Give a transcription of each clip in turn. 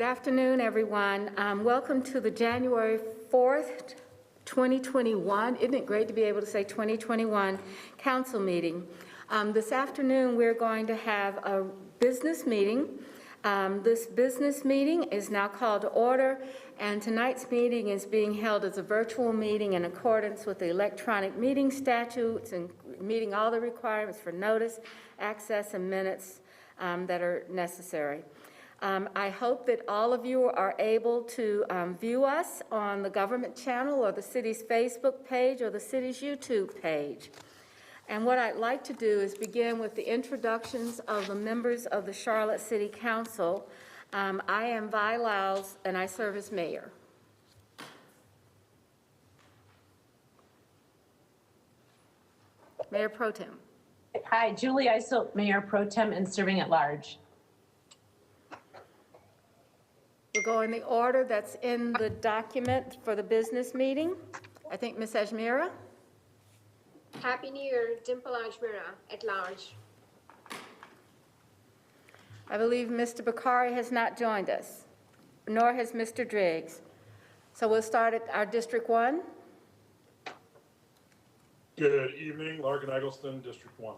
afternoon, everyone. Welcome to the January 4th, 2021. Isn't it great to be able to say 2021 council meeting? This afternoon, we're going to have a business meeting. This business meeting is now called to order, and tonight's meeting is being held as a virtual meeting in accordance with the electronic meeting statutes and meeting all the requirements for notice, access, and minutes that are necessary. I hope that all of you are able to view us on the government channel or the city's Facebook page or the city's YouTube page. And what I'd like to do is begin with the introductions of the members of the Charlotte City Council. I am Vi Lyles, and I serve as mayor. Mayor Pro Tem. Hi, Julie Iselt, Mayor Pro Tem and serving at large. We'll go in the order that's in the document for the business meeting. I think Ms. Ajmira. Happy New Year, Dimple Ajmira at large. I believe Mr. Bakari has not joined us, nor has Mr. Driggs. So we'll start at our District 1. Good evening, Larkin Eggleston, District 1.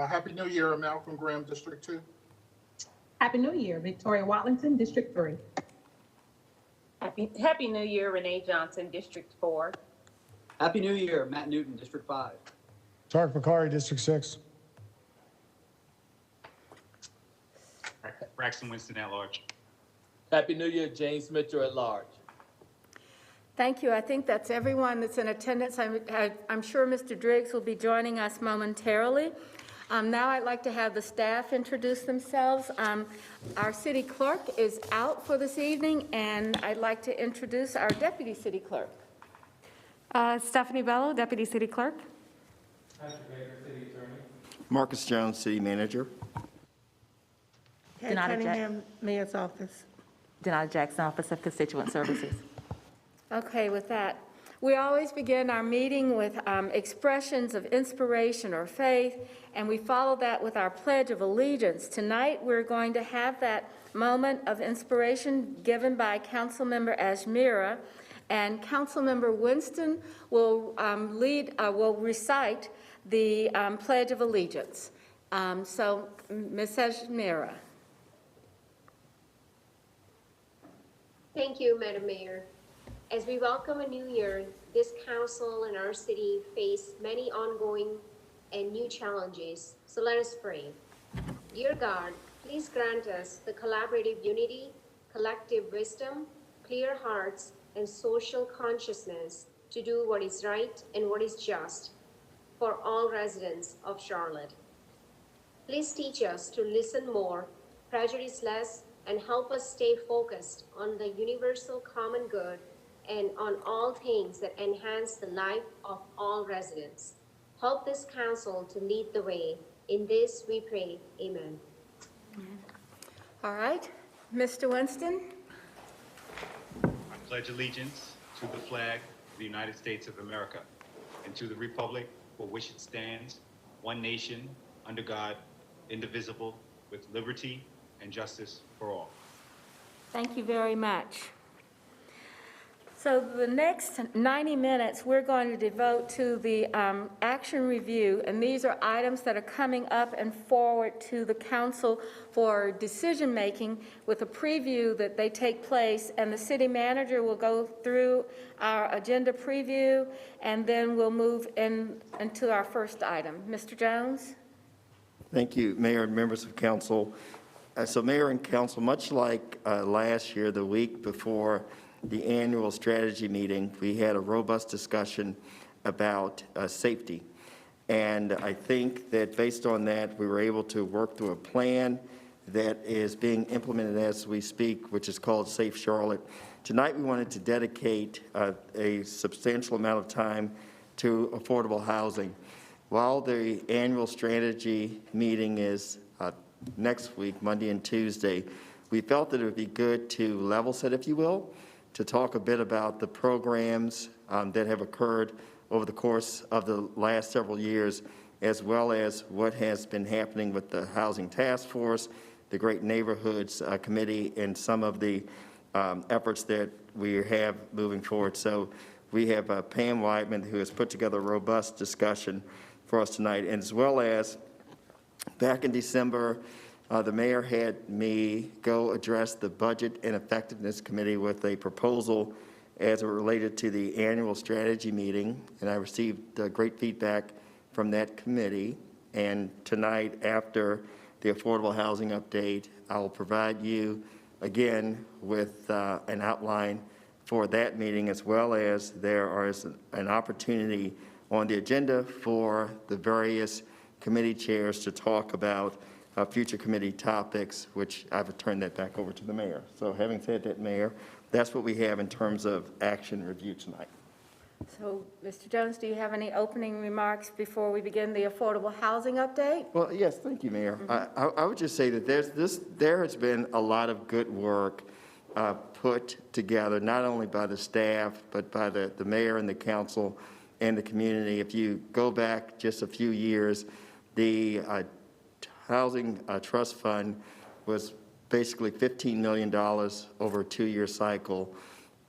Happy New Year, Malcolm Graham, District 2. Happy New Year, Victoria Watlington, District 3. Happy New Year, Renee Johnson, District 4. Happy New Year, Matt Newton, District 5. Tarek Bakari, District 6. Braxton Winston at large. Happy New Year, James Mitchell at large. Thank you. I think that's everyone that's in attendance. I'm sure Mr. Driggs will be joining us momentarily. Now I'd like to have the staff introduce themselves. Our city clerk is out for this evening, and I'd like to introduce our deputy city clerk. Stephanie Bello, Deputy City Clerk. Patrick Baker, City Attorney. Marcus Jones, City Manager. Ted Cunningham, Mayor's Office. Denata Jackson, Office of Constituent Services. Okay, with that, we always begin our meeting with expressions of inspiration or faith, and we follow that with our Pledge of Allegiance. Tonight, we're going to have that moment of inspiration given by Councilmember Ajmira, and Councilmember Winston will will recite the Pledge of Allegiance. So, Ms. Ajmira. Thank you, Madam Mayor. As we welcome a new year, this council and our city face many ongoing and new challenges. So let us pray. Dear God, please grant us the collaborative unity, collective wisdom, clear hearts, and social consciousness to do what is right and what is just for all residents of Charlotte. Please teach us to listen more, prejudice less, and help us stay focused on the universal common good and on all things that enhance the life of all residents. Help this council to lead the way. In this we pray, amen. All right, Mr. Winston. I pledge allegiance to the flag of the United States of America and to the republic for which it stands, one nation, under God, indivisible, with liberty and justice for all. Thank you very much. So the next 90 minutes, we're going to devote to the action review, and these are items that are coming up and forward to the council for decision-making with a preview that they take place, and the city manager will go through our agenda preview, and then we'll move into our first item. Mr. Jones? Thank you, Mayor and members of council. So Mayor and council, much like last year, the week before the annual strategy meeting, we had a robust discussion about safety. And I think that based on that, we were able to work through a plan that is being implemented as we speak, which is called Safe Charlotte. Tonight, we wanted to dedicate a substantial amount of time to affordable housing. While the annual strategy meeting is next week, Monday and Tuesday, we felt that it would be good to level set, if you will, to talk a bit about the programs that have occurred over the course of the last several years, as well as what has been happening with the Housing Task Force, the Great Neighborhoods Committee and some of the efforts that we have moving forward. So we have Pam Whiteman, who has put together a robust discussion for us tonight, and as well as back in December, the mayor had me go address the Budget and Effectiveness Committee with a proposal as it related to the annual strategy meeting, and I received great feedback from that committee. And tonight, after the affordable housing update, I will provide you again with an outline for that meeting, as well as there is an opportunity on the agenda for the various committee chairs to talk about future committee topics, which I've turned that back over to the mayor. So having said that, Mayor, that's what we have in terms of action review tonight. So, Mr. Jones, do you have any opening remarks before we begin the affordable housing update? Well, yes, thank you, Mayor. I would just say that there has been a lot of good work put together, not only by the staff, but by the mayor and the council and the community. If you go back just a few years, the Housing Trust Fund was basically $15 million over a 2-year cycle.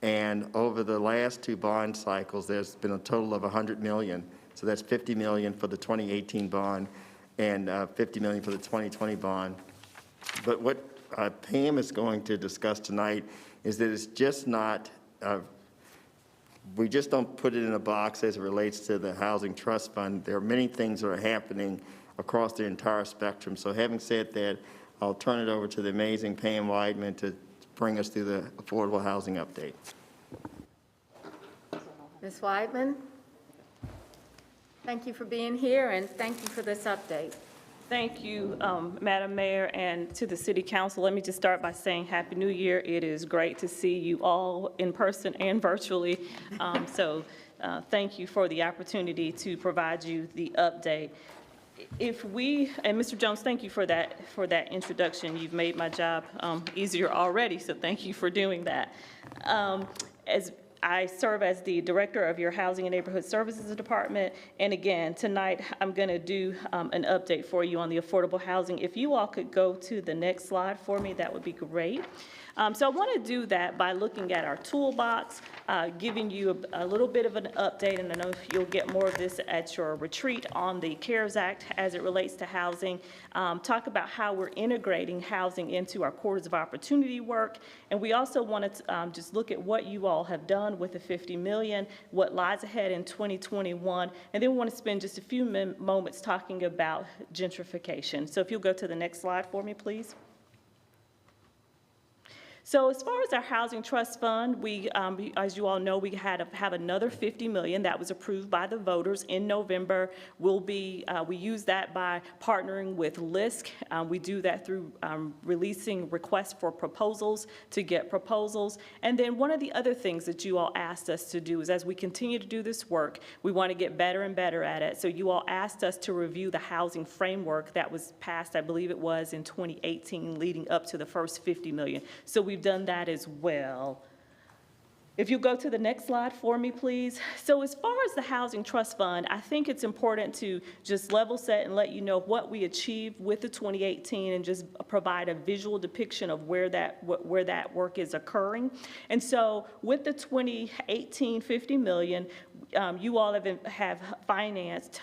And over the last 2 bond cycles, there's been a total of $100 million. So that's $50 million for the 2018 bond and $50 million for the 2020 bond. But what Pam is going to discuss tonight is that it's just not, we just don't put it in a box as it relates to the Housing Trust Fund. There are many things that are happening across the entire spectrum. So having said that, I'll turn it over to the amazing Pam Whiteman to bring us through the affordable housing update. Ms. Whiteman? Thank you for being here, and thank you for this update. Thank you, Madam Mayor, and to the City Council. Let me just start by saying Happy New Year. It is great to see you all in person and virtually. Thank you for the opportunity to provide you the update. If we, and Mr. Jones, thank you for that introduction. You've made my job easier already, so thank you for doing that. As I serve as the director of your Housing and Neighborhood Services Department, and again, tonight I'm going to do an update for you on the affordable housing. If you all could go to the next slide for me, that would be great. So I want to do that by looking at our toolbox, giving you a little bit of an update, and I know you'll get more of this at your retreat on the CARES Act as it relates to housing, talk about how we're integrating housing into our quarters of opportunity work, and we also want to just look at what you all have done with the $50 million, what lies ahead in 2021, and then we want to spend just a few moments talking about gentrification. So if you'll go to the next slide for me, please. So as far as our Housing Trust Fund, we, as you all know, we have another $50 million that was approved by the voters in November. We use that by partnering with LISC. We do that through releasing requests for proposals to get proposals. And then one of the other things that you all asked us to do is, as we continue to do this work, we want to get better and better at it. So you all asked us to review the housing framework that was passed, I believe it was in 2018, leading up to the first $50 million. So we've done that as well. If you go to the next slide for me, please. So as far as the Housing Trust Fund, I think it's important to just level set and let you know what we achieved with the 2018 and just provide a visual depiction of where that work is occurring. And so with the 2018 $50 million, you all have financed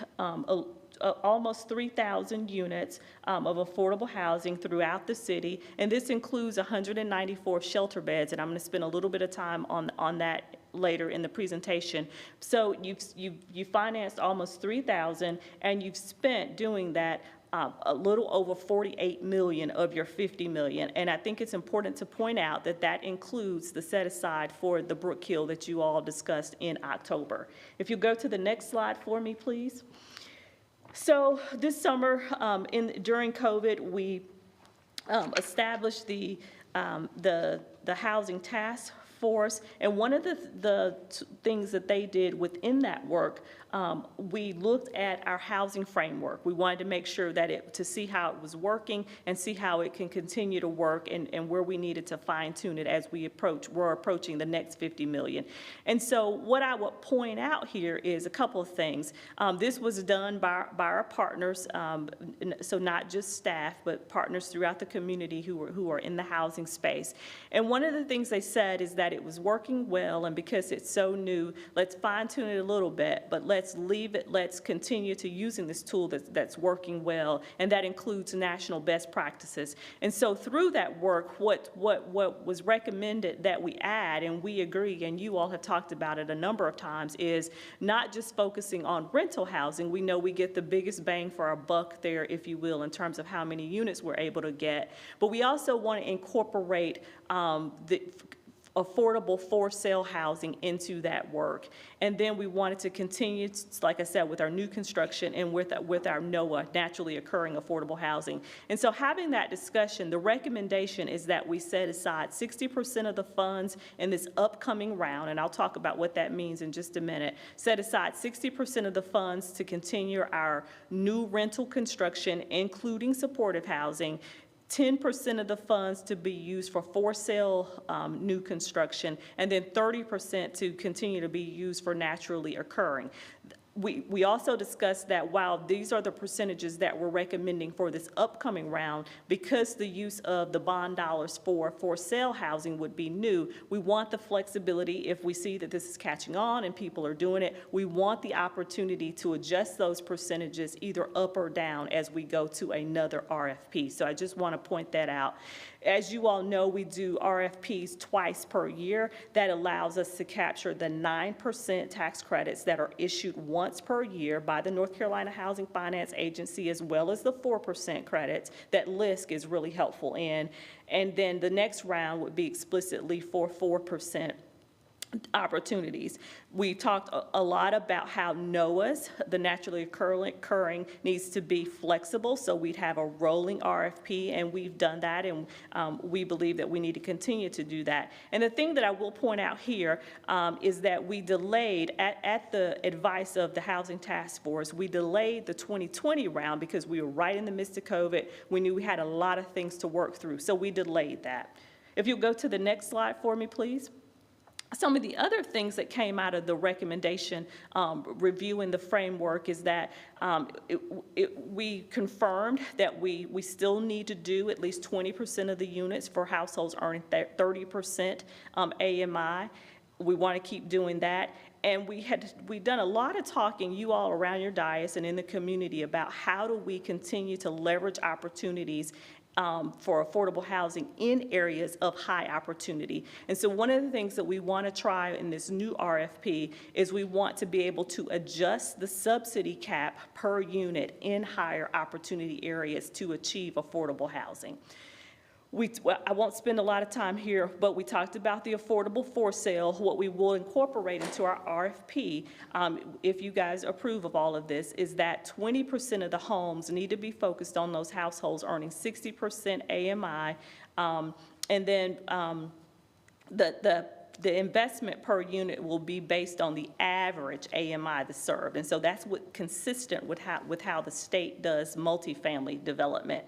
almost 3,000 units of affordable housing throughout the city, and this includes 194 shelter beds, and I'm going to spend a little bit of time on that later in the presentation. So you've financed almost 3,000, and you've spent doing that a little over $48 million of your $50 million, and I think it's important to point out that that includes the set aside for the Brook Hill that you all discussed in October. If you go to the next slide for me, please. So this summer, during COVID, we established the Housing Task Force, and one of the things that they did within that work we looked at our housing framework. We wanted to make sure that to see how it was working and see how it can continue to work and where we needed to fine tune it as we're approaching the next 50 million. And so what I would point out here is a couple of things. This was done by our partners, so not just staff, but partners throughout the community who are in the housing space. And one of the things they said is that it was working well, and because it's so new, let's fine tune it a little bit, but let's leave it, let's continue to using this tool that's working well, and that includes national best practices. And so through that work, what was recommended that we add, and we agree, and you all have talked about it a number of times, is not just focusing on rental housing. We know we get the biggest bang for our buck there, if you will, in terms of how many units we're able to get, but we also want to incorporate the affordable for-sale housing into that work. And then we wanted to continue, like I said, with our new construction and with our NOAA, naturally occurring affordable housing. And so having that discussion, the recommendation is that we set aside 60% of the funds in this upcoming round, and I'll talk about what that means in just a minute, set aside 60% of the funds to continue our new rental construction, including supportive housing, 10% of the funds to be used for sale new construction, and then 30% to continue to be used for naturally occurring. We also discussed that while these are the percentages that we're recommending for this upcoming round, because the use of the bond dollars for sale housing would be new, we want the flexibility if we see that this is catching on and people are doing it, we want the opportunity to adjust those percentages either up or down as we go to another RFP. So I just want to point that out. As you all know, we do RFPs twice per year. That allows us to capture the 9% tax credits that are issued once per year by the North Carolina Housing Finance Agency, as well as the 4% credits that LISC is really helpful in. And then the next round would be explicitly for 4% opportunities. We talked a lot about how NOAA's, the naturally occurring, needs to be flexible, so we'd have a rolling RFP, and we've done that, and we believe that we need to continue to do that. And the thing that I will point out here is that we delayed, at the advice of the Housing Task Force, we delayed the 2020 round because we were right in the midst of COVID. We knew we had a lot of things to work through, so we delayed that. If you'll go to the next slide for me, please. Some of the other things that came out of the recommendation reviewing the framework is that we confirmed that we still need to do at least 20% of the units for households earning 30% AMI. We want to keep doing that. And we've done a lot of talking, you all around your dais and in the community, about how do we continue to leverage opportunities for affordable housing in areas of high opportunity. And so one of the things that we want to try in this new RFP is we want to be able to adjust the subsidy cap per unit in higher opportunity areas to achieve affordable housing. I won't spend a lot of time here, but we talked about the affordable for sale. What we will incorporate into our RFP, if you guys approve of all of this, is that 20% of the homes need to be focused on those households earning 60% AMI, and then the investment per unit will be based on the average AMI that's served. And so that's consistent with how the state does multifamily development.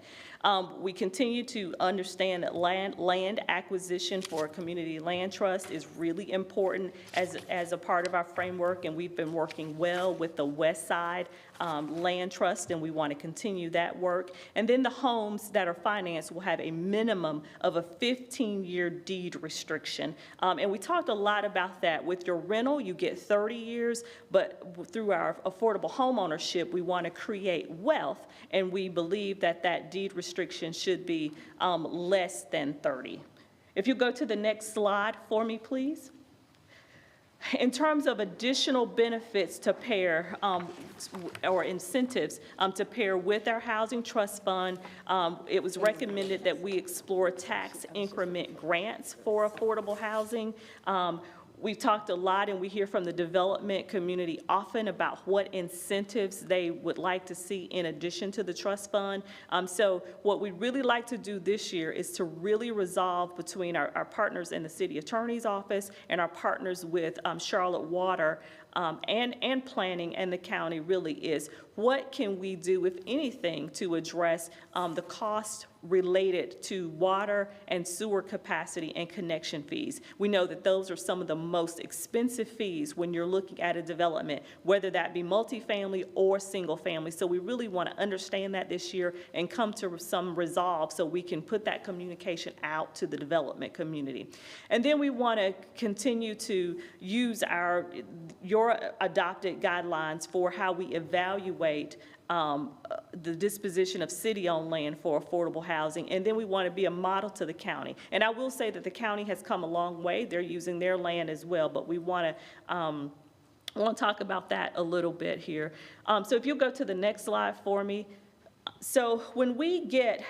We continue to understand that land acquisition for a community land trust is really important as a part of our framework, and we've been working well with the West Side Land Trust, and we want to continue that work. And then the homes that are financed will have a minimum of a 15-year deed restriction. And we talked a lot about that. With your rental, you get 30 years, but through our affordable home ownership, we want to create wealth, and we believe that that deed restriction should be less than 30. If you go to the next slide for me, please. In terms of additional benefits to pair or incentives to pair with our housing trust fund, it was recommended that we explore tax increment grants for affordable housing. We've talked a lot, and we hear from the development community often about what incentives they would like to see in addition to the trust fund. So what we'd really like to do this year is to really resolve between our partners in the city attorney's office and our partners with Charlotte Water and planning and the county really is, what can we do, if anything, to address the cost related to water and sewer capacity and connection fees? We know that those are some of the most expensive fees when you're looking at a development, whether that be multifamily or single family. So we really want to understand that this year and come to some resolve so we can put that communication out to the development community. And then we want to continue to use your adopted guidelines for how we evaluate the disposition of city-owned land for affordable housing, and then we want to be a model to the county. And I will say that the county has come a long way. They're using their land as well, but we want to talk about that a little bit here. So if you'll go to the next slide for me. So when we get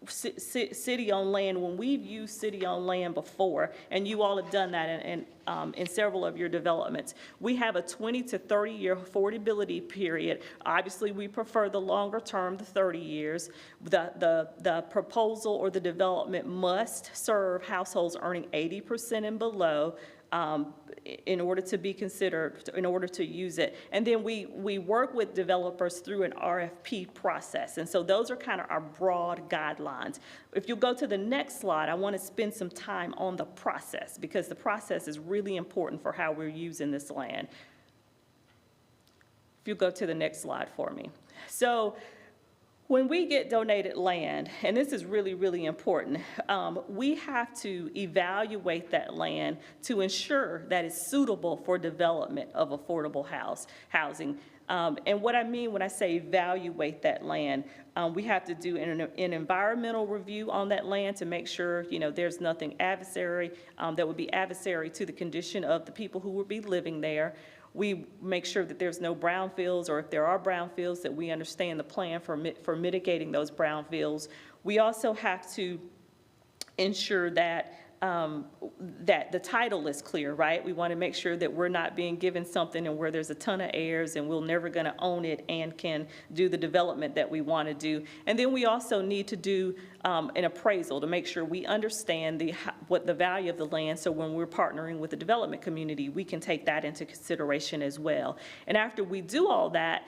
city-owned land, when we've used city-owned land before, and you all have done that in several of your developments, we have a 20 to 30-year affordability period. Obviously, we prefer the longer term, the 30 years. The proposal or the development must serve households earning 80% and below, in order to be considered, in order to use it. And then we work with developers through an RFP process. And so those are kind of our broad guidelines. If you go to the next slide, I want to spend some time on the process, because the process is really important for how we're using this land. If you go to the next slide for me. So when we get donated land, and this is really, really important, we have to evaluate that land to ensure that it's suitable for development of affordable housing. And what I mean when I say evaluate that land, we have to do an environmental review on that land to make sure, there's nothing adversary, that would be adversary to the condition of the people who would be living there. We make sure that there's no brownfields, or if there are brownfields, that we understand the plan for mitigating those brownfields. We also have to ensure that that the title is clear, right? We want to make sure that we're not being given something and where there's a ton of heirs and we're never going to own it and can do the development that we want to do. And then we also need to do an appraisal to make sure we understand what the value of the land, so when we're partnering with the development community, we can take that into consideration as well. And after we do all that,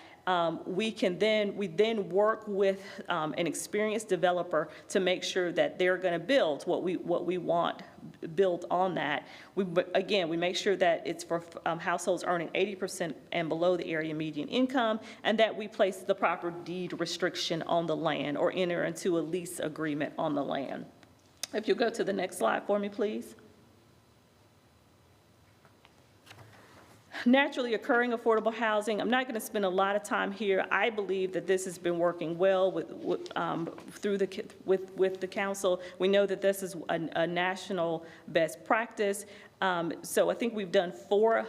we then work with an experienced developer to make sure that they're going to build what we want built on that. We make sure that it's for households earning 80% and below the area median income, and that we place the proper deed restriction on the land or enter into a lease agreement on the land. If you'll go to the next slide for me, please. Naturally occurring affordable housing, I'm not going to spend a lot of time here. I believe that this has been working well with the council. We know that this is a national best practice. So I think we've done four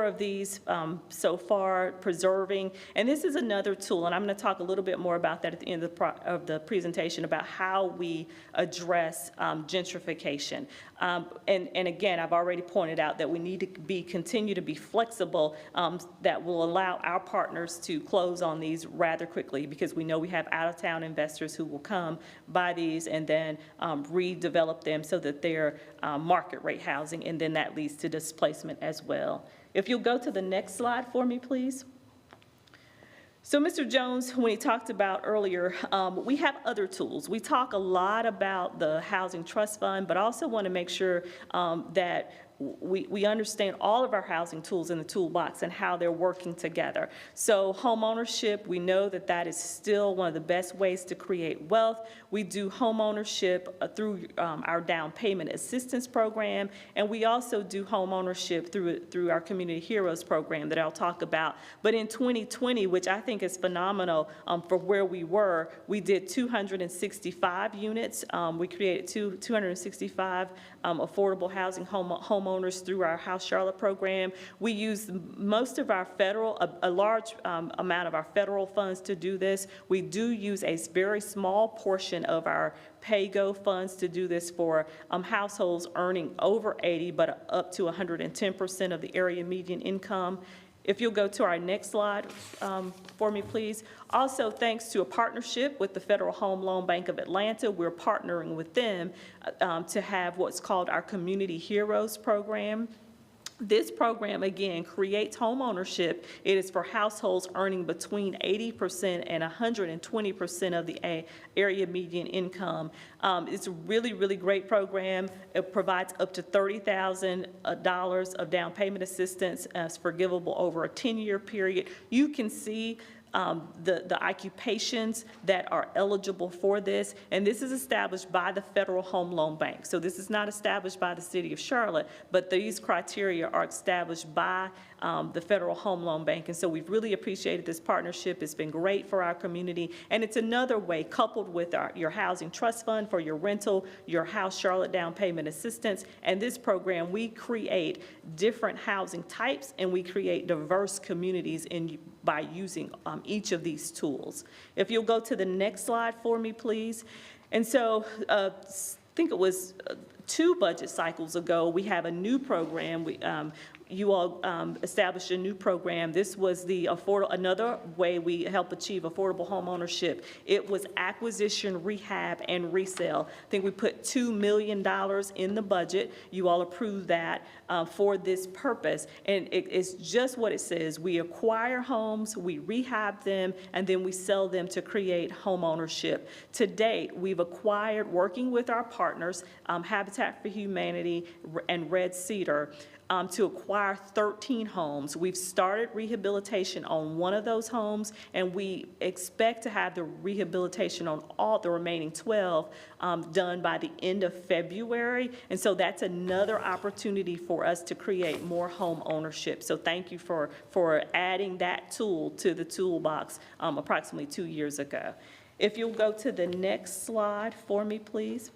of these so far, preserving. And this is another tool, and I'm going to talk a little bit more about that at the end of the presentation, about how we address gentrification. And again, I've already pointed out that we need to continue to be flexible, that will allow our partners to close on these rather quickly, because we know we have out-of-town investors who will come buy these and then redevelop them so that they're market rate housing, and then that leads to displacement as well. If you'll go to the next slide for me, please. So Mr. Jones, when he talked about earlier, we have other tools. We talk a lot about the Housing Trust Fund, but also want to make sure that we understand all of our housing tools in the toolbox and how they're working together. So home ownership, we know that that is still one of the best ways to create wealth. We do home ownership through our down payment assistance program, and we also do home ownership through our Community Heroes program that I'll talk about. But in 2020, which I think is phenomenal for where we were, we did 265 units. We created 265 affordable housing homeowners through our House Charlotte program. We use most of our a large amount of our federal funds to do this. We do use a very small portion of our PAYGO funds to do this for households earning over 80, but up to 110% of the area median income. If you'll go to our next slide for me, please. Also, thanks to a partnership with the Federal Home Loan Bank of Atlanta, we're partnering with them to have what's called our Community Heroes program. This program, again, creates home ownership. It is for households earning between 80% and 120% of the area median income. It's a really, really great program. It provides up to $30,000 of down payment assistance as forgivable over a 10-year period. You can see the occupations that are eligible for this, and this is established by the Federal Home Loan Bank. So this is not established by the City of Charlotte, but these criteria are established by the Federal Home Loan Bank, and so we've really appreciated this partnership. It's been great for our community, and it's another way, coupled with your Housing Trust Fund for your rental, your House Charlotte Down Payment Assistance, and this program, we create different housing types, and we create diverse communities by using each of these tools. If you'll go to the next slide for me, please. And so I think it was 2 budget cycles ago, we have a new program. You all established a new program. This was another way we help achieve affordable home ownership. It was acquisition, rehab, and resale. I think we put $2 million in the budget. You all approved that for this purpose. And it's just what it says. We acquire homes, we rehab them, and then we sell them to create home ownership. To date, we've acquired, working with our partners, Habitat for Humanity and Red Cedar, to acquire 13 homes. We've started rehabilitation on one of those homes, and we expect to have the rehabilitation on all the remaining 12 done by the end of February. And so that's another opportunity for us to create more home ownership. So thank you for adding that tool to the toolbox approximately 2 years ago. If you'll go to the next slide for me, please.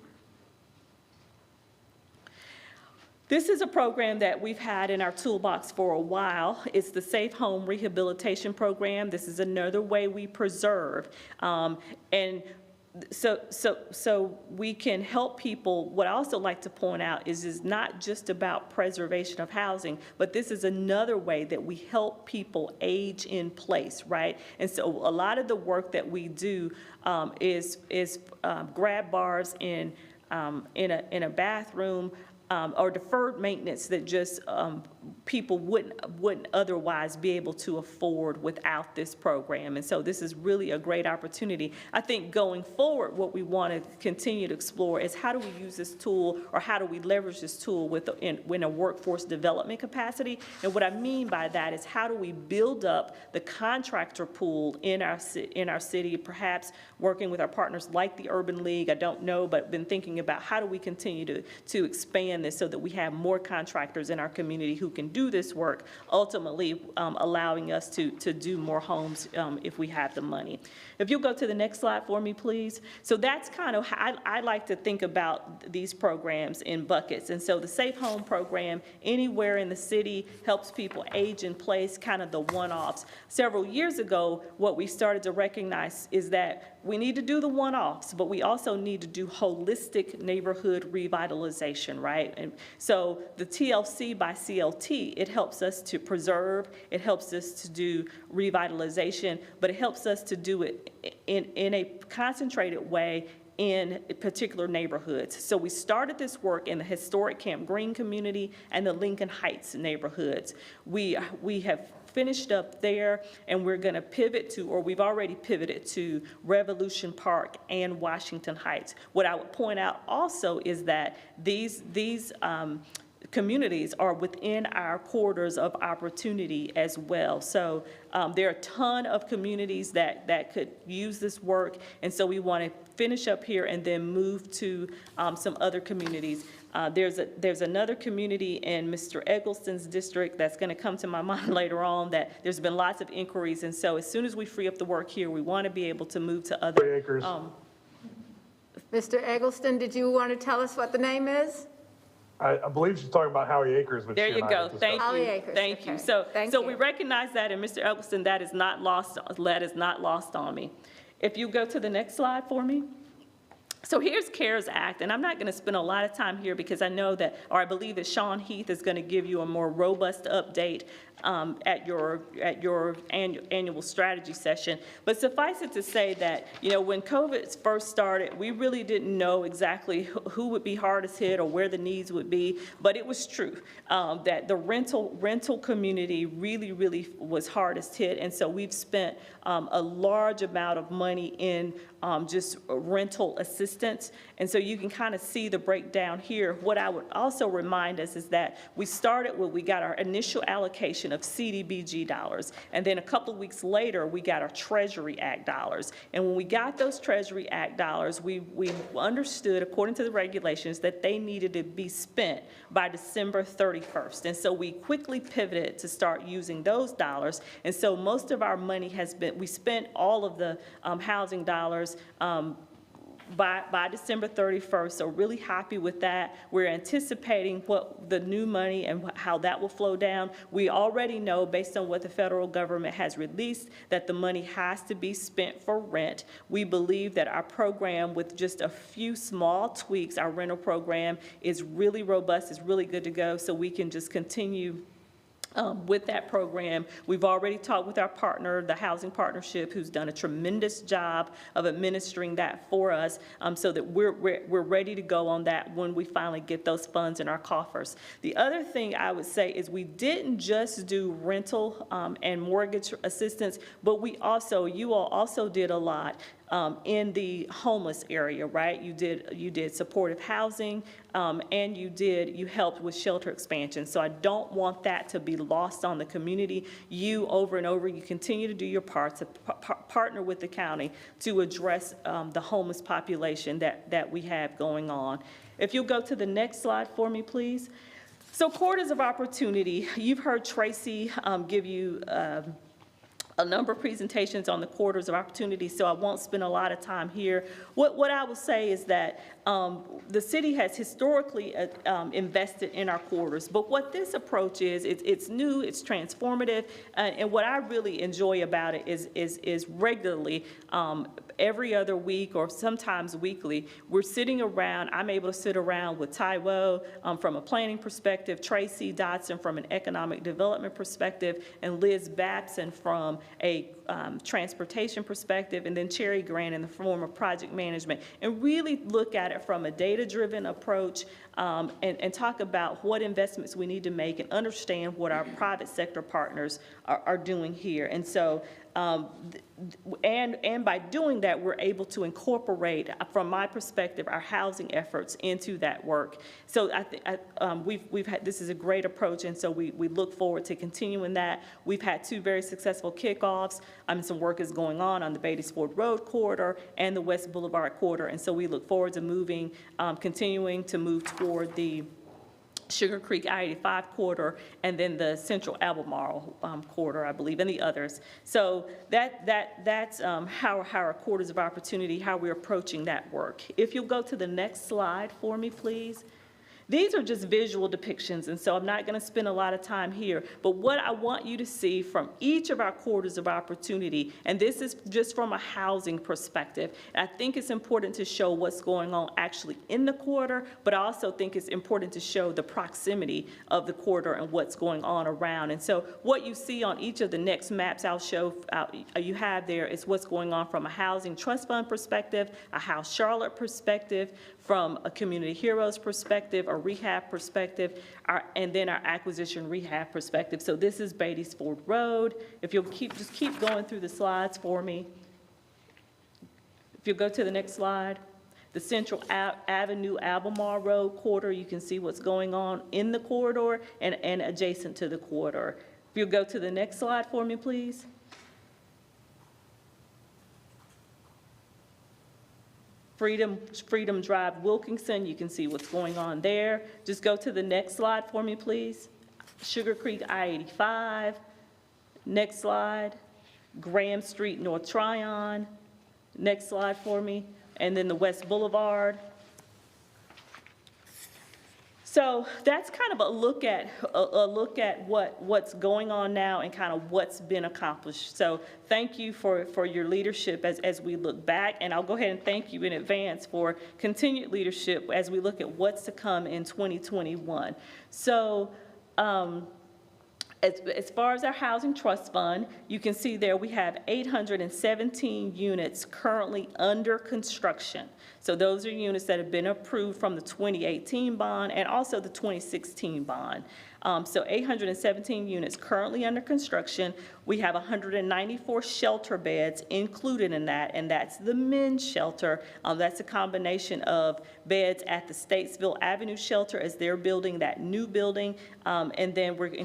This is a program that we've had in our toolbox for a while. It's the Safe Home Rehabilitation Program. This is another way we preserve. And so we can help people. What I also like to point out is not just about preservation of housing, but this is another way that we help people age in place, right? And so a lot of the work that we do is grab bars in a bathroom, or deferred maintenance that just people wouldn't otherwise be able to afford without this program. And so this is really a great opportunity. I think going forward, what we want to continue to explore is how do we use this tool, or how do we leverage this tool in a workforce development capacity. And what I mean by that is how do we build up the contractor pool in our city, perhaps working with our partners like the Urban League. I don't know, but been thinking about how do we continue to expand this so that we have more contractors in our community who can do this work, ultimately allowing us to do more homes if we have the money. If you'll go to the next slide for me, please. So that's kind of how I like to think about these programs in buckets. And so the Safe Home program, anywhere in the city, helps people age in place, kind of the one-offs. Several years ago, what we started to recognize is that we need to do the one-offs, but we also need to do holistic neighborhood revitalization, right? And so the TLC by CLT, it helps us to preserve, it helps us to do revitalization, but it helps us to do it in a concentrated way in particular neighborhoods. So we started this work in the historic Camp Green community and the Lincoln Heights neighborhoods. We have finished up there, and we're going to pivot to, or we've already pivoted to, Revolution Park and Washington Heights. What I would point out also is that these communities are within our corridors of opportunity as well. So there are a ton of communities that could use this work, and so we want to finish up here and then move to some other communities. There's another community in Mr. Eggleston's district that's going to come to my mind later on that there's been lots of inquiries, and so as soon as we free up the work here, we want to be able to move to other acres. Mr. Eggleston, did you want to tell us what the name is? I believe she's talking about Howie Acres. Which there you go. Thank you. Howie Acres. Thank you. Okay. So we recognize that, and Mr. Eggleston, that is not lost on me. If you go to the next slide for me. So here's CARES Act, and I'm not going to spend a lot of time here because I know that, or I believe that Sean Heath is going to give you a more robust update at your annual strategy session. But suffice it to say that, when COVID first started, we really didn't know exactly who would be hardest hit or where the needs would be, but it was true that the rental community really was hardest hit, and so we've spent a large amount of money in just rental assistance. And so you can kind of see the breakdown here. What I would also remind us is that we got our initial allocation of CDBG dollars. And then a couple of weeks later, we got our Treasury Act dollars. And when we got those Treasury Act dollars, we understood, according to the regulations, that they needed to be spent by December 31st. And so we quickly pivoted to start using those dollars. And so most of our money we spent all of the housing dollars by December 31st, so really happy with that. We're anticipating what the new money and how that will flow down. We already know, based on what the federal government has released, that the money has to be spent for rent. We believe that our program, with just a few small tweaks, our rental program is really robust, is really good to go, so we can just continue with that program. We've already talked with our partner, the Housing Partnership, who's done a tremendous job of administering that for us, so that we're ready to go on that when we finally get those funds in our coffers. The other thing I would say is we didn't just do rental and mortgage assistance, but you all also did a lot in the homeless area, right? You did supportive housing, and you helped with shelter expansion. So I don't want that to be lost on the community. Over and over, you continue to do your part to partner with the county to address the homeless population that we have going on. If you'll go to the next slide for me, please. So corridors of opportunity. You've heard Tracy give you a number of presentations on the corridors of opportunity, so I won't spend a lot of time here. What I will say is that the city has historically invested in our corridors, but what this approach is, it's new, it's transformative, and what I really enjoy about it is regularly, every other week or sometimes weekly, we're sitting around, I'm able to sit around with Taiwo from a planning perspective, Tracy Dotson from an economic development perspective, and Liz Babson from a transportation perspective, and then Cherry Grant in the form of project management, and really look at it from a data-driven approach, and talk about what investments we need to make and understand what our private sector partners are doing here. And so, and by doing that, we're able to incorporate, from my perspective, our housing efforts into that work. So I think we've had, this is a great approach, and so we look forward to continuing that. We've had 2 very successful kickoffs. Some work is going on the Beatties Ford Road corridor and the West Boulevard corridor, and so we look forward to continuing to move toward the Sugar Creek I-85 corridor, and then the Central Albemarle corridor, I believe, and the others. So that's how our corridors of opportunity, how we're approaching that work. If you'll go to the next slide for me, please. These are just visual depictions, and so I'm not going to spend a lot of time here, but what I want you to see from each of our corridors of opportunity, and this is just from a housing perspective, and I think it's important to show what's going on actually in the corridor, but I also think it's important to show the proximity of the corridor and what's going on around. And so what you see on each of the next maps I'll show you have there is what's going on from a housing trust fund perspective, a House Charlotte perspective, from a Community Heroes perspective, a rehab perspective, and then our acquisition rehab perspective. So this is Beatties Ford Road. If you'll just keep going through the slides for me. If you'll go to the next slide. The Central Avenue Albemarle Road corridor, you can see what's going on in the corridor and adjacent to the corridor. If you'll go to the next slide for me, please. Freedom Drive, Wilkinson, you can see what's going on there. Just go to the next slide for me, please. Sugar Creek I-85. Next slide. Graham Street, North Tryon. Next slide for me. And then the West Boulevard. So that's kind of a look at what's going on now and kind of what's been accomplished. So thank you for your leadership as we look back, and I'll go ahead and thank you in advance for continued leadership as we look at what's to come in 2021. So as far as our Housing Trust Fund, you can see there we have 817 units currently under construction. So those are units that have been approved from the 2018 bond and also the 2016 bond. So 817 units currently under construction. We have 194 shelter beds included in that, and that's the men's shelter. That's a combination of beds at the Statesville Avenue shelter as they're building that new building, and then we're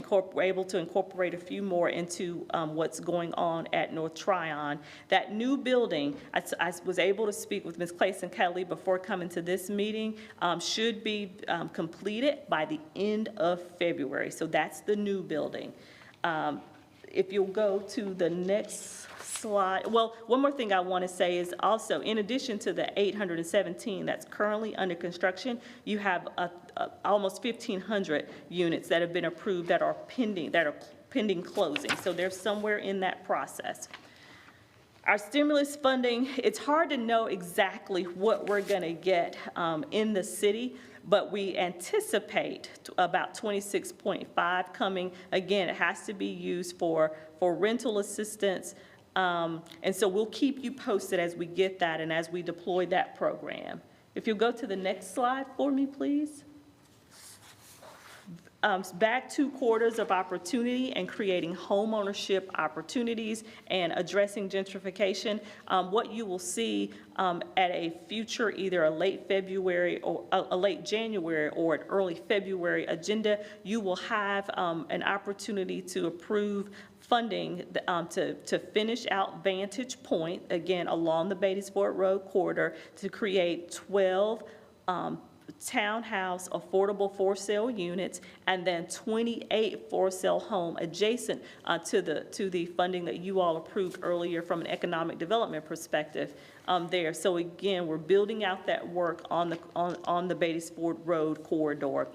able to incorporate a few more into what's going on at North Tryon. That new building, I was able to speak with Ms. Clayson Kelly before coming to this meeting, should be completed by the end of February. So that's the new building. If you'll go to the next slide. Well, one more thing I want to say is also, in addition to the 817 that's currently under construction, you have almost 1,500 units that have been approved that are pending closing. So they're somewhere in that process. Our stimulus funding, it's hard to know exactly what we're going to get in the city, but we anticipate about 26.5 coming. Again, it has to be used for rental assistance, and so we'll keep you posted as we get that and as we deploy that program. If you'll go to the next slide for me, please. Back 2 quarters of opportunity and creating home ownership opportunities and addressing gentrification. What you will see at a future, either a late February or a late January or an early February agenda, you will have an opportunity to approve funding to finish out Vantage Point, again, along the Beattysport Road corridor, to create 12 townhouse affordable for-sale units, and then 28 for-sale home adjacent to the funding that you all approved earlier from an economic development perspective there. So again, we're building out that work on the Beattysport Road corridor.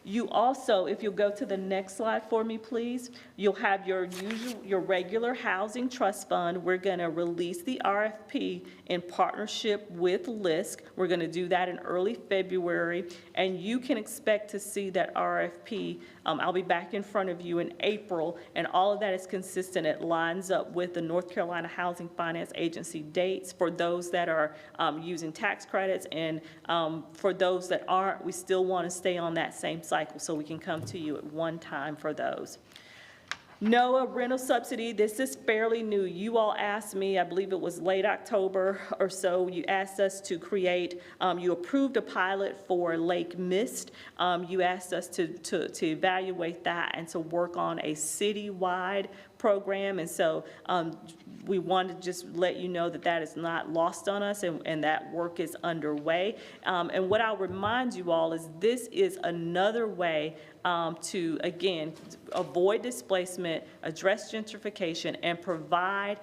You also, if you'll go to the next slide for me, please, you'll have your regular housing trust fund. We're going to release the RFP in partnership with LISC. We're going to do that in early February, and you can expect to see that RFP. I'll be back in front of you in April, and all of that is consistent. It lines up with the North Carolina Housing Finance Agency dates for those that are using tax credits, and for those that aren't, we still want to stay on that same cycle so we can come to you at one time for those. NOAA rental subsidy, this is fairly new. You all asked me, I believe it was late October or so, you asked us to create, you approved a pilot for Lake Mist. You asked us to evaluate that and to work on a citywide program, and so we wanted to just let you know that that is not lost on us, and that work is underway. And what I'll remind you all is this is another way to, again, avoid displacement, address gentrification, and provide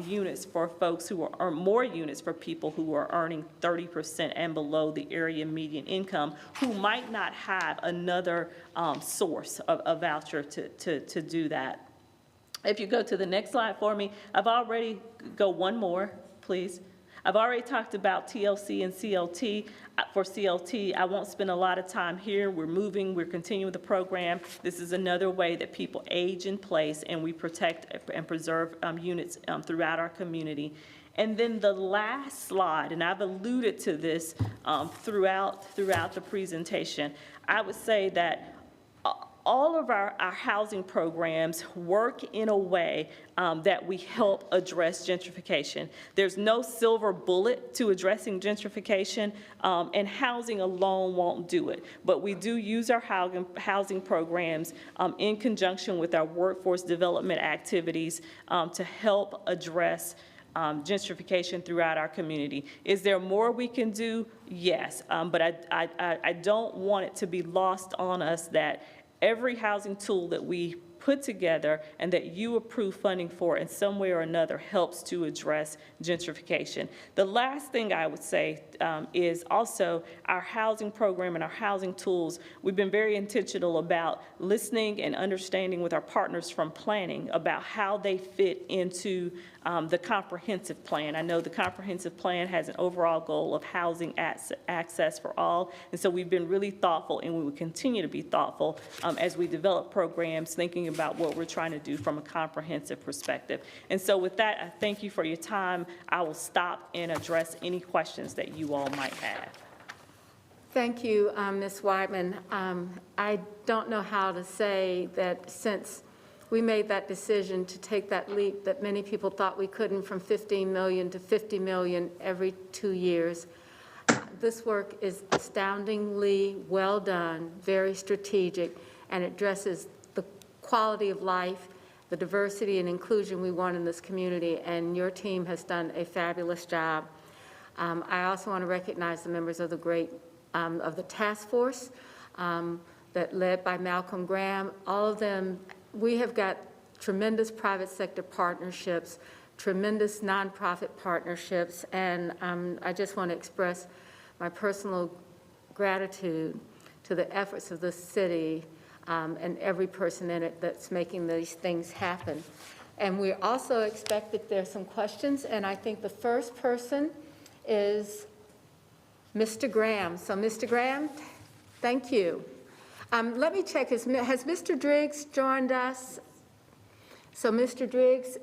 units for folks who are more units for people who are earning 30% and below the area median income, who might not have another source of a voucher to do that. If you go to the next slide for me, go one more, please. I've already talked about TLC and CLT. For CLT, I won't spend a lot of time here. We're continuing the program. This is another way that people age in place and we protect and preserve units throughout our community. And then the last slide, and I've alluded to this throughout the presentation, I would say that all of our housing programs work in a way that we help address gentrification. There's no silver bullet to addressing gentrification, and housing alone won't do it. But we do use our housing programs in conjunction with our workforce development activities to help address gentrification throughout our community. Is there more we can do? Yes, but I don't want it to be lost on us that every housing tool that we put together and that you approve funding for in some way or another helps to address gentrification. The last thing I would say is also our housing program and our housing tools. We've been very intentional about listening and understanding with our partners from planning about how they fit into the comprehensive plan. I know the comprehensive plan has an overall goal of housing access for all, and so we've been really thoughtful, and we will continue to be thoughtful as we develop programs, thinking about what we're trying to do from a comprehensive perspective. And so with that, I thank you for your time. I will stop and address any questions that you all might have. Thank you, Ms. Whiteman. I don't know how to say that since we made that decision to take that leap that many people thought we couldn't, from 15 million to 50 million every 2 years. This work is astoundingly well done, very strategic, and addresses the quality of life, the diversity and inclusion we want in this community, and your team has done a fabulous job. I also want to recognize the members of the task force that led by Malcolm Graham. All of them, we have got tremendous private sector partnerships, tremendous nonprofit partnerships, and I just want to express my personal gratitude to the efforts of the city and every person in it that's making these things happen. And we also expect that there's some questions, and I think the first person is Mr. Graham. So Mr. Graham, thank you. Let me check, has Mr. Driggs joined us? So Mr. Driggs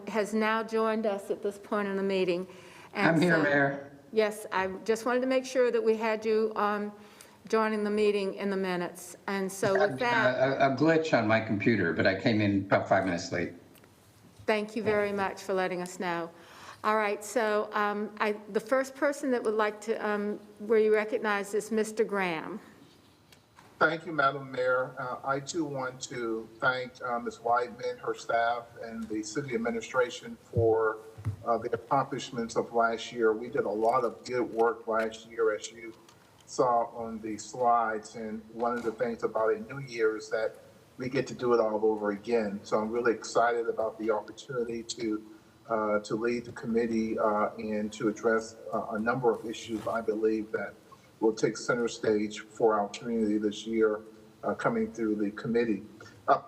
has now joined us at this point in the meeting. And I'm here, Mayor. Yes, I just wanted to make sure that we had you joining the meeting in the minutes. And so with that, a glitch on my computer, but I came in about 5 minutes late. thank you very much for letting us know. All right, so the first person that would like to, where you recognize is Mr. Graham. Thank you, Madam Mayor. I too want to thank Ms. Whiteman, her staff, and the city administration for the accomplishments of last year. We did a lot of good work last year, as you saw on the slides, and one of the things about a new year is that we get to do it all over again. So I'm really excited about the opportunity to lead the committee and to address a number of issues I believe that will take center stage for our community this year coming through the committee.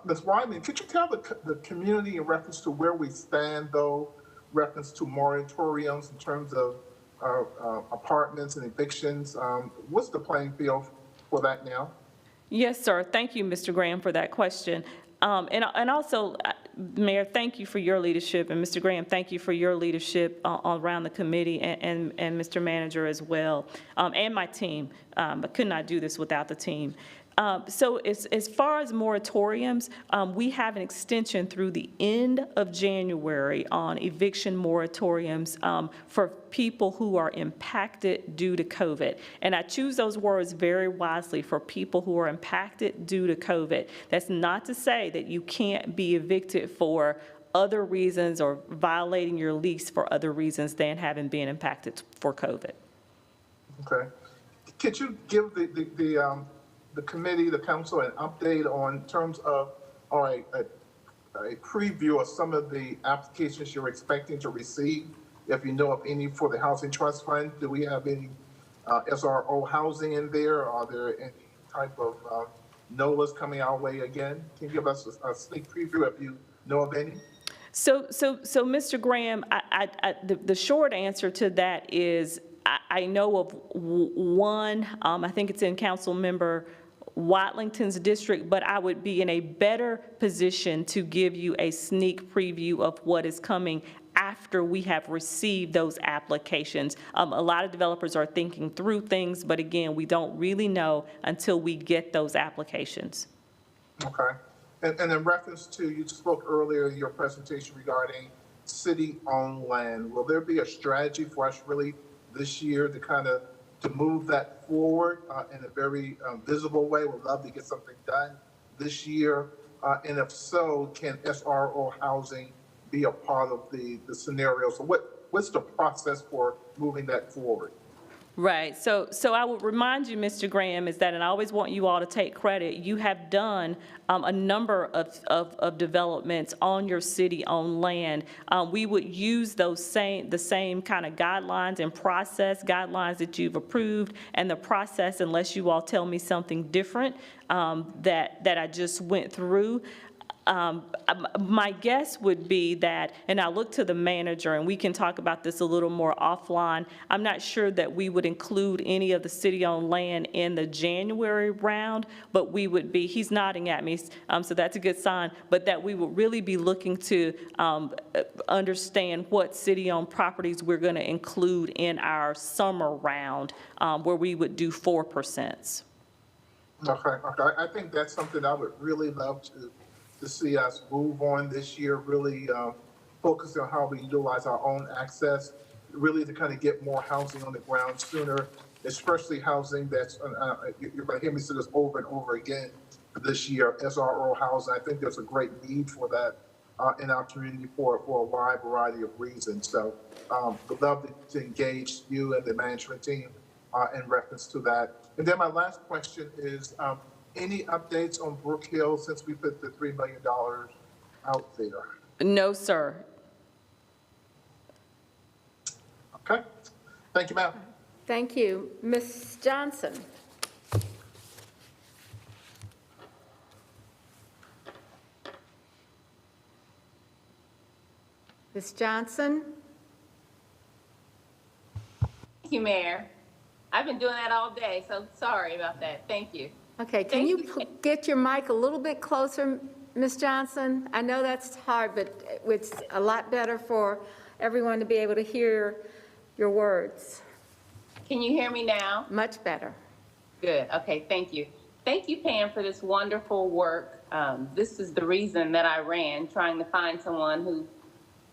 Ms. Wyman, could you tell the community in reference to where we stand, though, reference to moratoriums in terms of apartments and evictions? What's the playing field for that now? Yes, sir. Thank you, Mr. Graham, for that question. And also, Mayor, thank you for your leadership, and Mr. Graham, thank you for your leadership around the committee, and Mr. Manager as well, and my team. I could not do this without the team. So as far as moratoriums, we have an extension through the end of January on eviction moratoriums for people who are impacted due to COVID. And I choose those words very wisely, for people who are impacted due to COVID. That's not to say that you can't be evicted for other reasons or violating your lease for other reasons than having been impacted for COVID. Okay. Could you give the committee, the council, an update on terms of, or a preview of some of the applications you're expecting to receive, if you know of any, for the Housing Trust Fund? Do we have any SRO housing in there? Are there any type of NOLAs coming our way again? Can you give us a sneak preview if you know of any? So Mr. Graham, the short answer to that is I know of one. I think it's in Council Member Watlington's district, but I would be in a better position to give you a sneak preview of what is coming after we have received those applications. A lot of developers are thinking through things, but again, we don't really know until we get those applications. Okay. And in reference to, you spoke earlier in your presentation regarding city-owned land, will there be a strategy for us really this year to move that forward in a very visible way? We'd love to get something done this year. And if so, can SRO housing be a part of the scenario? So what's the process for moving that forward? Right. So I would remind you, Mr. Graham, is that, and I always want you all to take credit, you have done a number of developments on your city-owned land. We would use the same kind of guidelines and process guidelines that you've approved, and the process, unless you all tell me something different, that I just went through. My guess would be that, and I look to the manager, and we can talk about this a little more offline, I'm not sure that we would include any of the city-owned land in the January round, but we would be, he's nodding at me, so that's a good sign, but that we would really be looking to understand what city-owned properties we're going to include in our summer round, where we would do 4%. Okay. I think that's something I would really love to see us move on this year, really focus on how we utilize our own access, really to kind of get more housing on the ground sooner, especially housing that's, you're going to hear me say this over and over again this year, SRO housing. I think there's a great need for that in our community for a wide variety of reasons. So we'd love to engage you and the management team in reference to that. And then my last question is, any updates on Brook Hill since we put the $3 million out there? No, sir. Okay. Thank you, ma'am. Thank you. Ms. Johnson? Ms. Johnson? Thank you, Mayor. I've been doing that all day, so sorry about that. Thank you. Okay, can you get your mic a little bit closer, Ms. Johnson? I know that's hard, but it's a lot better for everyone to be able to hear your words. Can you hear me now? Much better. Good. Okay, thank you. Thank you, Pam, for this wonderful work. This is the reason that I ran, trying to find someone who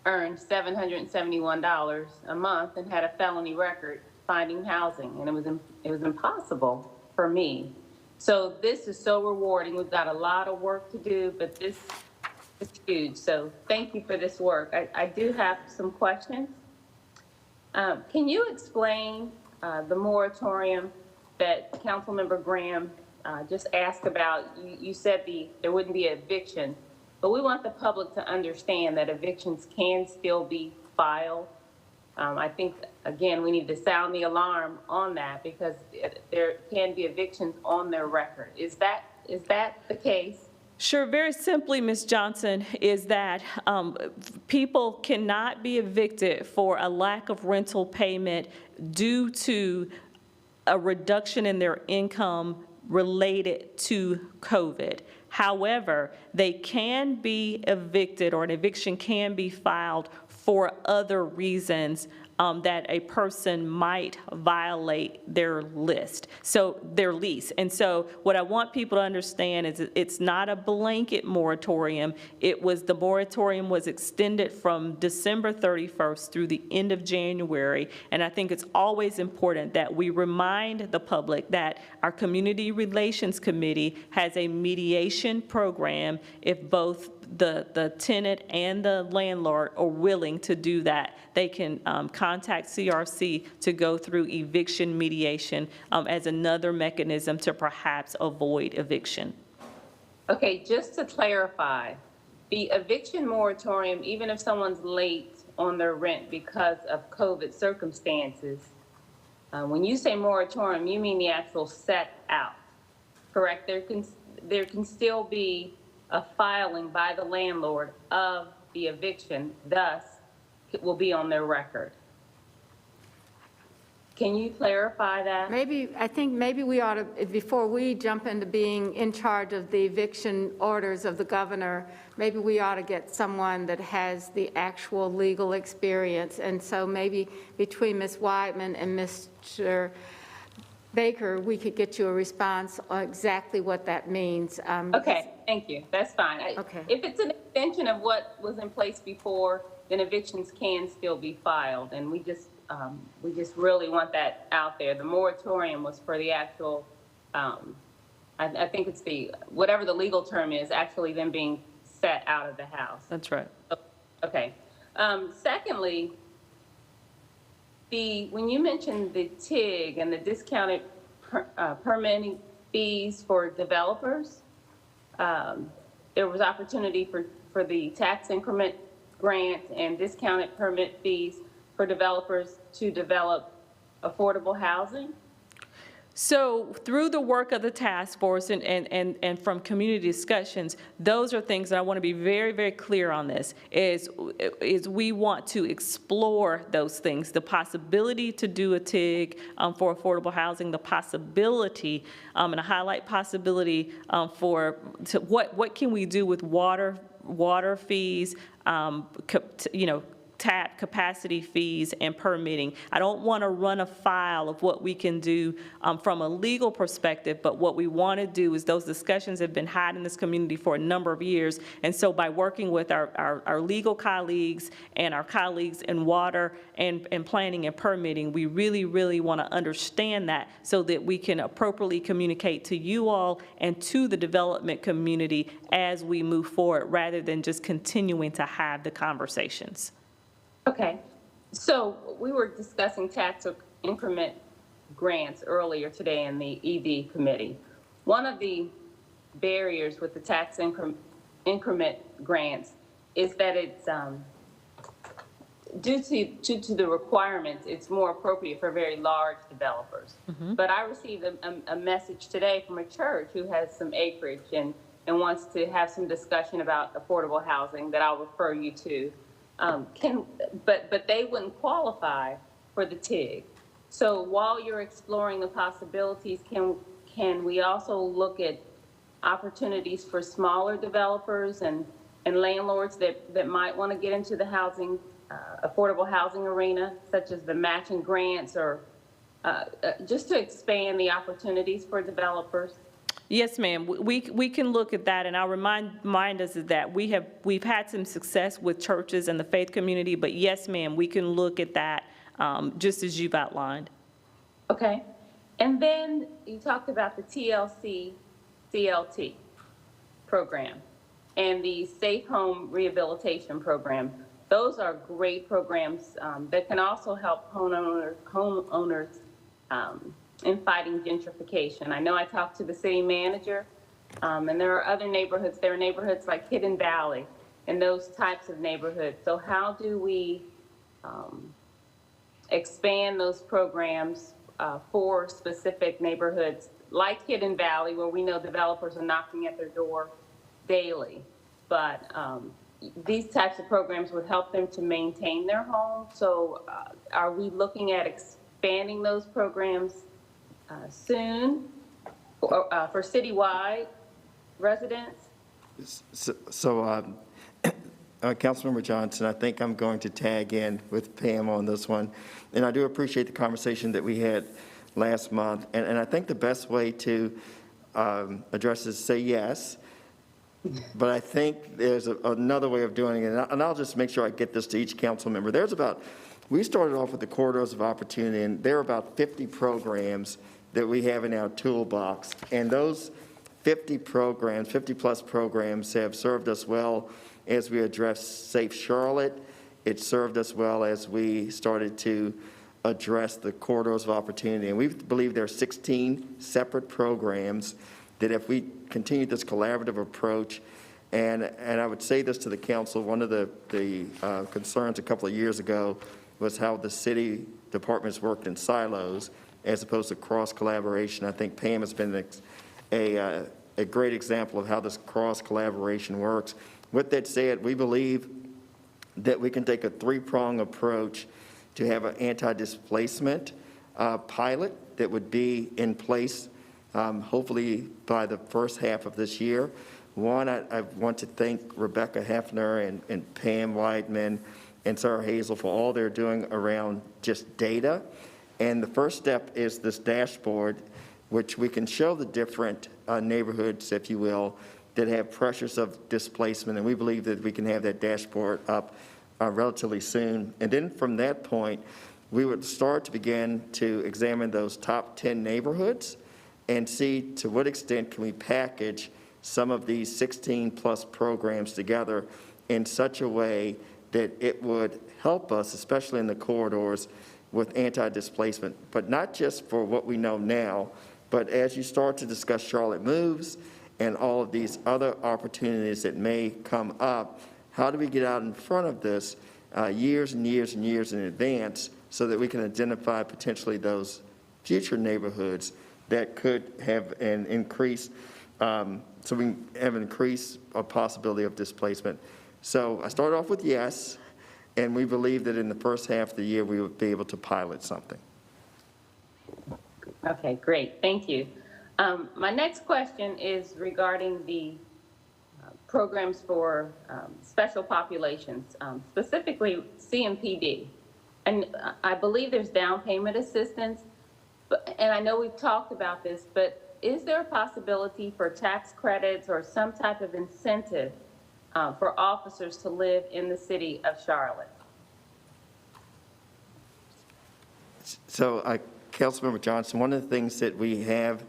earned $771 a month and had a felony record finding housing, and it was impossible for me. So this is so rewarding. We've got a lot of work to do, but this is huge. So thank you for this work. I do have some questions. Can you explain the moratorium that Councilmember Graham just asked about? You said there wouldn't be eviction, but we want the public to understand that evictions can still be filed. I think, again, we need to sound the alarm on that because there can be evictions on their record. Is that the case? Sure. Very simply, Ms. Johnson, is that people cannot be evicted for a lack of rental payment due to a reduction in their income related to COVID. However, they can be evicted, or an eviction can be filed for other reasons that a person might violate their lease. And so what I want people to understand is it's not a blanket moratorium. The moratorium was extended from December 31st through the end of January. And I think it's always important that we remind the public that our Community Relations Committee has a mediation program if both the tenant and the landlord are willing to do that. They can contact CRC to go through eviction mediation as another mechanism to perhaps avoid eviction. Okay, just to clarify, the eviction moratorium, even if someone's late on their rent because of COVID circumstances, when you say moratorium, you mean the actual set out, correct? There can still be a filing by the landlord of the eviction, thus it will be on their record. Can you clarify that? I think maybe we ought to, before we jump into being in charge of the eviction orders of the governor, maybe we ought to get someone that has the actual legal experience. And so maybe between Ms. Weidman and Mr. Baker, we could get you a response on exactly what that means. Okay, thank you. That's fine. Okay. If it's an extension of what was in place before, then evictions can still be filed, and we just really want that out there. The moratorium was for the actual, I think it's whatever the legal term is, actually them being set out of the house. That's right. Okay. Secondly, when you mentioned the TIG and the discounted permitting fees for developers, there was opportunity for the tax increment grant and discounted permit fees for developers to develop affordable housing. So through the work of the task force and from community discussions, those are things that I want to be very, very clear on this, is we want to explore those things, the possibility to do a TIG for affordable housing, the possibility, and I highlight possibility what can we do with water fees, tap capacity fees and permitting. I don't want to run afoul of what we can do from a legal perspective, but what we want to do is those discussions have been had in this community for a number of years. And so by working with our legal colleagues and our colleagues in water and planning and permitting, we really, really want to understand that so that we can appropriately communicate to you all and to the development community as we move forward, rather than just continuing to have the conversations. Okay, so we were discussing tax increment grants earlier today in the ED committee. One of the barriers with the tax increment grants is that it's due to the requirements, it's more appropriate for very large developers. But I received a message today from a church who has some acreage and wants to have some discussion about affordable housing that I'll refer you to. But they wouldn't qualify for the TIG. So while you're exploring the possibilities, can we also look at opportunities for smaller developers and landlords that might want to get into the housing, affordable housing arena, such as the matching grants, or just to expand the opportunities for developers? Yes, ma'am. We can look at that, and I'll remind us of that we've had some success with churches and the faith community, but yes, ma'am, we can look at that just as you've outlined. Okay, and then you talked about the TLC CLT program and the Safe Home Rehabilitation Program. Those are great programs that can also help homeowners in fighting gentrification. I know I talked to the city manager, and there are other neighborhoods. There are neighborhoods like Hidden Valley and those types of neighborhoods. So how do we expand those programs for specific neighborhoods like Hidden Valley, where we know developers are knocking at their door daily? But these types of programs would help them to maintain their home. So are we looking at expanding those programs soon for citywide residents? Councilmember Johnson, I think I'm going to tag in with Pam on this one. And I do appreciate the conversation that we had last month. And I think the best way to address this is say yes. But I think there's another way of doing it. And I'll just make sure I get this to each council member. We started off with the corridors of opportunity, and there are about 50 programs that we have in our toolbox. And those 50 programs, 50-plus programs, have served us well as we address Safe Charlotte. It served us well as we started to address the corridors of opportunity. And we believe there are 16 separate programs that if we continue this collaborative approach, and I would say this to the council, one of the concerns a couple of years ago was how the city departments worked in silos as opposed to cross-collaboration. I think Pam has been a great example of how this cross-collaboration works. With that said, we believe that we can take a three-prong approach to have an anti-displacement pilot that would be in place hopefully by the first half of this year. One, I want to thank Rebecca Hefner and Pam Weidman and Sarah Hazel for all they're doing around just data. And the first step is this dashboard, which we can show the different neighborhoods, if you will, that have pressures of displacement. And we believe that we can have that dashboard up relatively soon. And then from that point, we would start to begin to examine those top 10 neighborhoods and see to what extent can we package some of these 16-plus programs together in such a way that it would help us, especially in the corridors, with anti-displacement, but not just for what we know now, but as you start to discuss Charlotte Moves and all of these other opportunities that may come up, how do we get out in front of this years and years and years in advance so that we can identify potentially those future neighborhoods that could have an increase, so we can have an increase of possibility of displacement. So I started off with yes, and we believe that in the first half of the year, we would be able to pilot something. Okay, great, thank you. My next question is regarding the programs for special populations, specifically CMPD. And I believe there's down payment assistance, and I know we've talked about this, but is there a possibility for tax credits or some type of incentive for officers to live in the city of Charlotte? So, Councilmember Johnson, one of the things that we have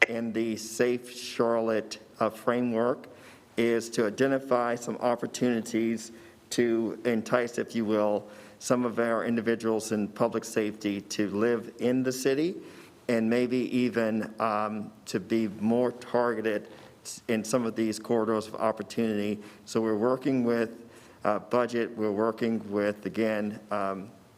in the Safe Charlotte framework is to identify some opportunities to entice, if you will, some of our individuals in public safety to live in the city and maybe even to be more targeted in some of these corridors of opportunity. So we're working with budget, we're working with, again,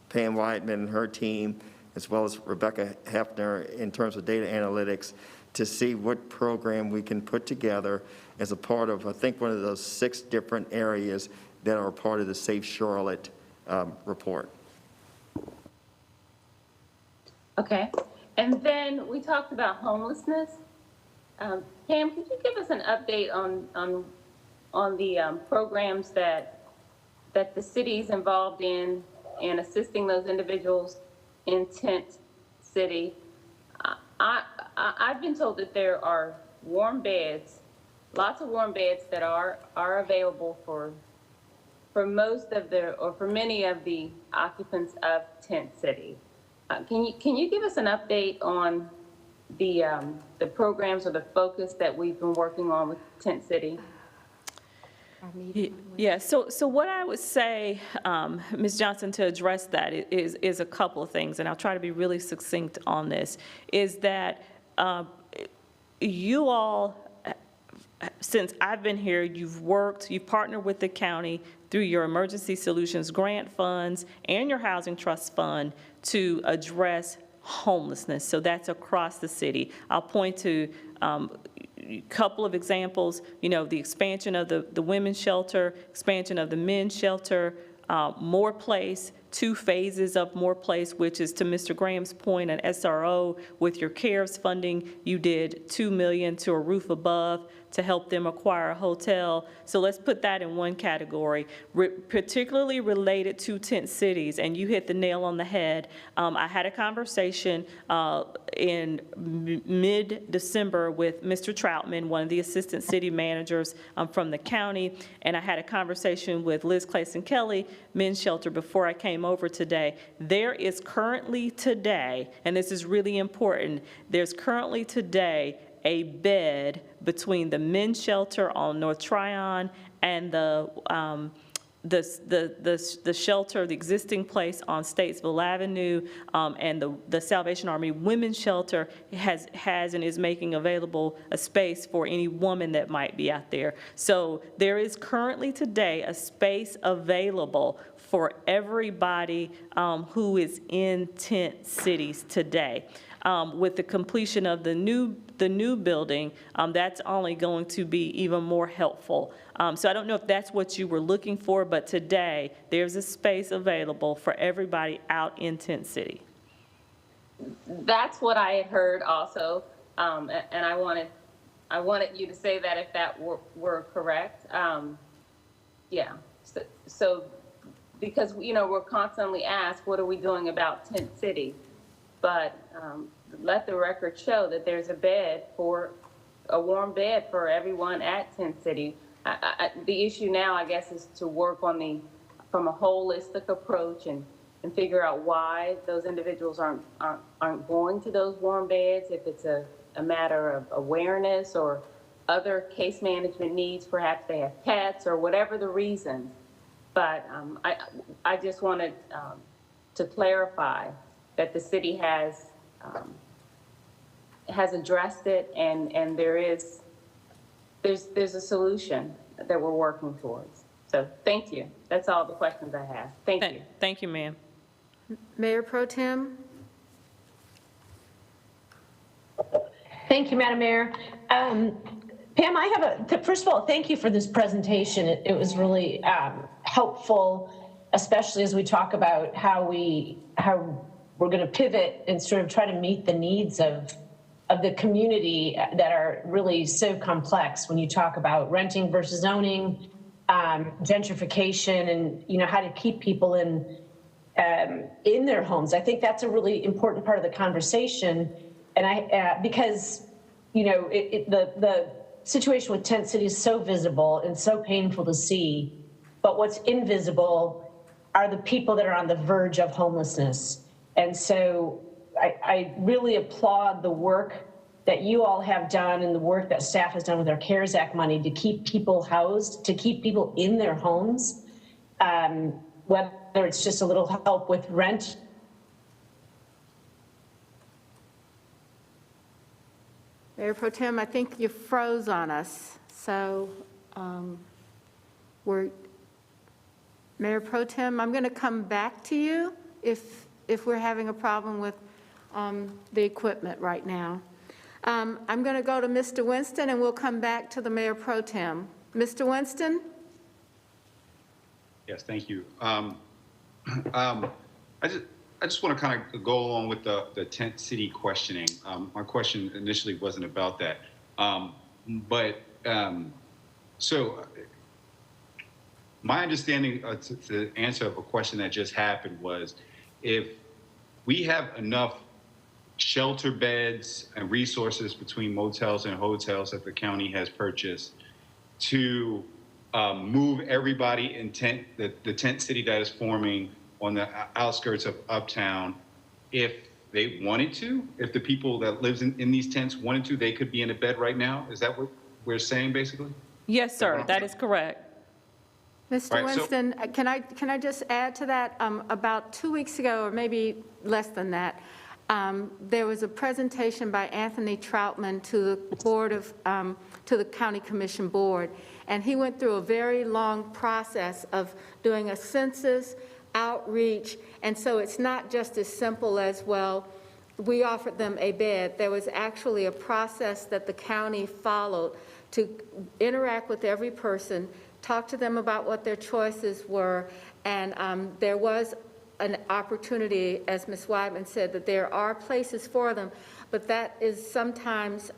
Pam Whiteman and her team, as well as Rebecca Hefner in terms of data analytics, to see what program we can put together as a part of, I think, one of those 6 different areas that are part of the Safe Charlotte report. Okay, and then we talked about homelessness. Pam, could you give us an update on the programs that the city is involved in assisting those individuals in Tent City? I've been told that there are warm beds, lots of warm beds that are available for most of for many of the occupants of Tent City. Can you give us an update on the programs or the focus that we've been working on with Tent City? Yeah, so what I would say, Ms. Johnson, to address that is a couple of things, and I'll try to be really succinct on this, is that you all, since I've been here, you've partnered with the county through your Emergency Solutions Grant funds and your Housing Trust Fund to address homelessness. So that's across the city. I'll point to a couple of examples, the expansion of the women's shelter, expansion of the men's shelter, More Place, 2 phases of More Place, which is, to Mr. Graham's point, an SRO. With your CARES funding, you did $2 million to A Roof Above to help them acquire a hotel. So let's put that in one category. Particularly related to tent cities, and you hit the nail on the head. I had a conversation in mid-December with Mr. Troutman, one of the assistant city managers from the county, and I had a conversation with Liz Clayson-Kelly, Men's Shelter, before I came over today. There is currently today, and this is really important, there's currently today a bed between the men's shelter on North Tryon and the shelter, the existing place on Statesville Avenue, and the Salvation Army Women's Shelter has and is making available a space for any woman that might be out there. So there is currently today a space available for everybody who is in tent cities today. With the completion of the new building, that's only going to be even more helpful. So I don't know if that's what you were looking for, but today there's a space available for everybody out in Tent City. That's what I had heard also, and I wanted you to say that if that were correct. Yeah. So because we're constantly asked, what are we doing about Tent City? But let the record show that there's a warm bed for everyone at Tent City. The issue now, I guess, is to work on from a holistic approach and figure out why those individuals aren't going to those warm beds, if it's a matter of awareness or other case management needs, perhaps they have pets or whatever the reason. But I just wanted to clarify that the city has addressed it, and there's a solution that we're working towards. So thank you. That's all the questions I have. Thank you. Thank you, ma'am. Mayor Pro Tem? Thank you, Madam Mayor. Pam, first of all, thank you for this presentation. It was really helpful, especially as we talk about how we're going to pivot and sort of try to meet the needs of the community that are really so complex when you talk about renting versus owning, gentrification, and how to keep people in their homes. I think that's a really important part of the conversation, and because the situation with Tent City is so visible and so painful to see, but what's invisible are the people that are on the verge of homelessness. And so I really applaud the work that you all have done and the work that staff has done with our CARES Act money to keep people housed, to keep people in their homes, whether it's just a little help with rent. Mayor Pro Tem, I think you froze on us. So Mayor Pro Tem, I'm going to come back to you if we're having a problem with the equipment right now. I'm going to go to Mr. Winston, and we'll come back to the Mayor Pro Tem. Mr. Winston? Yes, thank you. I just want to kind of go along with the Tent City questioning. My question initially wasn't about that. So my understanding to the answer of a question that just happened was, if we have enough shelter beds and resources between motels and hotels that the county has purchased to move everybody in the tent city that is forming on the outskirts of Uptown, if they wanted to, if the people that lives in these tents wanted to, they could be in a bed right now? Is that what we're saying, basically? Yes, sir, that is correct. Mr. Right, Winston, can I just add to that? About 2 weeks ago, or maybe less than that, there was a presentation by Anthony Troutman to the board of, to the County Commission Board, and he went through a very long process of doing a census, outreach, and so it's not just as simple as, well, we offered them a bed. There was actually a process that the county followed to interact with every person, talk to them about what their choices were, and there was an opportunity, as Ms. Weidman said, that there are places for them, but that is sometimes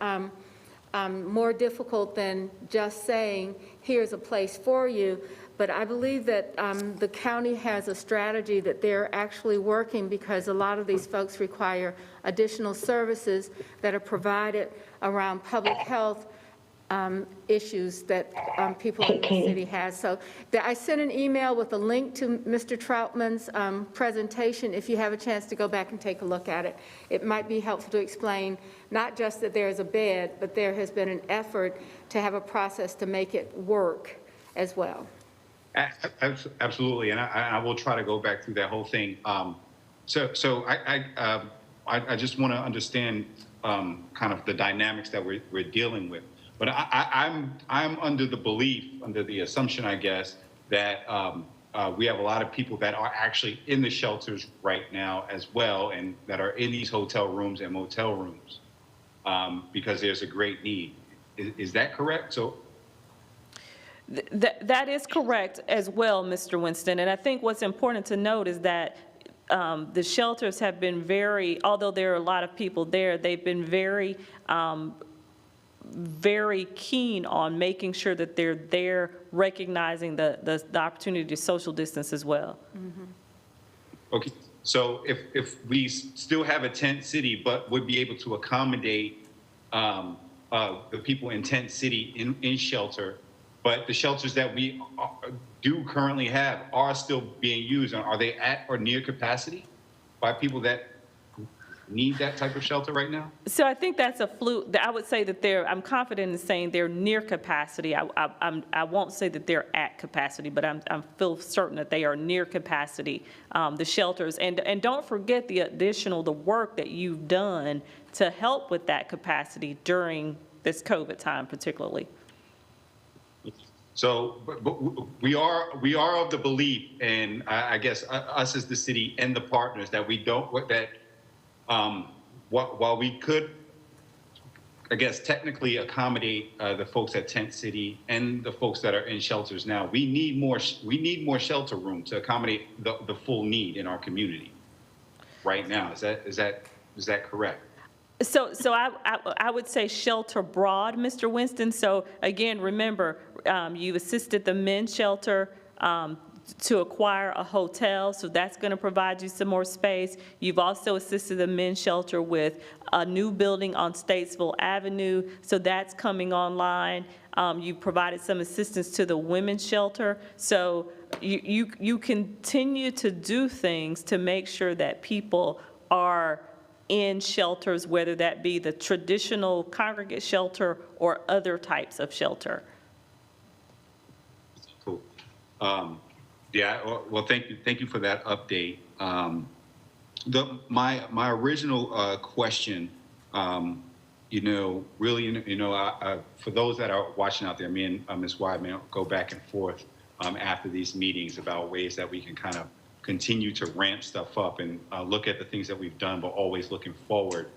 more difficult than just saying, here's a place for you. But I believe that the county has a strategy that they're actually working, because a lot of these folks require additional services that are provided around public health issues that people in the city has. So I sent an email with a link to Mr. Troutman's presentation. If you have a chance to go back and take a look at it, it might be helpful to explain not just that there's a bed, but there has been an effort to have a process to make it work as well. Absolutely, and I will try to go back through that whole thing. So I just want to understand kind of the dynamics that we're dealing with. But I'm under the belief, under the assumption, I guess, that we have a lot of people that are actually in the shelters right now as well, and that are in these hotel rooms and motel rooms because there's a great need. Is that correct? So. That is correct as well, Mr. Winston. And I think what's important to note is that the shelters have been very, although there are a lot of people there, they've been very, very keen on making sure that they're there, recognizing the opportunity to social distance as well. Mm-hmm. Okay, so if we still have a tent city, but would be able to accommodate the people in tent city in shelter, but the shelters that we do currently have are still being used, are they at or near capacity by people that need that type of shelter right now? So I think that's a fluke. I would say that I'm confident in saying they're near capacity. I won't say that they're at capacity, but I feel certain that they are near capacity, the shelters. And don't forget the work that you've done to help with that capacity during this COVID time particularly. So, but we are of the belief, and I guess us as the city and the partners, that while we could, I guess, technically accommodate the folks at Tent City and the folks that are in shelters now, we need more shelter room to accommodate the full need in our community right now. Is that correct? So I would say shelter broad, Mr. Winston. So again, remember, you assisted the men's shelter to acquire a hotel, so that's going to provide you some more space. You've also assisted the men's shelter with a new building on Statesville Avenue, so that's coming online. You provided some assistance to the women's shelter. So you continue to do things to make sure that people are in shelters, whether that be the traditional congregate shelter or other types of shelter. Cool. Yeah, well, thank you for that update. My original question, really, for those that are watching out there, me and Ms. Weidman go back and forth after these meetings about ways that we can kind of continue to ramp stuff up and look at the things that we've done, but always looking forward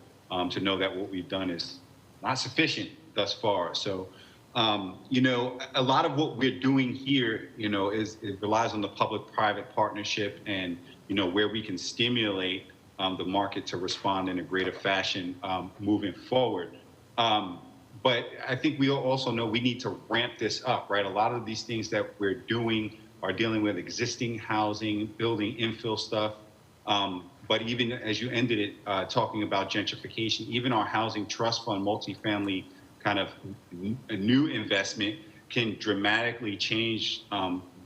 to know that what we've done is not sufficient thus far. So, a lot of what we're doing here, it relies on the public-private partnership and, where we can stimulate the market to respond in a greater fashion moving forward. But I think we also know we need to ramp this up, right? A lot of these things that we're doing are dealing with existing housing, building infill stuff. But even as you ended it, talking about gentrification, even our housing trust fund, multifamily kind of a new investment can dramatically change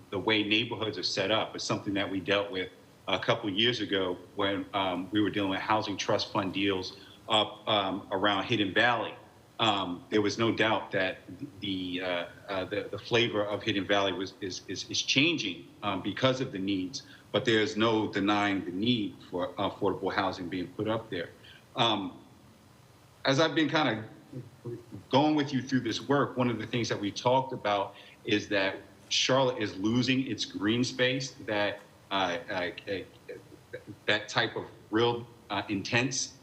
the way neighborhoods are set up. It's something that we dealt with a couple of years ago when we were dealing with housing trust fund deals up around Hidden Valley. There was no doubt that the flavor of Hidden Valley is changing because of the needs, but there's no denying the need for affordable housing being put up there. As I've been kind of going with you through this work, one of the things that we talked about is that Charlotte is losing its green space, that type of real intense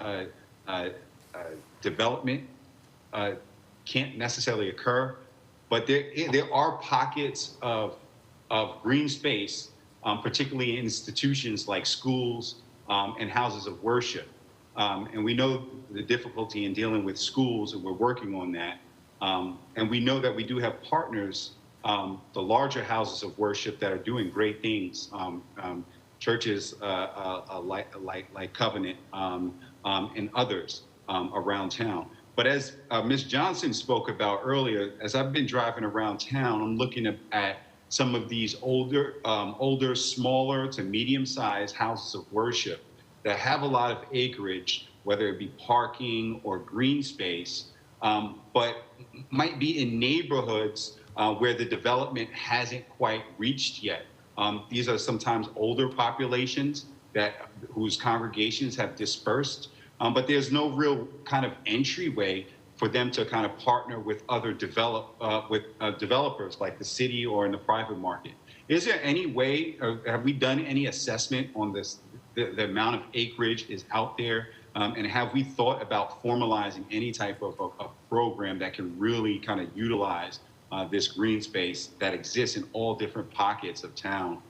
development can't necessarily occur, but there are pockets of green space, particularly in institutions like schools and houses of worship. And we know the difficulty in dealing with schools, and we're working on that. And we know that we do have partners, the larger houses of worship, that are doing great things, churches like Covenant and others around town. But as Ms. Johnson spoke about earlier, as I've been driving around town, I'm looking at some of these older, smaller to medium-sized houses of worship that have a lot of acreage, whether it be parking or green space, but might be in neighborhoods where the development hasn't quite reached yet. These are sometimes older populations whose congregations have dispersed, but there's no real kind of entryway for them to kind of partner with other developers like the city or in the private market. Is there any way, or have we done any assessment on this, the amount of acreage is out there? And have we thought about formalizing any type of a program that can really kind of utilize this green space that exists in all different pockets of town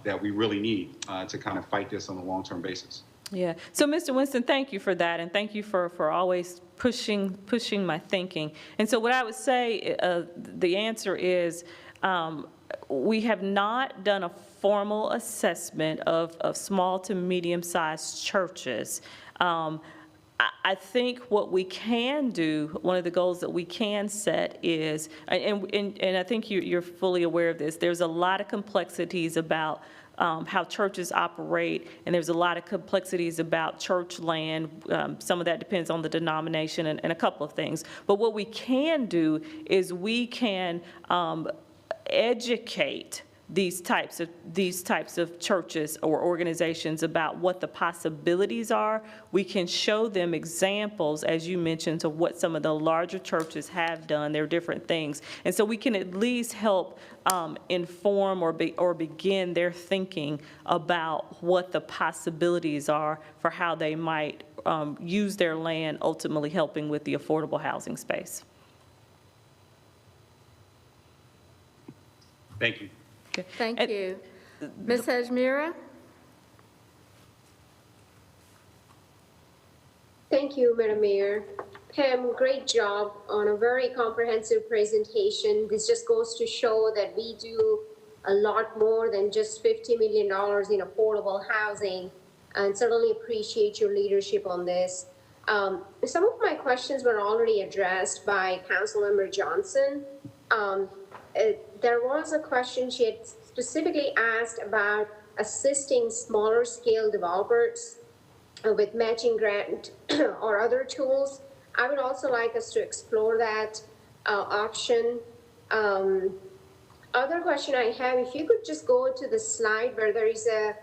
that we really need to kind of fight this on a long-term basis? Yeah. So, Mr. Winston, thank you for that, and thank you for always pushing my thinking. And so what I would say, the answer is, we have not done a formal assessment of small to medium-sized churches. I think what we can do, one of the goals that we can set is, and I think you're fully aware of this, there's a lot of complexities about how churches operate, and there's a lot of complexities about church land. Some of that depends on the denomination and a couple of things. But what we can do is we can educate these types of churches or organizations about what the possibilities are. We can show them examples, as you mentioned, of what some of the larger churches have done. There are different things. And so we can at least help inform or begin their thinking about what the possibilities are for how they might use their land, ultimately helping with the affordable housing space. Thank you. Thank you. Ms. Ajmira? Thank you, Madam Mayor. Pam, great job on a very comprehensive presentation. This just goes to show that we do a lot more than just $50 million in affordable housing, and certainly appreciate your leadership on this. Some of my questions were already addressed by Councilmember Johnson. There was a question she had specifically asked about assisting smaller scale developers with matching grant or other tools. I would also like us to explore that option. Other question I have, if you could just go to the slide where there is an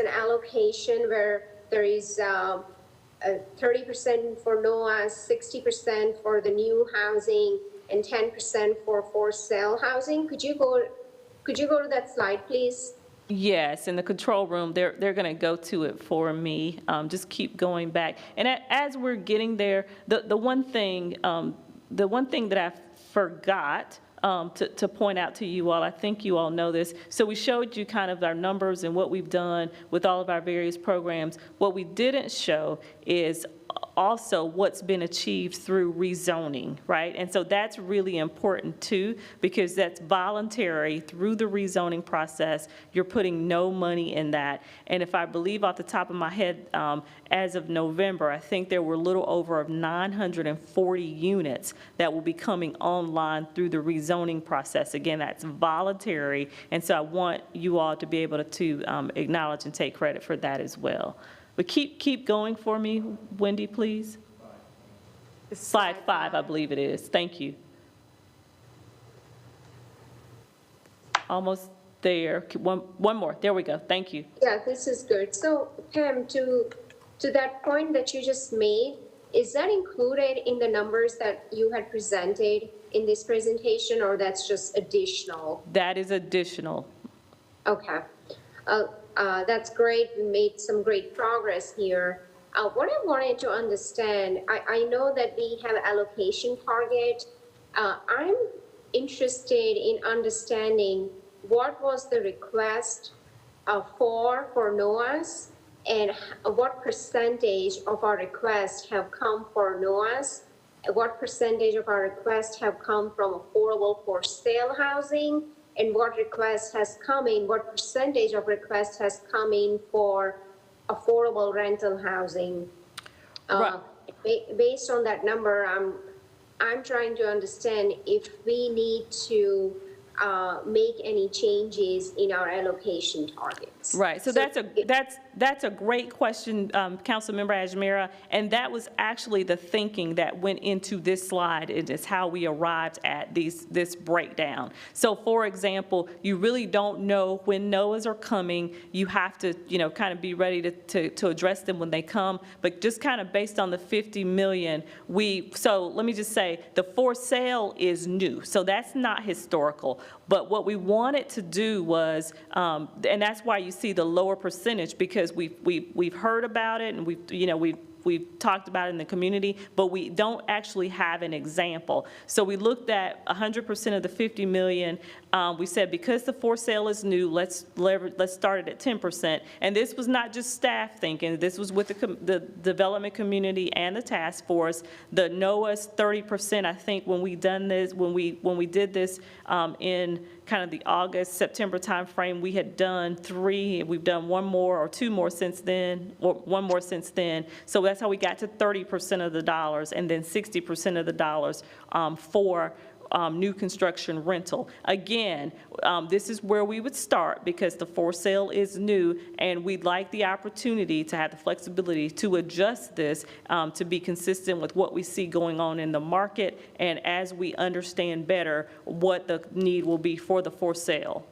allocation where there is 30% for NOAA, 60% for the new housing, and 10% for sale housing. Could you go to that slide, please? Yes, in the control room, they're going to go to it for me. Just keep going back. And as we're getting there, the one thing that I forgot to point out to you all, I think you all know this. So we showed you kind of our numbers and what we've done with all of our various programs. What we didn't show is also what's been achieved through rezoning, right? And so that's really important too, because that's voluntary through the rezoning process. You're putting no money in that. And if I believe off the top of my head, as of November, I think there were a little over 940 units that will be coming online through the rezoning process. Again, that's voluntary. And so I want you all to be able to acknowledge and take credit for that as well. But keep going for me, Wendy, please. Slide 5, I believe it is. Thank you. Almost there. One more. There we go. Thank you. Yeah, this is good. So Pam, to that point that you just made, is that included in the numbers that you had presented in this presentation, or that's just additional? That is additional. Okay. That's great. We made some great progress here. What I wanted to understand, I know that we have allocation target. I'm interested in understanding what was the request for NOAA's, and what percentage of our requests have come for NOAA's, what percentage of our requests have come from affordable for sale housing, and what request has come in, what percentage of requests has come in for affordable rental housing. Right. Based on that number, I'm trying to understand if we need to make any changes in our allocation targets. Right. So that's a great question, Councilmember Ajmira, and that was actually the thinking that went into this slide. It is how we arrived at this breakdown. So, for example, you really don't know when NOAAs are coming. You have to, kind of be ready to address them when they come. But just kind of based on the 50 million, so let me just say the for sale is new. So that's not historical. But what we wanted to do was, and that's why you see the lower percentage, because we've heard about it and we've talked about it in the community, but we don't actually have an example. So we looked at 100% of the 50 million. We said because the for sale is new, let's start it at 10%. And this was not just staff thinking. This was with the development community and the task force. The NOAA's 30%. I think when we did this in kind of the August, September timeframe, we had done 3. We've done 1 more or 2 more since then, or 1 more since then. So that's how we got to 30% of the dollars, and then 60% of the dollars for new construction rental. Again, this is where we would start because the for sale is new, and we'd like the opportunity to have the flexibility to adjust this to be consistent with what we see going on in the market, and as we understand better what the need will be for the for sale.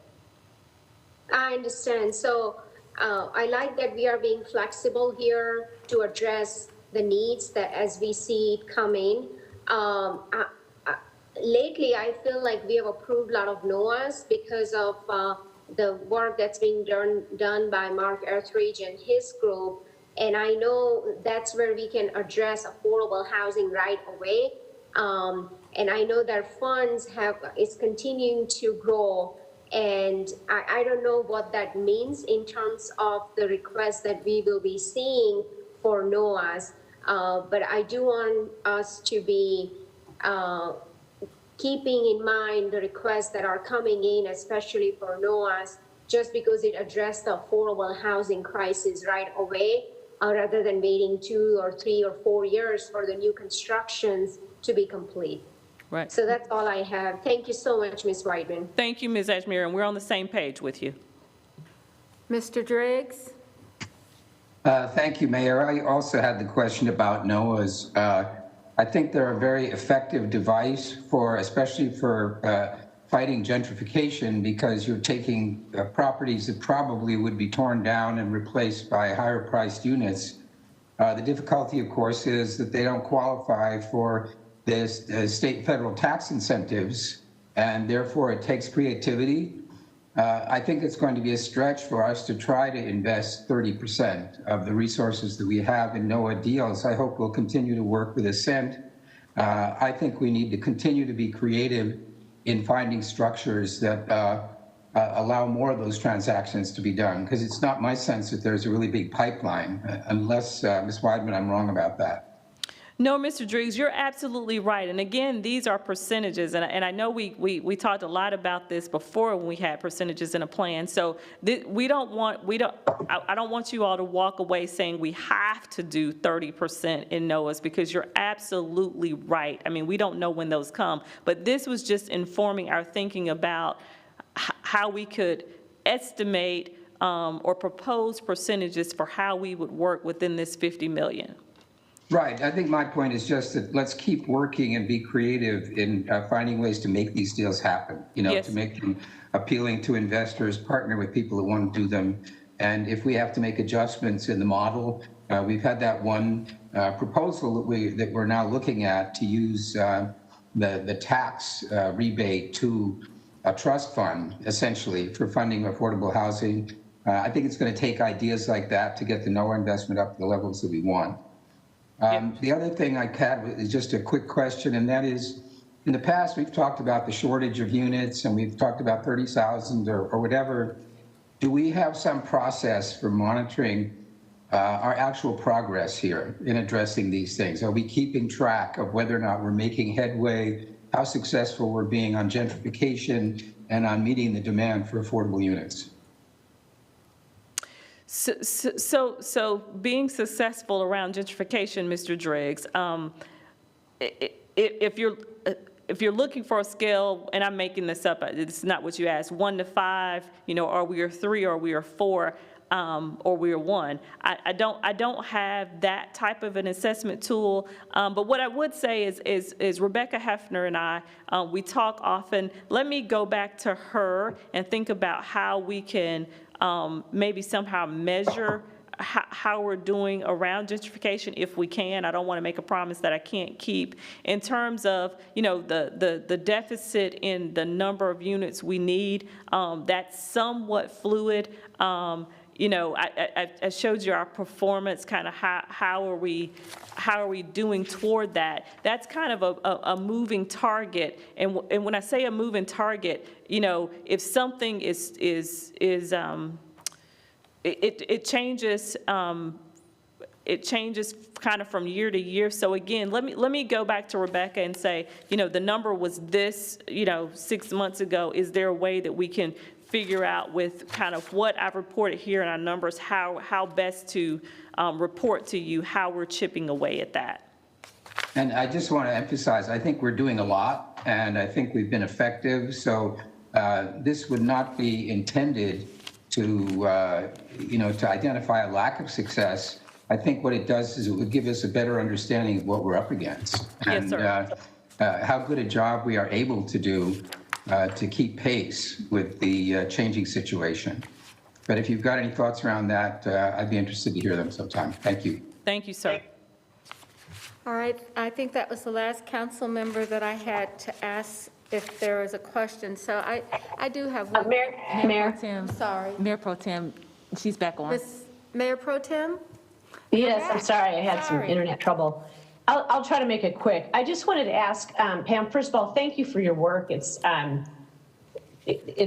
I understand. So I like that we are being flexible here to address the needs that as we see it coming. Lately, I feel like we have approved a lot of NOAAs because of the work that's being done by Mark Etheridge and his group. And I know that's where we can address affordable housing right away. And I know their funds is continuing to grow. And I don't know what that means in terms of the requests that we will be seeing for NOAAs. But I do want us to be keeping in mind the requests that are coming in, especially for NOAAs, just because it addressed the affordable housing crisis right away, rather than waiting 2 or 3 or 4 years for the new constructions to be complete. Right. So that's all I have. Thank you so much, Ms. Whiteman. Thank you, Ms. Ashmere, and we're on the same page with you. Mr. Driggs? Thank you, Mayor. I also had the question about NOAAs. I think they're a very effective device especially for fighting gentrification, because you're taking properties that probably would be torn down and replaced by higher priced units. The difficulty, of course, is that they don't qualify for this state and federal tax incentives, and therefore it takes creativity. I think it's going to be a stretch for us to try to invest 30% of the resources that we have in NOAA deals. I hope we'll continue to work with Ascent. I think we need to continue to be creative in finding structures that allow more of those transactions to be done, because it's not my sense that there's a really big pipeline, unless, Ms. Weidman, I'm wrong about that. No, Mr. Driggs, you're absolutely right. And again, these are percentages. And I know we talked a lot about this before when we had percentages in a plan. So I don't want you all to walk away saying we have to do 30% in NOAAs, because you're absolutely right. I mean, we don't know when those come. But this was just informing our thinking about how we could estimate or propose percentages for how we would work within this $50 million. Right. I think my point is just that let's keep working and be creative in finding ways to make these deals happen, Yes. to make them appealing to investors, partner with people that want to do them. And if we have to make adjustments in the model, we've had that one proposal that we're now looking at to use the tax rebate to a trust fund, essentially, for funding affordable housing. I think it's going to take ideas like that to get the NOAA investment up to the levels that we want. The other thing I had is just a quick question, and that is, in the past, we've talked about the shortage of units, and we've talked about 30,000 or whatever. Do we have some process for monitoring our actual progress here in addressing these things? Are we keeping track of whether or not we're making headway, how successful we're being on gentrification and on meeting the demand for affordable units? So being successful around gentrification, Mr. Driggs, if you're looking for a scale, and I'm making this up, it's not what you asked, 1 to 5, are we a 3 or we are 4, or we are 1? I don't have that type of an assessment tool, but what I would say is Rebecca Hefner and I, we talk often. Let me go back to her and think about how we can maybe somehow measure how we're doing around gentrification, if we can. I don't want to make a promise that I can't keep. In terms of, the deficit in the number of units we need, that's somewhat fluid. I showed you our performance, kind of how are we doing toward that. That's kind of a moving target. And when I say a moving target, if something it changes. It changes kind of from year to year. So again, let me go back to Rebecca and say, the number was this, 6 months ago. Is there a way that we can figure out with kind of what I've reported here in our numbers, how best to report to you how we're chipping away at that? And I just want to emphasize, I think we're doing a lot. and I think we've been effective. So this would not be intended to, to identify a lack of success. I think what it does is it would give us a better understanding of what we're up against and how good a job we are able to do to keep pace with the changing situation. But if you've got any thoughts around that, I'd be interested to hear them sometime. Thank you. Thank you, sir. All right, I think that was the last council member that I had to ask if there was a question. So I do have one. Mayor. Pro Tem. Sorry. Mayor Pro Tem, she's back on. Mayor Pro Tem? Yes, I'm sorry, I had some internet trouble. I'll try to make it quick. I just wanted to ask, Pam, first of all, thank you for your work. It's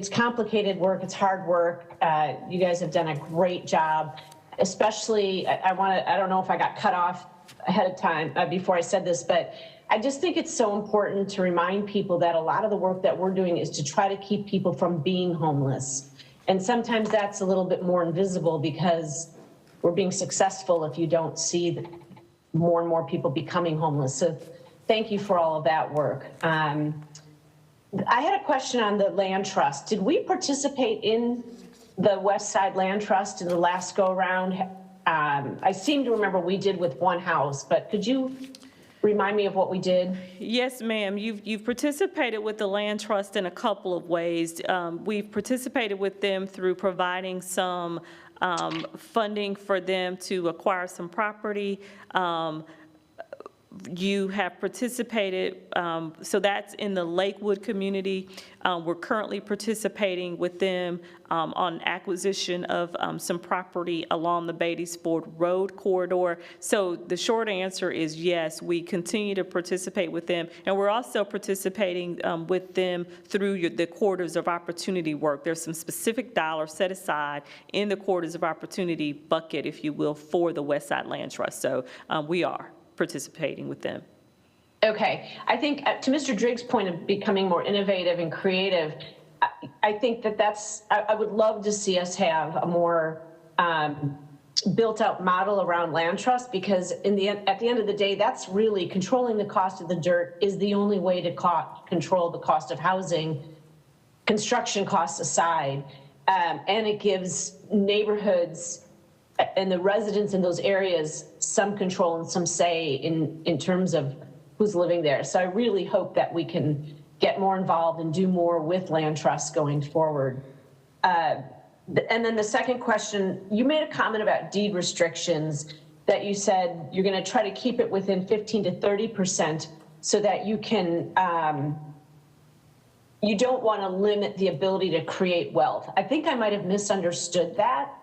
complicated work, it's hard work. You guys have done a great job, especially, I don't know if I got cut off ahead of time before I said this, but I just think it's so important to remind people that a lot of the work that we're doing is to try to keep people from being homeless. And sometimes that's a little bit more invisible because we're being successful if you don't see more and more people becoming homeless. So thank you for all of that work. I had a question on the land trust. Did we participate in the West Side Land Trust in the last go around? I seem to remember we did with one house, but could you remind me of what we did? Yes, ma'am. You've participated with the Land Trust in a couple of ways. We've participated with them through providing some funding for them to acquire some property. You have participated, so that's in the Lakewood community. We're currently participating with them on acquisition of some property along the Beatties Ford Road corridor. So the short answer is yes, we continue to participate with them. And we're also participating with them through the Corridors of Opportunity work. There's some specific dollars set aside in the Corridors of Opportunity bucket, if you will, for the West Side Land Trust. So we are participating with them. Okay, I think to Mr. Driggs' point of becoming more innovative and creative, I think I would love to see us have a more built out model around land trust, because at the end of the day, that's really controlling the cost of the dirt is the only way to control the cost of housing, construction costs aside, and it gives neighborhoods and the residents in those areas some control and some say in terms of who's living there. So I really hope that we can get more involved and do more with land trusts going forward. And then the second question, you made a comment about deed restrictions, that you said you're going to try to keep it within 15 to 30% so that you can, you don't want to limit the ability to create wealth. I think I might have misunderstood that.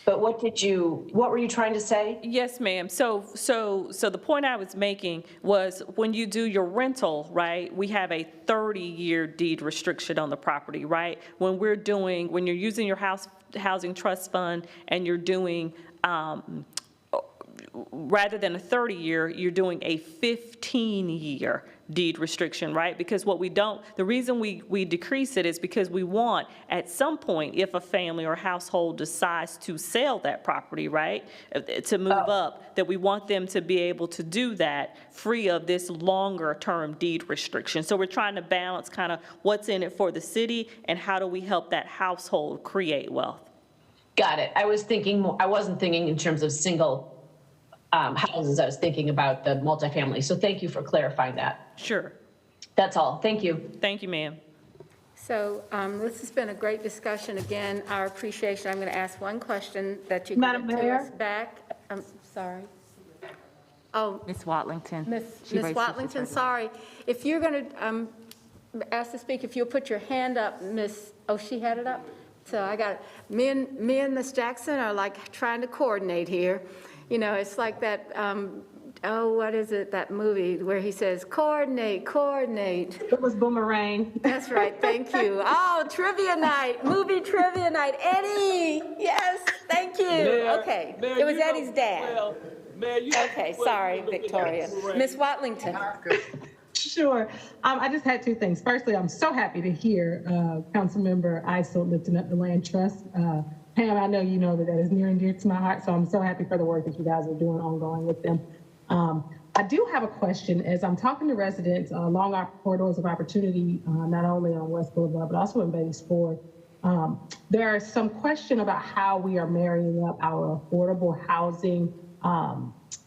But what were you trying to say? Yes, ma'am. So the point I was making was when you do your rental, right, we have a 30-year deed restriction on the property, right? When you're using your housing trust fund and you're doing, rather than a 30-year, you're doing a 15-year deed restriction, right? Because the reason we decrease it is because we want, at some point, if a family or household decides to sell that property, right, to move up, that we want them to be able to do that free of this longer term deed restriction. So we're trying to balance kind of what's in it for the city and how do we help that household create wealth. Got it. I wasn't thinking in terms of single houses. I was thinking about the multifamily. So thank you for clarifying that. Sure. That's all. Thank you. Thank you, ma'am. So this has been a great discussion. Again, our appreciation. I'm going to ask one question that you can Madam get to Mayor? us back. I'm sorry. Oh, Ms. Watlington. Ms. She raised her Watlington, hand. sorry. If you're going to ask to speak, if you'll put your hand up, Miss. Oh, she had it up? So I got it. Me and Miss Jackson are like trying to coordinate here. You know, it's like that, what is it, that movie where he says, coordinate. It was Boomerang. That's right, thank you. Oh, trivia night, movie trivia night. Eddie, yes, thank you. Mayor, Okay, Mayor, it was you know Eddie's dad. well, Mayor, you Okay, sorry, Victoria. Miss Watlington. Sure. I just had two things. Firstly, I'm so happy to hear Councilmember Isel lifting up the land trust. Pam, I know you know that is near and dear to my heart, so I'm so happy for the work that you guys are doing ongoing with them. I do have a question as I'm talking to residents along our corridors of opportunity, not only on West Boulevard, but also in Beatties Ford. There is some question about how we are marrying up our affordable housing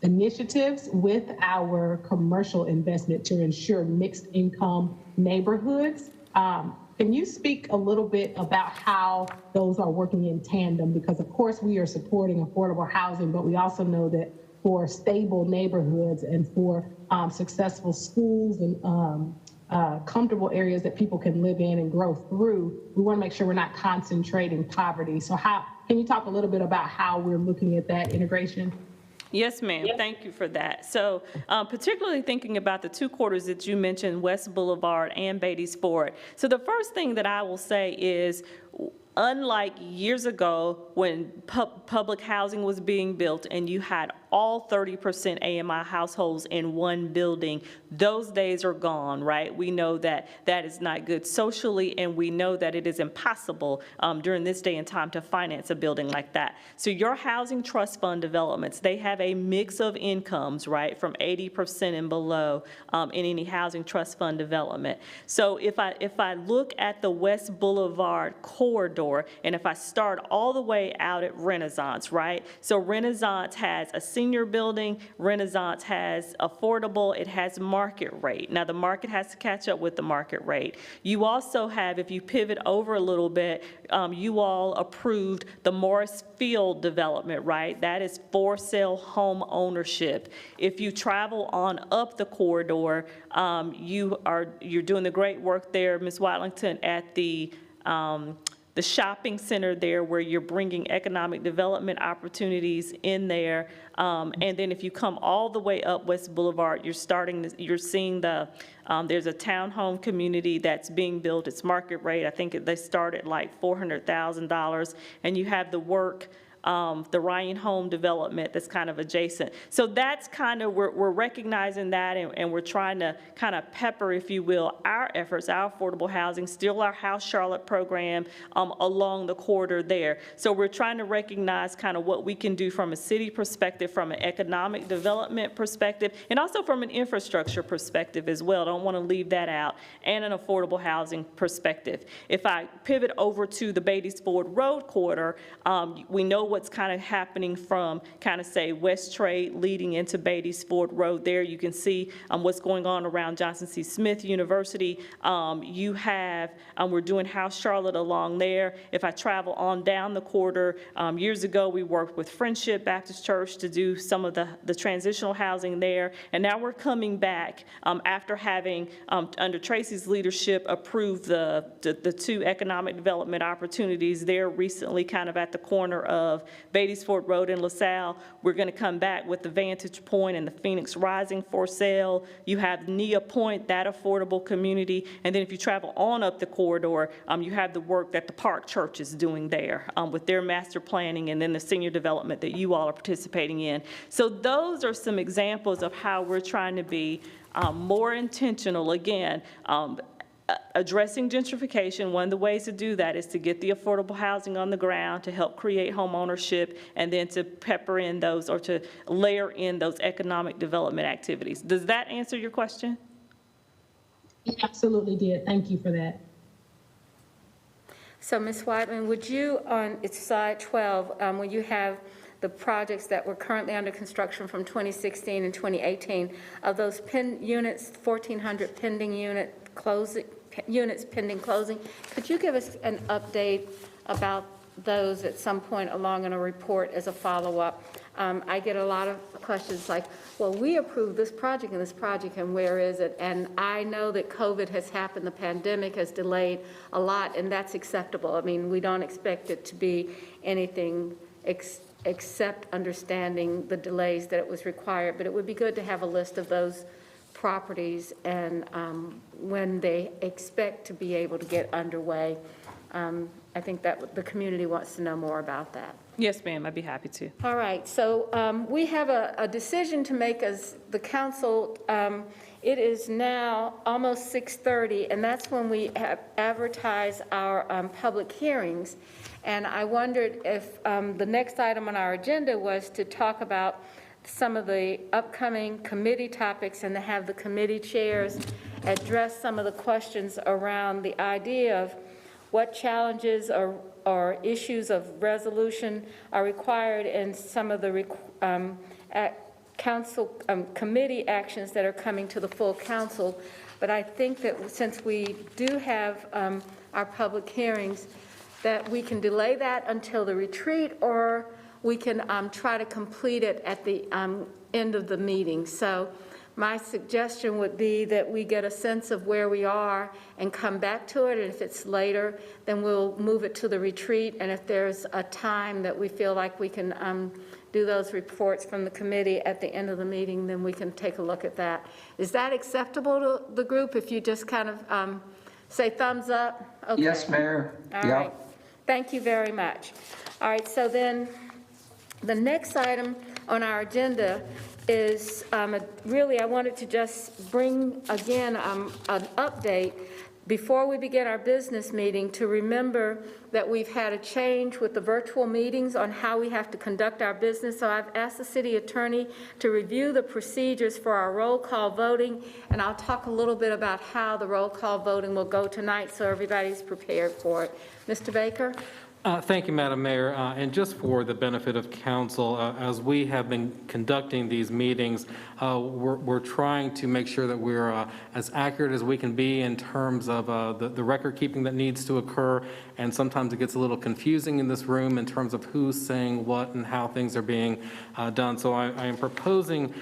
initiatives with our commercial investment to ensure mixed income neighborhoods. Can you speak a little bit about how those are working in tandem? Because of course we are supporting affordable housing, but we also know that for stable neighborhoods and for successful schools and comfortable areas that people can live in and grow through, we want to make sure we're not concentrating poverty. So can you talk a little bit about how we're looking at that integration? Yes, ma'am. Thank you for that. So particularly thinking about the two quarters that you mentioned, West Boulevard and Beatties Ford. So the first thing that I will say is, unlike years ago when public housing was being built and you had all 30% AMI households in one building, those days are gone, right? We know that that is not good socially, and we know that it is impossible during this day and time to finance a building like that. So your housing trust fund developments, they have a mix of incomes, right, from 80% and below in any housing trust fund development. So if I look at the West Boulevard corridor, and if I start all the way out at Renaissance, right? So Renaissance has a senior building, Renaissance has affordable, it has market rate. Now the market has to catch up with the market rate. You also have, if you pivot over a little bit, you all approved the Morris Field development, right? That is for sale home ownership. If you travel on up the corridor, you're doing the great work there, Ms. Watlington, at the shopping center there, where you're bringing economic development opportunities in there. And then if you come all the way up West Boulevard, you're seeing there's a townhome community that's being built. It's market rate. I think they start at like $400,000, and you have the work, the Ryan Home development that's kind of adjacent. So that's kind of, we're recognizing that, and we're trying to kind of pepper, if you will, our efforts, our affordable housing, still our House Charlotte program along the corridor there. So we're trying to recognize kind of what we can do from a city perspective, from an economic development perspective, and also from an infrastructure perspective as well. Don't want to leave that out, and an affordable housing perspective. If I pivot over to the Beatties Ford Road corridor, we know what's kind of happening from kind of say West Trade leading into Beatties Ford Road there. You can see what's going on around Johnson C. Smith University. You have, we're doing House Charlotte along there. If I travel on down the corridor, years ago we worked with Friendship Baptist Church to do some of the transitional housing there. And now we're coming back after having, under Tracy's leadership, approved the two economic development opportunities there recently, kind of at the corner of Beatties Ford Road and LaSalle. We're going to come back with the Vantage Point and the Phoenix Rising for sale. You have Nia Point, that affordable community. And then if you travel on up the corridor, you have the work that the Park Church is doing there with their master planning, and then the senior development that you all are participating in. So those are some examples of how we're trying to be more intentional. Again, addressing gentrification, one of the ways to do that is to get the affordable housing on the ground, to help create home ownership, and then to pepper in those, or to layer in those economic development activities. Does that answer your question? It absolutely did. Thank you for that. So Ms. Whiteman, would you, on slide 12, when you have the projects that were currently under construction from 2016 and 2018, of those units, 1,400 pending units pending closing, could you give us an update about those at some point along in a report as a follow-up? I get a lot of questions like, well, we approved this project and where is it? And I know that COVID has happened, the pandemic has delayed a lot, and that's acceptable. I mean, we don't expect it to be anything except understanding the delays that it was required, but it would be good to have a list of those properties and when they expect to be able to get underway. I think that the community wants to know more about that. Yes, ma'am, I'd be happy to. All right, so we have a decision to make as the council. It is now almost 6:30, and that's when we advertise our public hearings. And I wondered if the next item on our agenda was to talk about some of the upcoming committee topics and to have the committee chairs address some of the questions around the idea of what challenges or issues of resolution are required in some of the council committee actions that are coming to the full council. But I think that since we do have our public hearings, that we can delay that until the retreat, or we can try to complete it at the end of the meeting. So my suggestion would be that we get a sense of where we are and come back to it. And if it's later, then we'll move it to the retreat. And if there's a time that we feel like we can do those reports from the committee at the end of the meeting, then we can take a look at that. Is that acceptable to the group if you just kind of say thumbs up? Okay. Yes, Mayor. All right. Thank you very much. All right, so then the next item on our agenda is really, I wanted to just bring again an update before we begin our business meeting, to remember that we've had a change with the virtual meetings on how we have to conduct our business. So I've asked the city attorney to review the procedures for our roll call voting, and I'll talk a little bit about how the roll call voting will go tonight so everybody's prepared for it. Mr. Baker? Thank you, Madam Mayor. And just for the benefit of council, as we have been conducting these meetings, we're trying to make sure that we're as accurate as we can be in terms of the record keeping that needs to occur. And sometimes it gets a little confusing in this room in terms of who's saying what and how things are being done. So I am proposing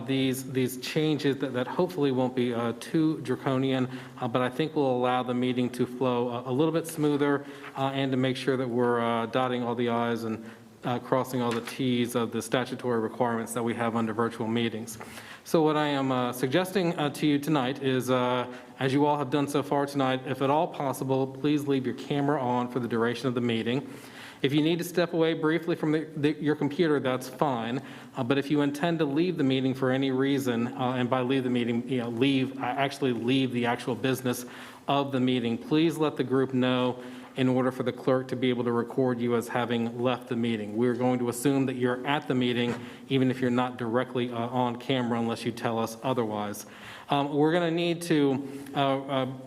these changes that hopefully won't be too draconian, but I think will allow the meeting to flow a little bit smoother and to make sure that we're dotting all the i's and crossing all the t's of the statutory requirements that we have under virtual meetings. So what I am suggesting to you tonight is, as you all have done so far tonight, if at all possible, please leave your camera on for the duration of the meeting. If you need to step away briefly from your computer, that's fine. But if you intend to leave the meeting for any reason, and by leave the meeting, actually leave the actual business of the meeting, please let the group know in order for the clerk to be able to record you as having left the meeting. We're going to assume that you're at the meeting, even if you're not directly on camera, unless you tell us otherwise. We're going to need to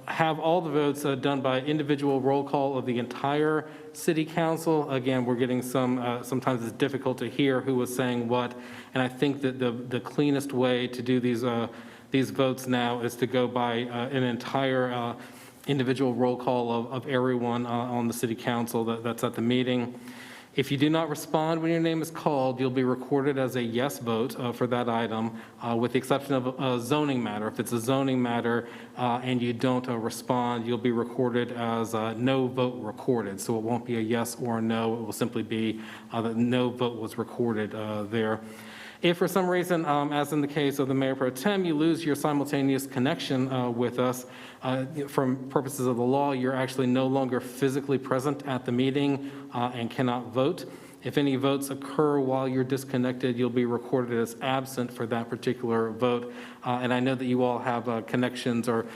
have all the votes done by individual roll call of the entire city council. Again, we're getting sometimes it's difficult to hear who was saying what, and I think that the cleanest way to do these votes now is to go by an entire individual roll call of everyone on the city council that's at the meeting. If you do not respond when your name is called, you'll be recorded as a yes vote for that item, with the exception of a zoning matter. If it's a zoning matter and you don't respond, you'll be recorded as no vote recorded. So it won't be a yes or a no. It will simply be that no vote was recorded there. If for some reason, as in the case of the Mayor Pro Tem, you lose your simultaneous connection with us, from purposes of the law, you're actually no longer physically present at the meeting and cannot vote. If any votes occur while you're disconnected, you'll be recorded as absent for that particular vote. And I know that you all have connections or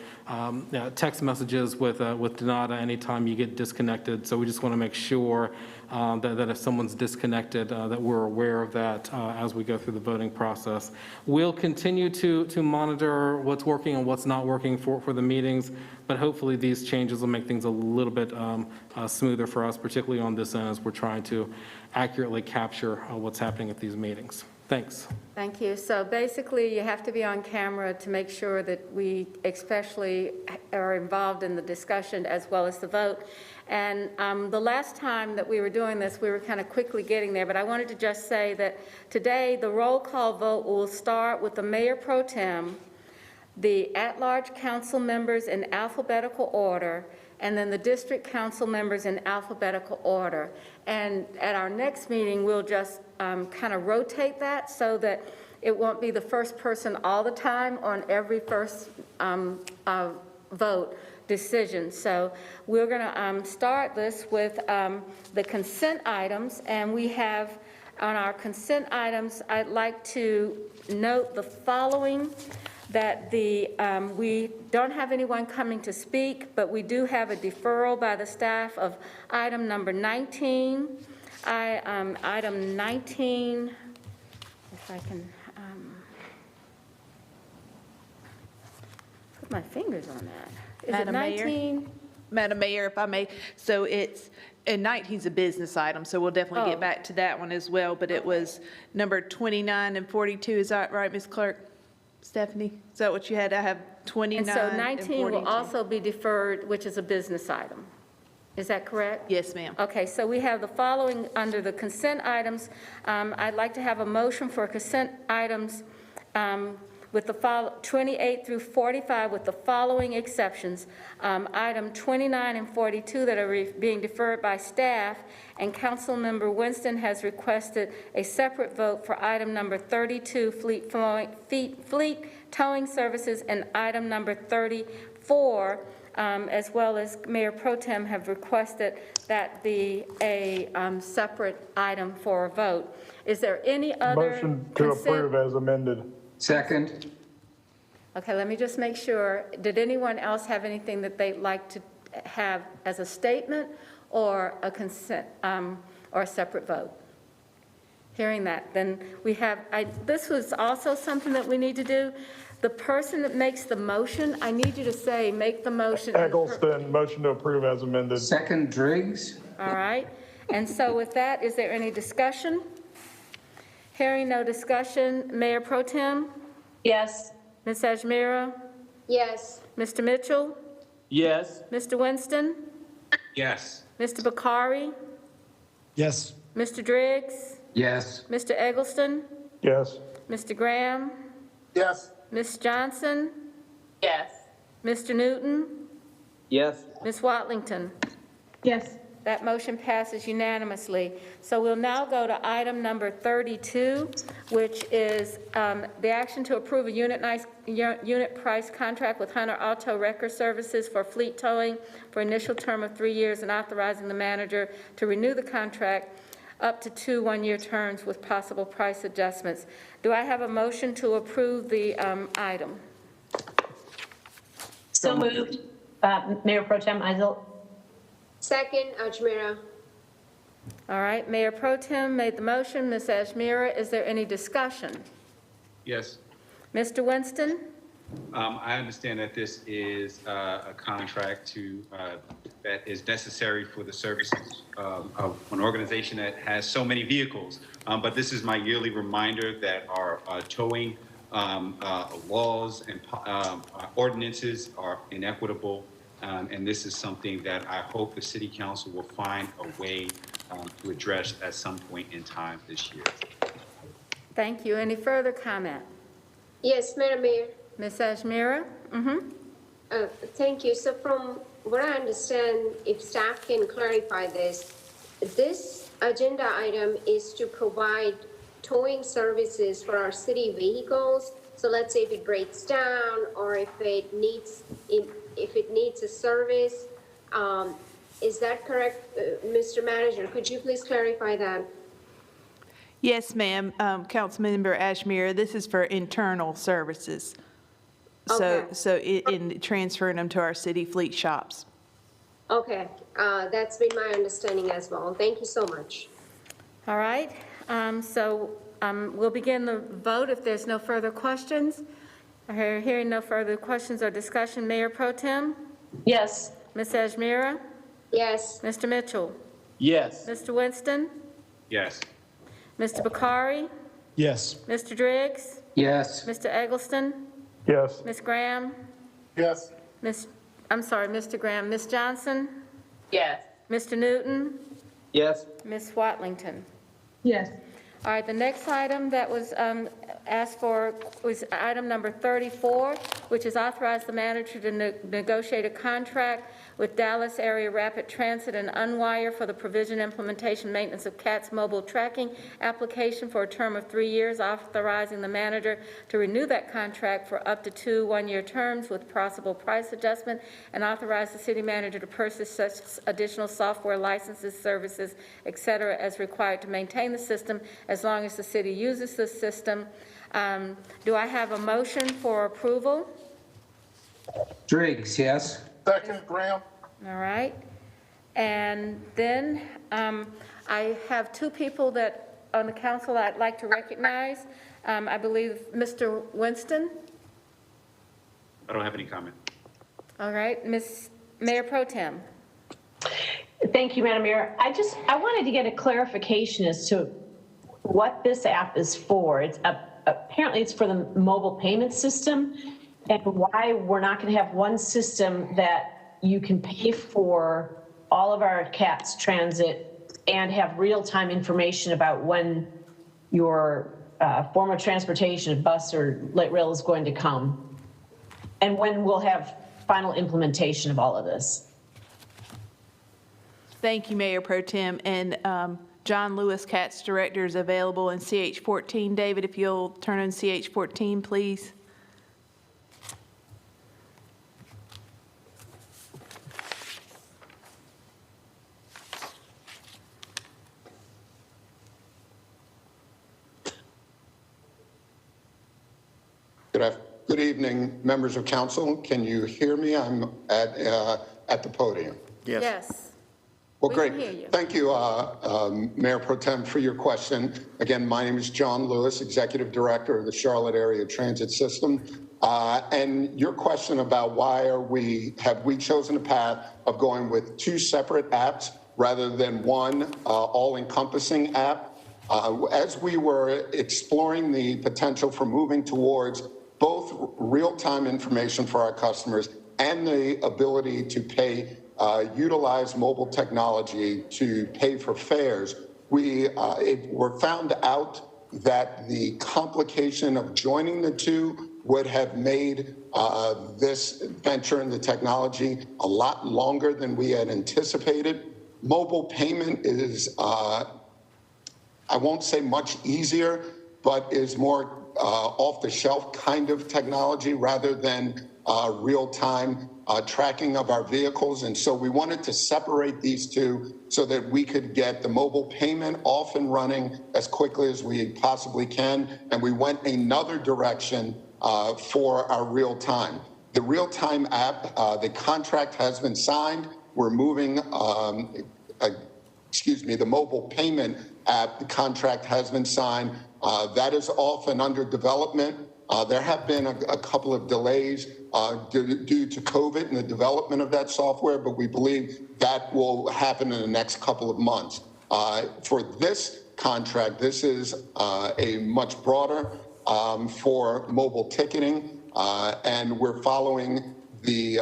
text messages with Donata anytime you get disconnected. So we just want to make sure that if someone's disconnected, that we're aware of that as we go through the voting process. We'll continue to monitor what's working and what's not working for the meetings, but hopefully these changes will make things a little bit smoother for us, particularly on this end as we're trying to accurately capture what's happening at these meetings. Thanks. Thank you. So basically, you have to be on camera to make sure that we especially are involved in the discussion as well as the vote. And the last time that we were doing this, we were kind of quickly getting there, but I wanted to just say that today the roll call vote will start with the Mayor Pro Tem, the at-large council members in alphabetical order, and then the district council members in alphabetical order. And at our next meeting, we'll just kind of rotate that so that it won't be the first person all the time on every first vote decision. So we're going to start this with the consent items, and we have on our consent items, I'd like to note the following, that we don't have anyone coming to speak, but we do have a deferral by the staff of item number 19. Item 19, if I can put my fingers on that. Is it Madam Mayor? 19? Madam Mayor, if I may, so it's, and 19's a business item, so we'll definitely Oh. get back to that one as well, but it was number 29 and 42, is that right, Ms. Clerk? Stephanie, is that what you had? I have 29 And so and 19 will 42. also be deferred, which is a business item. Is that correct? Yes, ma'am. Okay, so we have the following under the consent items. I'd like to have a motion for consent items with the 28 through 45 with the following exceptions. Item 29 and 42 that are being deferred by staff, and Councilmember Winston has requested a separate vote for item number 32, fleet towing services, and item number 34, as well as Mayor Pro Tem have requested that be a separate item for a vote. Is there any other Motion to approve as amended. Second. Okay, let me just make sure. Did anyone else have anything that they'd like to have as a statement or a consent, or a separate vote? Hearing that, then we have, this was also something that we need to do. The person that makes the motion, I need you to say, make the motion. Eggleston, motion to approve as amended. Second, Driggs. All right, and so with that, is there any discussion? Hearing no discussion, Mayor Pro Tem? Yes. Ms. Ajmira? Yes. Mr. Mitchell? Yes. Mr. Winston? Yes. Mr. Bakari? Yes. Mr. Driggs? Yes. Mr. Eggleston? Yes. Mr. Graham? Yes. Ms. Johnson? Yes. Mr. Newton? Yes. Ms. Watlington? Yes. That motion passes unanimously. So we'll now go to item number 32, which is the action to approve a unit price contract with Hunter Auto Wrecker Services for fleet towing for initial term of 3 years and authorizing the manager to renew the contract up to 2 one-year terms with possible price adjustments. Do I have a motion to approve the item? So moved. Mayor Pro Tem Isel. Second, Ajmira. All right, Mayor Pro Tem made the motion. Ms. Ajmira, is there any discussion? Yes. Mr. Winston? I understand that this is a contract that is necessary for the services of an organization that has so many vehicles. But this is my yearly reminder that our towing laws and ordinances are inequitable. And this is something that I hope the City Council will find a way to address at some point in time this year. Thank you. Any further comment? Yes, Madam Mayor. Ms. Ajmira? Thank you. So from what I understand, if staff can clarify this agenda item is to provide towing services for our city vehicles. So let's say if it breaks down or if it needs a service. Is that correct, Mr. Manager? Could you please clarify that? Yes, ma'am. Councilmember Ashmere, this is for internal services. Okay. So in transferring them to our city fleet shops. Okay, that's been my understanding as well. Thank you so much. All right. So we'll begin the vote if there's no further questions. Hearing no further questions or discussion, Mayor Pro Tem? Yes. Ms. Ajmira? Yes. Mr. Mitchell? Yes. Mr. Winston? Yes. Mr. Bakari? Yes. Mr. Driggs? Yes. Mr. Eggleston? Yes. Ms. Graham? Yes. Mr. Graham. Ms. Johnson? Yes. Mr. Newton? Yes. Ms. Watlington? Yes. All right, the next item that was asked for was item number 34, which is authorize the manager to negotiate a contract with Dallas Area Rapid Transit and Unwire for the provision, implementation, maintenance of CATS mobile tracking application for a term of 3 years, authorizing the manager to renew that contract for up to 2 one-year terms with possible price adjustment, and authorize the city manager to purchase such additional software licenses, services, et cetera, as required to maintain the system as long as the city uses the system. Do I have a motion for approval? Driggs, yes. Second, Graham. All right. And then I have 2 people that on the council I'd like to recognize. I believe Mr. Winston? I don't have any comment. All right, Mayor Pro Tem? Thank you, Madam Mayor. I wanted to get a clarification as to what this app is for. Apparently it's for the mobile payment system, and why we're not going to have one system that you can pay for all of our CATS transit and have real-time information about when your form of transportation, bus or light rail, is going to come, and when we'll have final implementation of all of this. Thank you, Mayor Pro Tem. And John Lewis, CATS Director, is available in CH14. David, if you'll turn on CH14, please. Good evening, members of council. Can you hear me? I'm at the podium. Yes. Yes. Well, We great. can hear you. Thank you, Mayor Pro Tem, for your question. Again, my name is John Lewis, Executive Director of the Charlotte Area Transit System. And your question about why have we chosen a path of going with two separate apps rather than one all-encompassing app? As we were exploring the potential for moving towards both real-time information for our customers and the ability to utilize mobile technology to pay for fares, we were found out that the complication of joining the two would have made this venture in the technology a lot longer than we had anticipated. Mobile payment is, I won't say much easier, but is more off-the-shelf kind of technology rather than real-time tracking of our vehicles. And so we wanted to separate these two so that we could get the mobile payment off and running as quickly as we possibly can. And we went another direction for our real-time. The real-time app, the contract has been signed. We're moving, the mobile payment app, the contract has been signed. That is off and under development. There have been a couple of delays due to COVID in the development of that software, but we believe that will happen in the next couple of months. For this contract, this is a much broader for mobile ticketing, and we're following the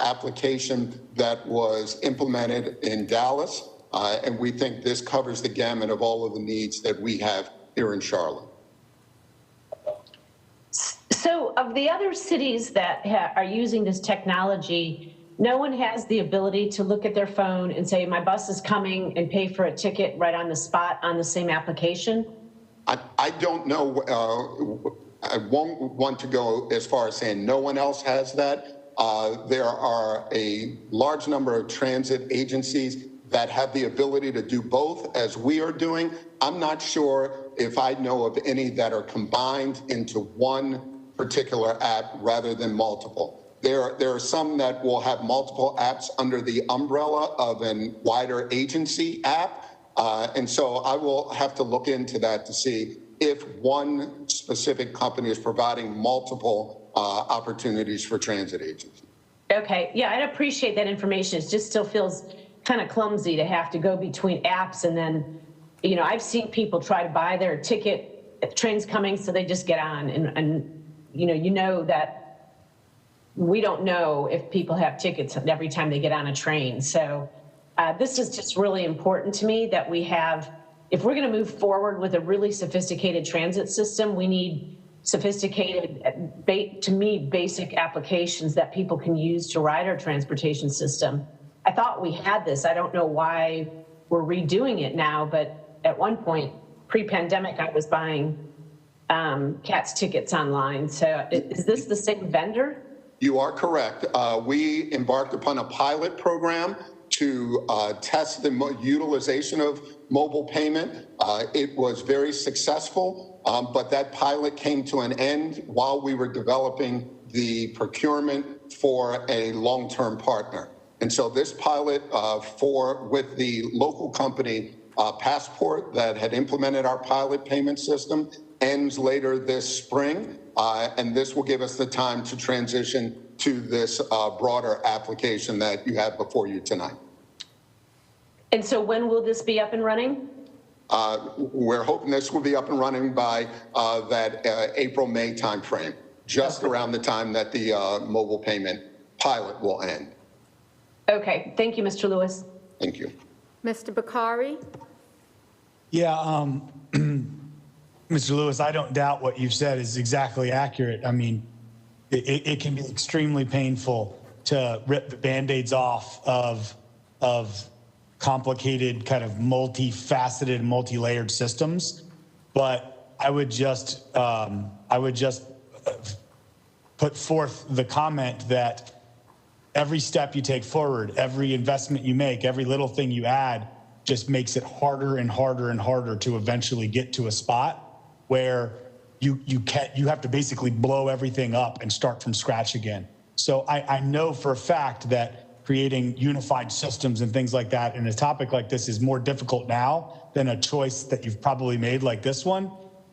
application that was implemented in Dallas, and we think this covers the gamut of all of the needs that we have here in Charlotte. So of the other cities that are using this technology, no one has the ability to look at their phone and say, my bus is coming, and pay for a ticket right on the spot on the same application? I don't know. I won't want to go as far as saying no one else has that. There are a large number of transit agencies that have the ability to do both, as we are doing. I'm not sure if I know of any that are combined into one particular app rather than multiple. There are some that will have multiple apps under the umbrella of a wider agency app. And so I will have to look into that to see if one specific company is providing multiple opportunities for transit agencies. Okay, yeah, I'd appreciate that information. It just still feels kind of clumsy to have to go between apps, and then, you know, I've seen people try to buy their ticket if the train's coming, so they just get on, and you know that we don't know if people have tickets every time they get on a train. So this is just really important to me that we have, if we're going to move forward with a really sophisticated transit system, we need sophisticated, to me, basic applications that people can use to ride our transportation system. I thought we had this. I don't know why we're redoing it now, but at one point, pre-pandemic, I was buying CATS tickets online. So is this the same vendor? You are correct. We embarked upon a pilot program to test the utilization of mobile payment. It was very successful, but that pilot came to an end while we were developing the procurement for a long-term partner. And so this pilot with the local company Passport that had implemented our pilot payment system ends later this spring, and this will give us the time to transition to this broader application that you have before you tonight. And so when will this be up and running? We're hoping this will be up and running by that April-May timeframe, just around the time that the mobile payment pilot will end. Okay, thank you, Mr. Lewis. Thank you. Mr. Bakari? Yeah, Mr. Lewis, I don't doubt what you've said is exactly accurate. I mean, it can be extremely painful to rip the Band-Aids off of complicated, kind of multifaceted, multi-layered systems. But I would just put forth the comment that every step you take forward, every investment you make, every little thing you add just makes it harder and harder and harder to eventually get to a spot where you have to basically blow everything up and start from scratch again. So I know for a fact that creating unified systems and things like that in a topic like this is more difficult now than a choice that you've probably made like this one.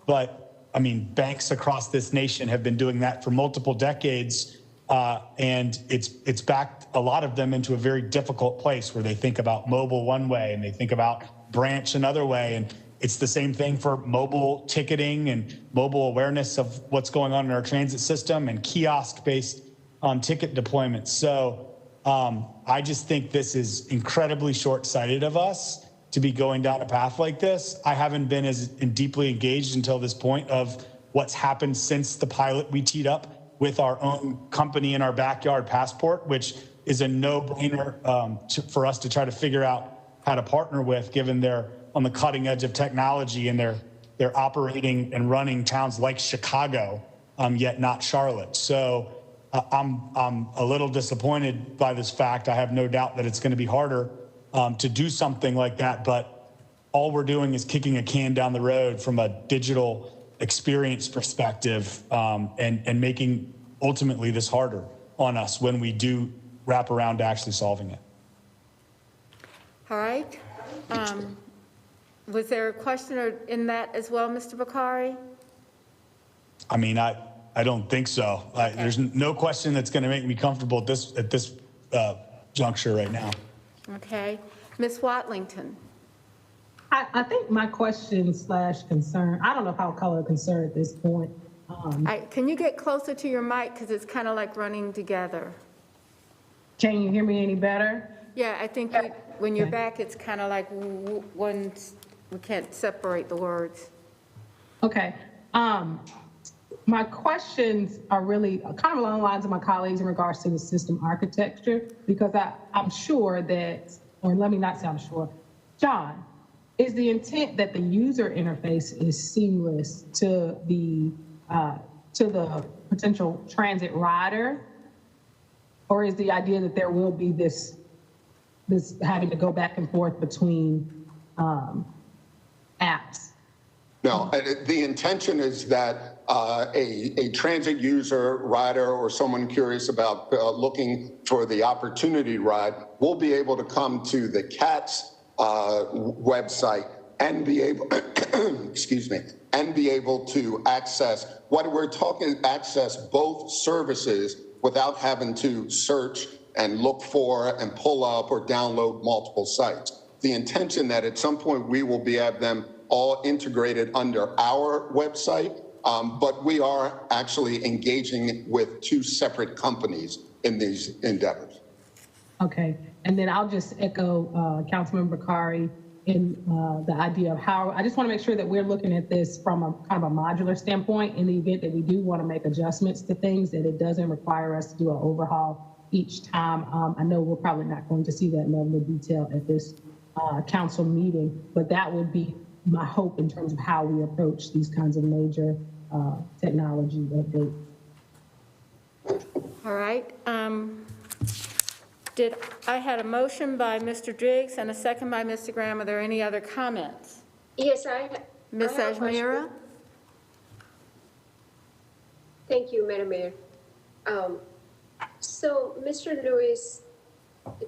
But I mean, banks across this nation have been doing that for multiple decades, and it's backed a lot of them into a very difficult place where they think about mobile one way and they think about branch another way. And it's the same thing for mobile ticketing and mobile awareness of what's going on in our transit system and kiosk-based ticket deployments. So I just think this is incredibly short-sighted of us to be going down a path like this. I haven't been as deeply engaged until this point of what's happened since the pilot we teed up with our own company in our backyard, Passport, which is a no-brainer for us to try to figure out how to partner with, given they're on the cutting edge of technology and they're operating and running towns like Chicago, yet not Charlotte. So I'm a little disappointed by this fact. I have no doubt that it's going to be harder to do something like that, but all we're doing is kicking a can down the road from a digital experience perspective, and making ultimately this harder on us when we do wrap around to actually solving it. All right. Was there a question in that as well, Mr. Bakari? I mean, I don't think so. There's no question that's going to make me comfortable at this juncture right now. Okay. Ms. Watlington? I think my question / concern, I don't know if I'll call it a concern at this point. Can you get closer to your mic because it's kind of like running together? Can you hear me any better? Yeah, I think when you're back, it's kind of like we can't separate the words. Okay. My questions are really kind of along the lines of my colleagues in regards to the system architecture, because I'm sure that, or let me not say I'm sure, John, is the intent that the user interface is seamless to the potential transit rider? Or is the idea that there will be this having to go back and forth between apps? No, the intention is that a transit user, rider, or someone curious about looking for the opportunity ride will be able to come to the CATS website and be able, excuse me, and be able to access what we're talking, access both services without having to search and look for and pull up or download multiple sites. The intention that at some point we will have them all integrated under our website, but we are actually engaging with two separate companies in these endeavors. Okay, and then I'll just echo Councilmember Bakari in the idea of how, I just want to make sure that we're looking at this from a kind of a modular standpoint in the event that we do want to make adjustments to things, that it doesn't require us to do an overhaul each time. I know we're probably not going to see that level of detail at this council meeting, but that would be my hope in terms of how we approach these kinds of major technology updates. All right. I had a motion by Mr. Driggs and a second by Mr. Graham. Are there any other comments? Yes, Ms. Ajmira? Thank you, Madam Mayor. So, Mr. Lewis,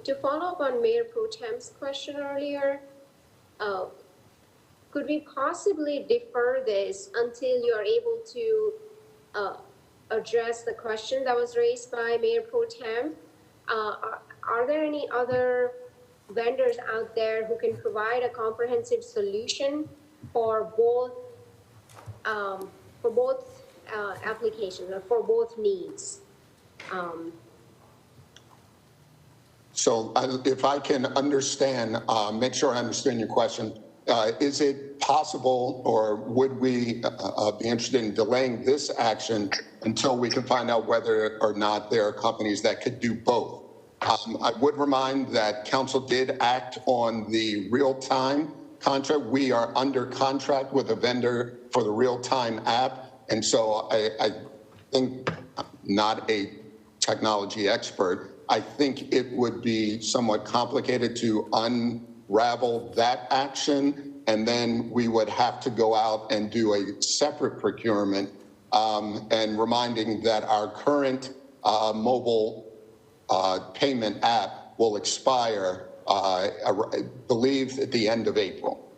to follow up on Mayor Pro Tem's question earlier, could we possibly defer this until you're able to address the question that was raised by Mayor Pro Tem? Are there any other vendors out there who can provide a comprehensive solution for both applications or for both needs? So if I can understand, make sure I understand your question, is it possible or would we be interested in delaying this action until we can find out whether or not there are companies that could do both? I would remind that council did act on the real-time contract. We are under contract with a vendor for the real-time app. And so I think, not a technology expert, I think it would be somewhat complicated to unravel that action, and then we would have to go out and do a separate procurement, and reminding that our current mobile payment app will expire, I believe, at the end of April.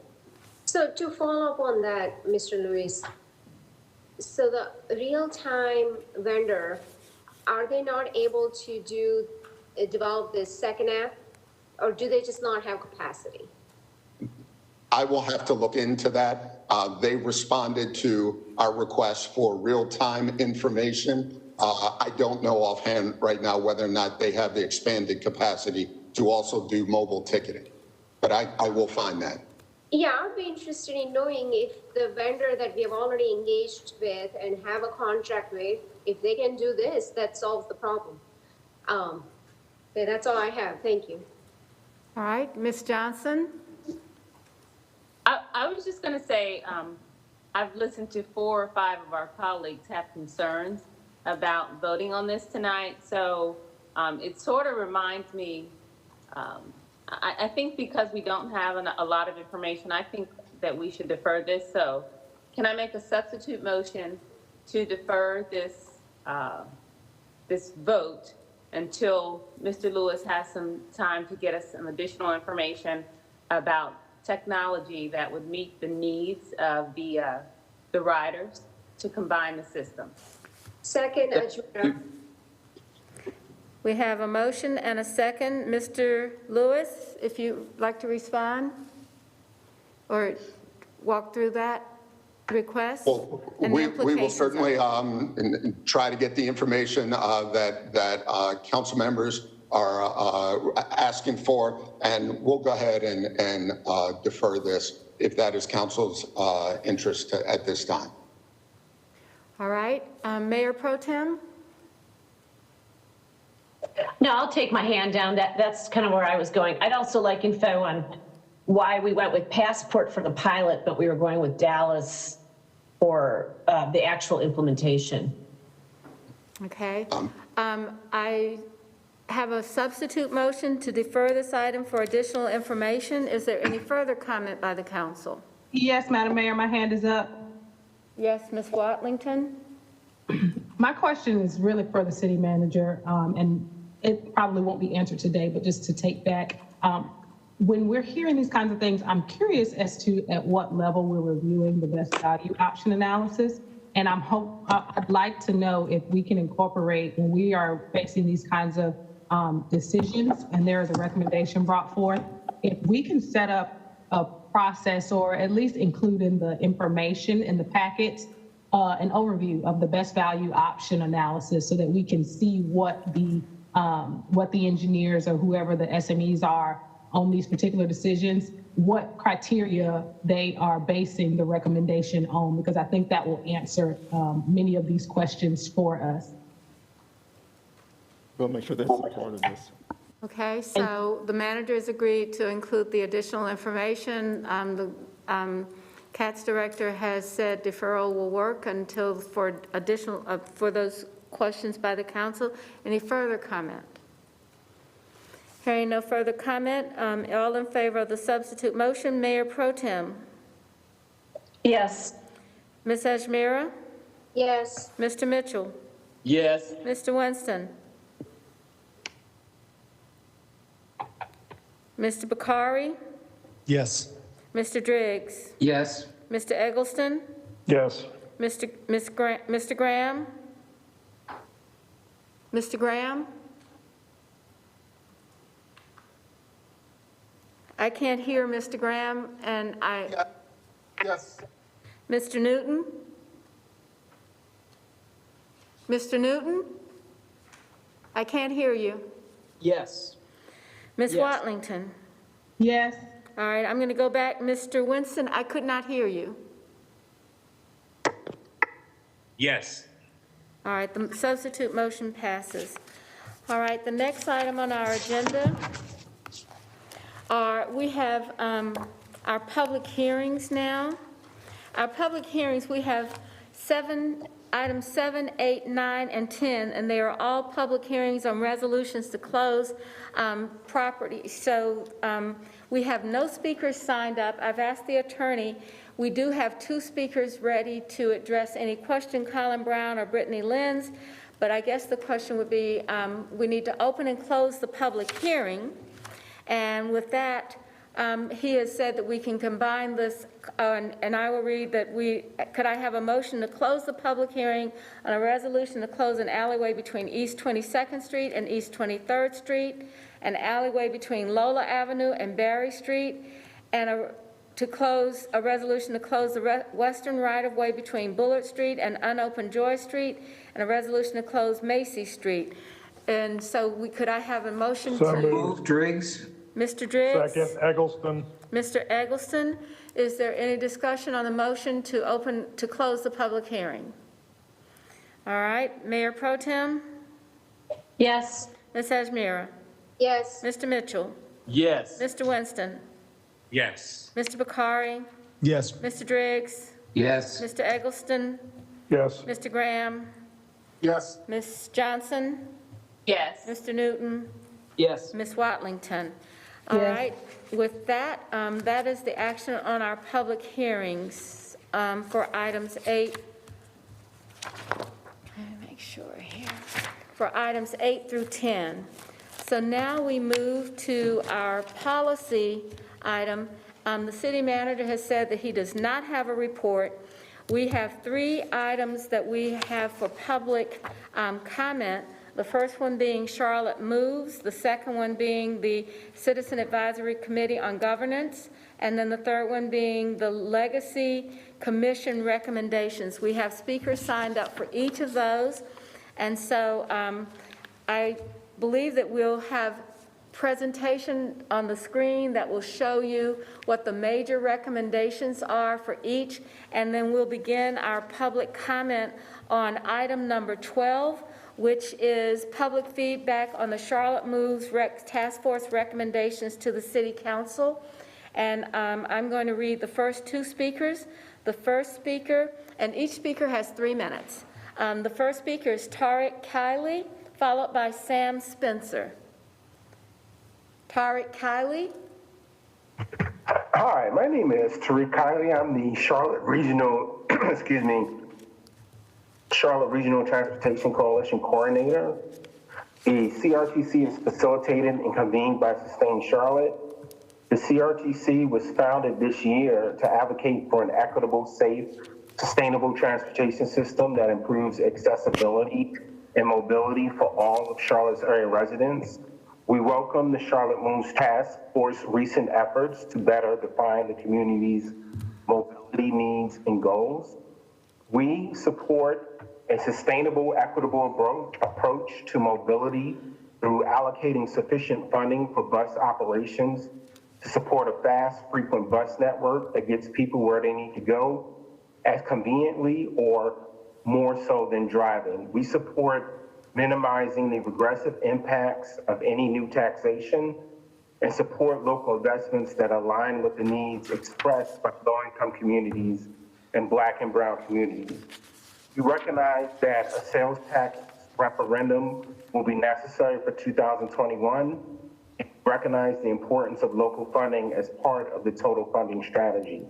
So to follow up on that, Mr. Lewis, so the real-time vendor, are they not able to develop this second app, or do they just not have capacity? I will have to look into that. They responded to our request for real-time information. I don't know offhand right now whether or not they have the expanded capacity to also do mobile ticketing, but I will find that. Yeah, I'd be interested in knowing if the vendor that we have already engaged with and have a contract with, if they can do this, that solves the problem. That's all I have. Thank you. All right, Ms. Johnson? I was just going to say, I've listened to 4 or 5 of our colleagues have concerns about voting on this tonight. So it sort of reminds me, I think because we don't have a lot of information, I think that we should defer this. So can I make a substitute motion to defer this, this vote until Mr. Lewis has some time to get us some additional information about technology that would meet the needs of the riders to combine the system? Second, Ajmera. We have a motion and a second. Mr. Lewis, if you'd like to respond or walk through that request. Well, and we the will implications certainly of it. try to get the information that council members are asking for, and we'll go ahead and defer this if that is council's interest at this time. All right, Mayor Pro Tem? No, I'll take my hand down. That's kind of where I was going. I'd also like info on why we went with Passport for the pilot, but we were going with Dallas for the actual implementation. Okay. I have a substitute motion to defer this item for additional information. Is there any further comment by the council? Yes, Madam Mayor, my hand is up. Yes, Ms. Watlington? My question is really for the city manager, and it probably won't be answered today, but just to take back, when we're hearing these kinds of things, I'm curious as to at what level we're reviewing the best value option analysis. And I'd like to know if we can incorporate, when we are facing these kinds of decisions and there is a recommendation brought forth, if we can set up a process or at least include in the information in the packets an overview of the best value option analysis so that we can see what the engineers or whoever the SMEs are on these particular decisions, what criteria they are basing the recommendation on, because I think that will answer many of these questions for us. We'll make sure that's a part of this. Okay, so the manager has agreed to include the additional information. The CATS director has said deferral will work until for additional, for those questions by the council. Any further comment? Hearing no further comment, all in favor of the substitute motion, Mayor Pro Tem? Yes. Ms. Ajmera? Yes. Mr. Mitchell? Yes. Mr. Winston? Mr. Bakari? Yes. Mr. Driggs? Yes. Mr. Eggleston? Yes. Mr. Graham? Mr. Graham? I can't hear Mr. Graham, and Yes. Mr. Newton? Mr. Newton? I can't hear you. Yes. Ms. Yes. Watlington? Yes. All right, I'm going to go back. Mr. Winston, I could not hear you. Yes. All right, the substitute motion passes. All right, the next item on our agenda we have our public hearings now. Our public hearings, we have items 7, 8, 9, and 10, and they are all public hearings on resolutions to close property. So we have no speakers signed up. I've asked the attorney. We do have 2 speakers ready to address any question, Colin Brown or Brittany Lenz, but I guess the question would be, we need to open and close the public hearing, and with that, he has said that we can combine this, and I will read that could I have a motion to close the public hearing on a resolution to close an alleyway between East 22nd Street and East 23rd Street, an alleyway between Lola Avenue and Barry Street, and a resolution to close the western right-of-way between Bullard Street and unopened Joy Street, and a resolution to close Macy Street. And so could I have a motion So to... moved. Driggs. Mr. Driggs? Second, Eggleston. Mr. Eggleston, is there any discussion on the motion to close the public hearing? All right, Mayor Pro Tem? Yes. Ms. Ajmira? Yes. Mr. Mitchell? Yes. Mr. Winston? Yes. Mr. Bakari? Yes. Mr. Driggs? Yes. Mr. Eggleston? Yes. Mr. Graham? Yes. Ms. Johnson? Yes. Mr. Newton? Yes. Ms. Watlington? All Yes. right, with that, that is the action on our public hearings for items 8. Let me make sure here. For items 8 through 10. So now we move to our policy item. The city manager has said that he does not have a report. We have 3 items that we have for public comment. The first one being Charlotte Moves, the second one being the Citizen Advisory Committee on Governance, and then the third one being the Legacy Commission recommendations. We have speakers signed up for each of those, and so I believe that we'll have presentation on the screen that will show you what the major recommendations are for each, and then we'll begin our public comment on item number 12, which is public feedback on the Charlotte Moves Task Force recommendations to the City Council. And I'm going to read the first 2 speakers. The first speaker, and each speaker has 3 minutes. The first speaker is Tariq Kiley, followed by Sam Spencer. Tariq Kiley. Hi, my name is Tariq Kiley. I'm the Charlotte Regional, Charlotte Regional Transportation Coalition Coordinator. The CRTC is facilitated and convened by Sustain Charlotte. The CRTC was founded this year to advocate for an equitable, safe, sustainable transportation system that improves accessibility and mobility for all of Charlotte's area residents. We welcome the Charlotte Moves Task Force recent efforts to better define the community's mobility needs and goals. We support a sustainable, equitable approach to mobility through allocating sufficient funding for bus operations to support a fast, frequent bus network that gets people where they need to go as conveniently or more so than driving. We support minimizing the regressive impacts of any new taxation and support local investments that align with the needs expressed by low-income communities and Black and brown communities. We recognize that a sales tax referendum will be necessary for 2021. And recognize the importance of local funding as part of the total funding strategy.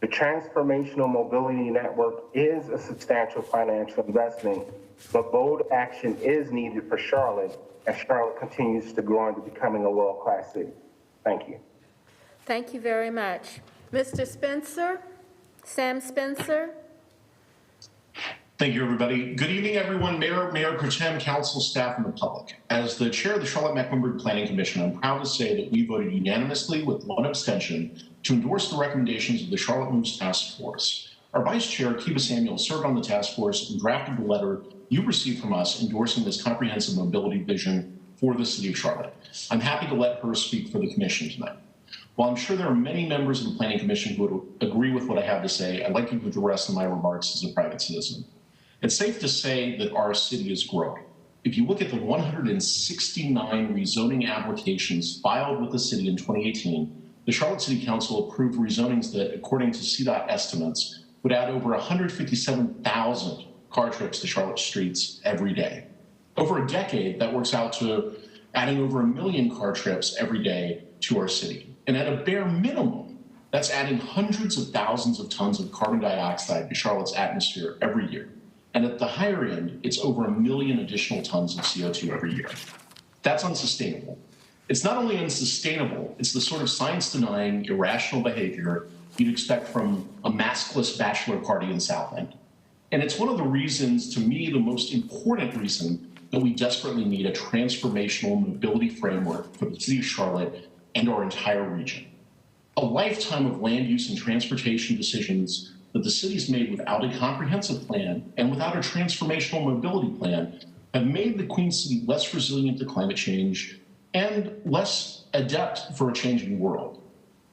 The Transformational Mobility Network is a substantial financial investment, but bold action is needed for Charlotte as Charlotte continues to grow into becoming a world-class city. Thank you. Thank you very much. Mr. Spencer, Sam Spencer? Thank you, everybody. Good evening, everyone. Mayor Pro Tem, council, staff, and the public. As the chair of the Charlotte-Mecklenburg Planning Commission, I'm proud to say that we voted unanimously with one abstention to endorse the recommendations of the Charlotte Moves Task Force. Our vice chair, Kiba Samuel, served on the task force and drafted the letter you received from us endorsing this comprehensive mobility vision for the city of Charlotte. I'm happy to let her speak for the commission tonight. While I'm sure there are many members of the Planning Commission who would agree with what I have to say, I'd like to put the rest of my remarks as a private citizen. It's safe to say that our city is growing. If you look at the 169 rezoning applications filed with the city in 2018, the Charlotte City Council approved rezonings that, according to CDOT estimates, would add over 157,000 car trips to Charlotte streets every day. Over a decade, that works out to adding over 1 million car trips every day to our city. And at a bare minimum, that's adding hundreds of thousands of tons of carbon dioxide to Charlotte's atmosphere every year. And at the higher end, it's over 1 million additional tons of CO2 every year. That's unsustainable. It's not only unsustainable, it's the sort of science-denying, irrational behavior you'd expect from a maskless bachelor party in South End. And it's one of the reasons, to me, the most important reason that we desperately need a transformational mobility framework for the city of Charlotte and our entire region. A lifetime of land use and transportation decisions that the city's made without a comprehensive plan and without a transformational mobility plan have made the Queen City less resilient to climate change and less adept for a changing world.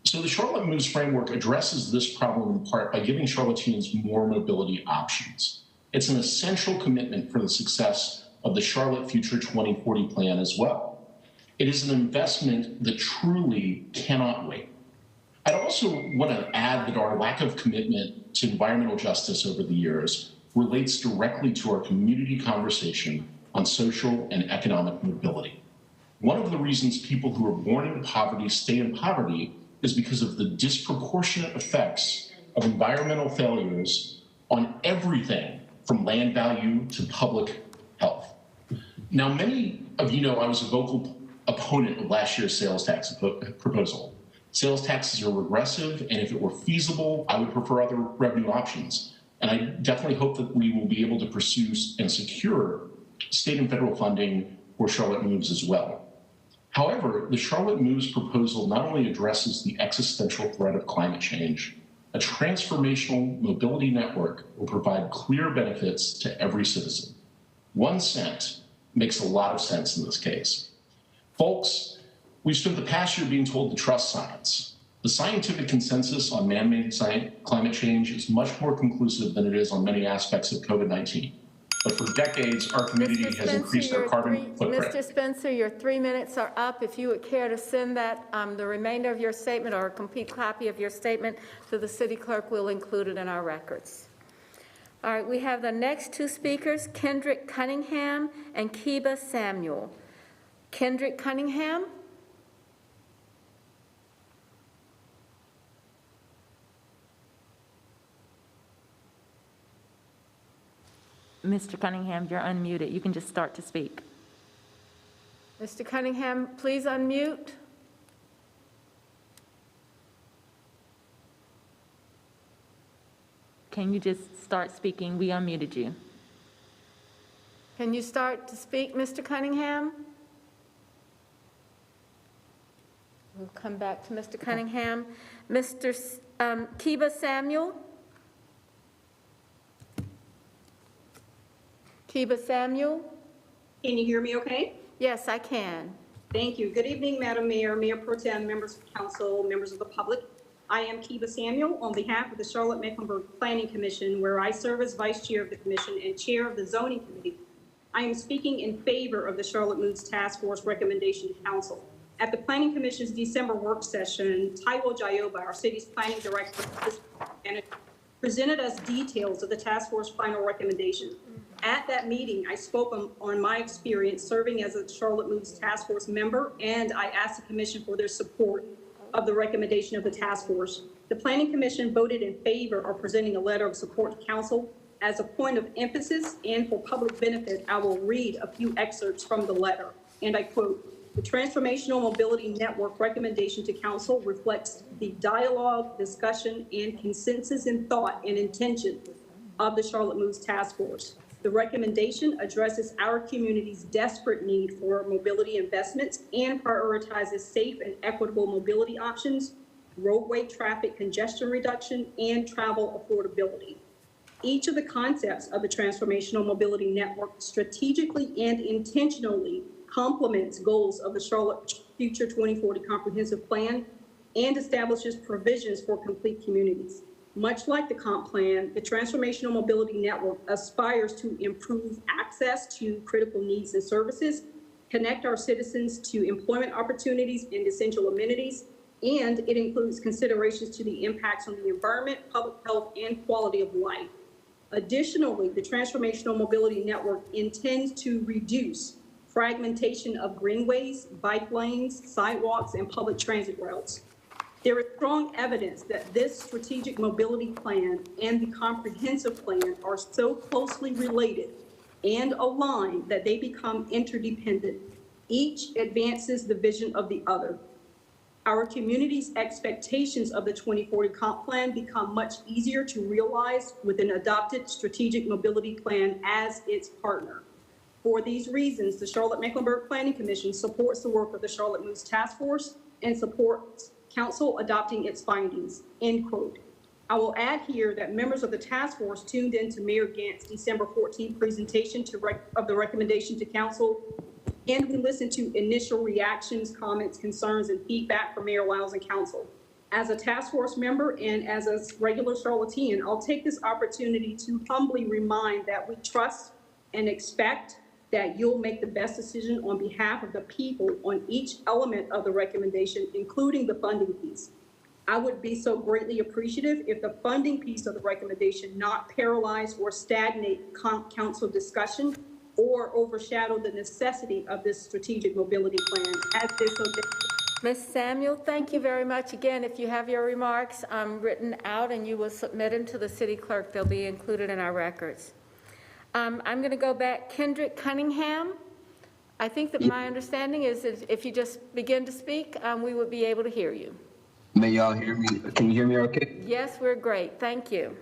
So the Charlotte Moves framework addresses this problem in part by giving Charlotteans more mobility options. It's an essential commitment for the success of the Charlotte Future 2040 plan as well. It is an investment that truly cannot wait. I'd also want to add that our lack of commitment to environmental justice over the years relates directly to our community conversation on social and economic mobility. One of the reasons people who are born into poverty stay in poverty is because of the disproportionate effects of environmental failures on everything from land value to public health. Now, many of you know I was a vocal opponent of last year's sales tax proposal. Sales taxes are regressive, and if it were feasible, I would prefer other revenue options. And I definitely hope that we will be able to pursue and secure state and federal funding for Charlotte Moves as well. However, the Charlotte Moves proposal not only addresses the existential threat of climate change, a transformational mobility network will provide clear benefits to every citizen. 1 cent makes a lot of sense in this case. Folks, we've spent the past year being told to trust science. The scientific consensus on man-made climate change is much more conclusive than it is on many aspects of COVID-19. But for decades, our community has increased our carbon footprint. Mr. Spencer, your 3 minutes are up. If you would care to send that, the remainder of your statement or a complete copy of your statement to the city clerk, we'll include it in our records. All right, we have the next 2 speakers, Kendrick Cunningham and Kiba Samuel. Kendrick Cunningham. Mr. Cunningham, you're unmuted. You can just start to speak. Mr. Cunningham, please unmute. Can you just start speaking? We unmuted you. Can you start to speak, Mr. Cunningham? We'll come back to Mr. Cunningham. Mr. Kiba Samuel? Kiba Samuel? Can you hear me okay? Yes, I can. Thank you. Good evening, Madam Mayor, Mayor Pro Tem, members of council, members of the public. I am Kiba Samuel on behalf of the Charlotte-Mecklenburg Planning Commission, where I serve as vice chair of the commission and chair of the zoning committee. I am speaking in favor of the Charlotte Moves Task Force recommendation to council. At the Planning Commission's December work session, Taiwo Jayoba, our city's planning director, presented us details of the task force final recommendation. At that meeting, I spoke on my experience serving as a Charlotte Moves Task Force member, and I asked the commission for their support of the recommendation of the task force. The Planning Commission voted in favor of presenting a letter of support to council. As a point of emphasis and for public benefit, I will read a few excerpts from the letter, and I quote, The Transformational Mobility Network recommendation to council reflects the dialogue, discussion, and consensus in thought and intention of the Charlotte Moves Task Force. The recommendation addresses our community's desperate need for mobility investments and prioritizes safe and equitable mobility options, roadway traffic congestion reduction, and travel affordability. Each of the concepts of the Transformational Mobility Network strategically and intentionally complements goals of the Charlotte Future 2040 Comprehensive Plan and establishes provisions for complete communities. Much like the comp plan, the Transformational Mobility Network aspires to improve access to critical needs and services, connect our citizens to employment opportunities and essential amenities, and it includes considerations to the impacts on the environment, public health, and quality of life. Additionally, the Transformational Mobility Network intends to reduce fragmentation of greenways, bike lanes, sidewalks, and public transit routes. There is strong evidence that this strategic mobility plan and the comprehensive plan are so closely related and aligned that they become interdependent. Each advances the vision of the other. Our community's expectations of the 2040 comp plan become much easier to realize with an adopted strategic mobility plan as its partner. For these reasons, the Charlotte-Mecklenburg Planning Commission supports the work of the Charlotte Moves Task Force and supports council adopting its findings, end quote. I will add here that members of the task force tuned into Mayor Gantt's December 14th presentation of the recommendation to council, and we listened to initial reactions, comments, concerns, and feedback from Mayor Lyles and council. As a task force member and as a regular Charlottean, I'll take this opportunity to humbly remind that we trust and expect that you'll make the best decision on behalf of the people on each element of the recommendation, including the funding piece. I would be so greatly appreciative if the funding piece of the recommendation not paralyze or stagnate council discussion or overshadow the necessity of this strategic mobility plan as this. Ms. Samuel, thank you very much. Again, if you have your remarks written out and you will submit them to the city clerk, they'll be included in our records. I'm going to go back. Kendrick Cunningham, I think that my understanding is that if you just begin to speak, we would be able to hear you. May y'all hear me? Can you hear me okay? Yes, we're great. Thank you.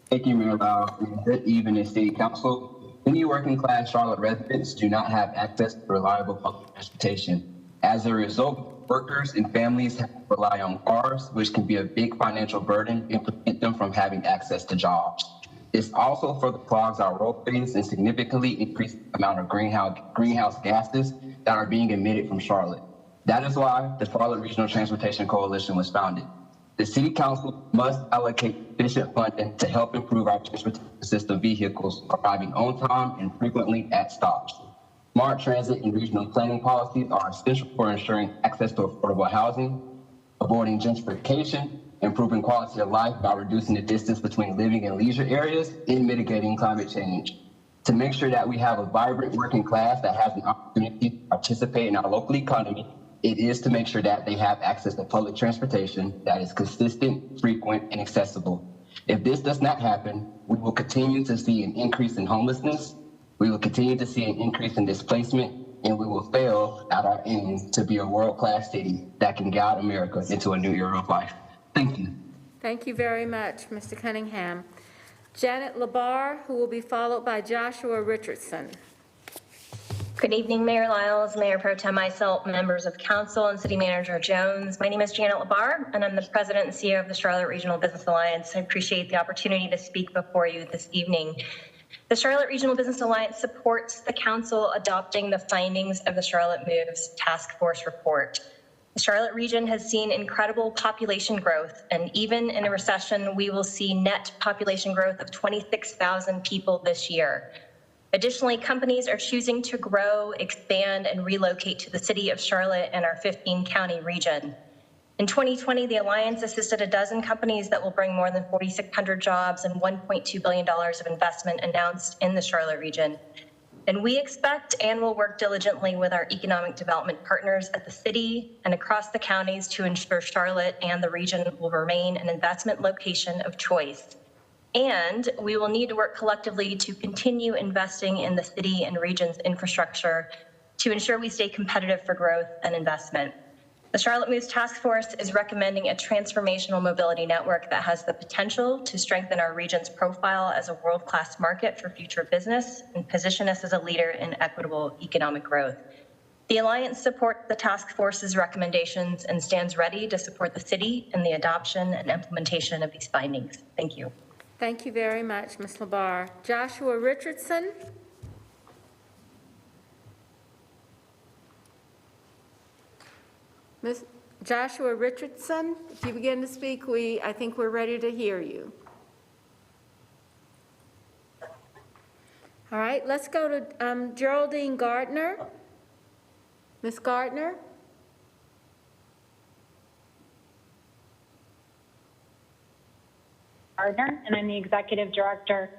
Thank you, Mayor Lyles. Good evening, City Council. Many working class Charlotte residents do not have access to reliable public transportation. As a result, workers and families have to rely on cars, which can be a big financial burden and prevent them from having access to jobs. This also further clogs our roadways and significantly increases the amount of greenhouse gases that are being emitted from Charlotte. That is why the Charlotte Regional Transportation Coalition was founded. The City Council must allocate sufficient funding to help improve our transportation system vehicles arriving on time and frequently at stops. Smart transit and regional planning policies are essential for ensuring access to affordable housing, avoiding gentrification, improving quality of life by reducing the distance between living and leisure areas, and mitigating climate change. To make sure that we have a vibrant working class that has an opportunity to participate in our local economy, it is to make sure that they have access to public transportation that is consistent, frequent, and accessible. If this does not happen, we will continue to see an increase in homelessness, we will continue to see an increase in displacement, and we will fail at our aim to be a world-class city that can guide America into a new era of life. Thank you. Thank you very much, Mr. Cunningham. Janet Labar, who will be followed by Joshua Richardson. Good evening, Mayor Lyles, Mayor Pro Tem Isel, members of council, and City Manager Jones. My name is Janet Labar, and I'm the President and CEO of the Charlotte Regional Business Alliance. I appreciate the opportunity to speak before you this evening. The Charlotte Regional Business Alliance supports the council adopting the findings of the Charlotte Moves Task Force report. The Charlotte region has seen incredible population growth, and even in a recession, we will see net population growth of 26,000 people this year. Additionally, companies are choosing to grow, expand, and relocate to the city of Charlotte and our 15-county region. In 2020, the Alliance assisted a dozen companies that will bring more than 4,600 jobs and $1.2 billion of investment announced in the Charlotte region. And we expect and will work diligently with our economic development partners at the city and across the counties to ensure Charlotte and the region will remain an investment location of choice. And we will need to work collectively to continue investing in the city and region's infrastructure to ensure we stay competitive for growth and investment. The Charlotte Moves Task Force is recommending a transformational mobility network that has the potential to strengthen our region's profile as a world-class market for future business and position us as a leader in equitable economic growth. The Alliance supports the task force's recommendations and stands ready to support the city in the adoption and implementation of these findings. Thank you. Thank you very much, Ms. Labar. Joshua Richardson? Ms. Joshua Richardson, if you begin to speak, I think we're ready to hear you. All right, let's go to Geraldine Gardner. Ms. Gardner? Gardner, and I'm the Executive Director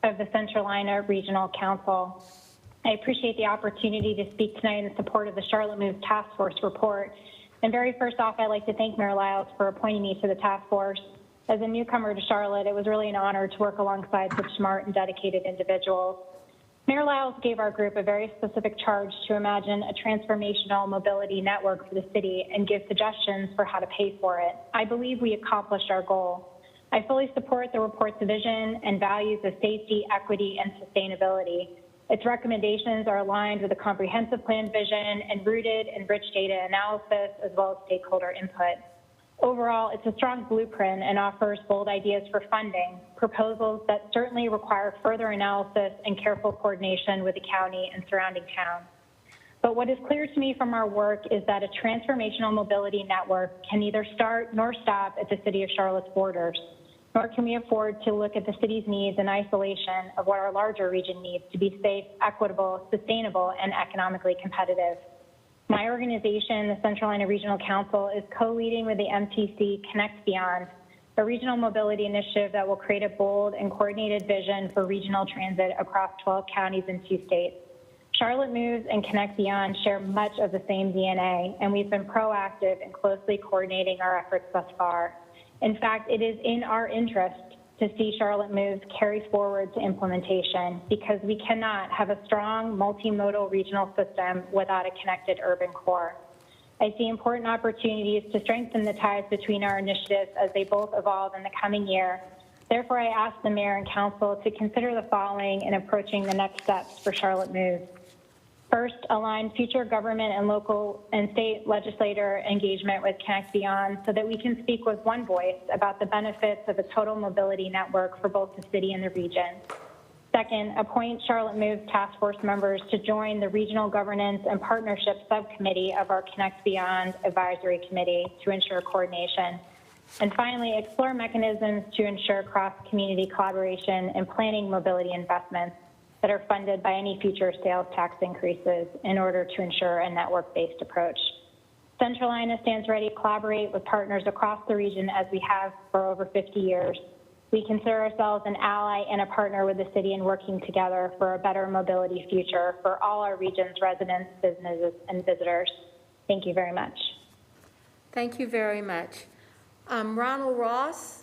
of the Centralina Regional Council. I appreciate the opportunity to speak tonight in support of the Charlotte Moves Task Force report. And very first off, I'd like to thank Mayor Lyles for appointing me to the task force. As a newcomer to Charlotte, it was really an honor to work alongside such smart and dedicated individuals. Mayor Lyles gave our group a very specific charge to imagine a transformational mobility network for the city and give suggestions for how to pay for it. I believe we accomplished our goal. I fully support the report's vision and values of safety, equity, and sustainability. Its recommendations are aligned with a comprehensive plan vision and rooted in rich data analysis as well as stakeholder input. Overall, it's a strong blueprint and offers bold ideas for funding, proposals that certainly require further analysis and careful coordination with the county and surrounding towns. But what is clear to me from our work is that a transformational mobility network can neither start nor stop at the City of Charlotte's borders, nor can we afford to look at the city's needs in isolation of what our larger region needs to be safe, equitable, sustainable, and economically competitive. My organization, the Centralina Regional Council, is co-leading with the MTC Connect Beyond, a regional mobility initiative that will create a bold and coordinated vision for regional transit across 12 counties and 2 states. Charlotte Moves and Connect Beyond share much of the same DNA, and we've been proactive in closely coordinating our efforts thus far. In fact, it is in our interest to see Charlotte Moves carry forward to implementation because we cannot have a strong multimodal regional system without a connected urban core. I see important opportunities to strengthen the ties between our initiatives as they both evolve in the coming year. Therefore, I ask the Mayor and Council to consider the following in approaching the next steps for Charlotte Moves. First, align future government and local and state legislator engagement with Connect Beyond so that we can speak with one voice about the benefits of a total mobility network for both the city and the region. Second, appoint Charlotte Moves Task Force members to join the Regional Governance and Partnership Subcommittee of our Connect Beyond Advisory Committee to ensure coordination. And finally, explore mechanisms to ensure cross-community collaboration and planning mobility investments that are funded by any future sales tax increases in order to ensure a network-based approach. Centralina stands ready to collaborate with partners across the region as we have for over 50 years. We consider ourselves an ally and a partner with the city in working together for a better mobility future for all our region's residents, businesses, and visitors. Thank you very much. Thank you very much. Ronald Ross.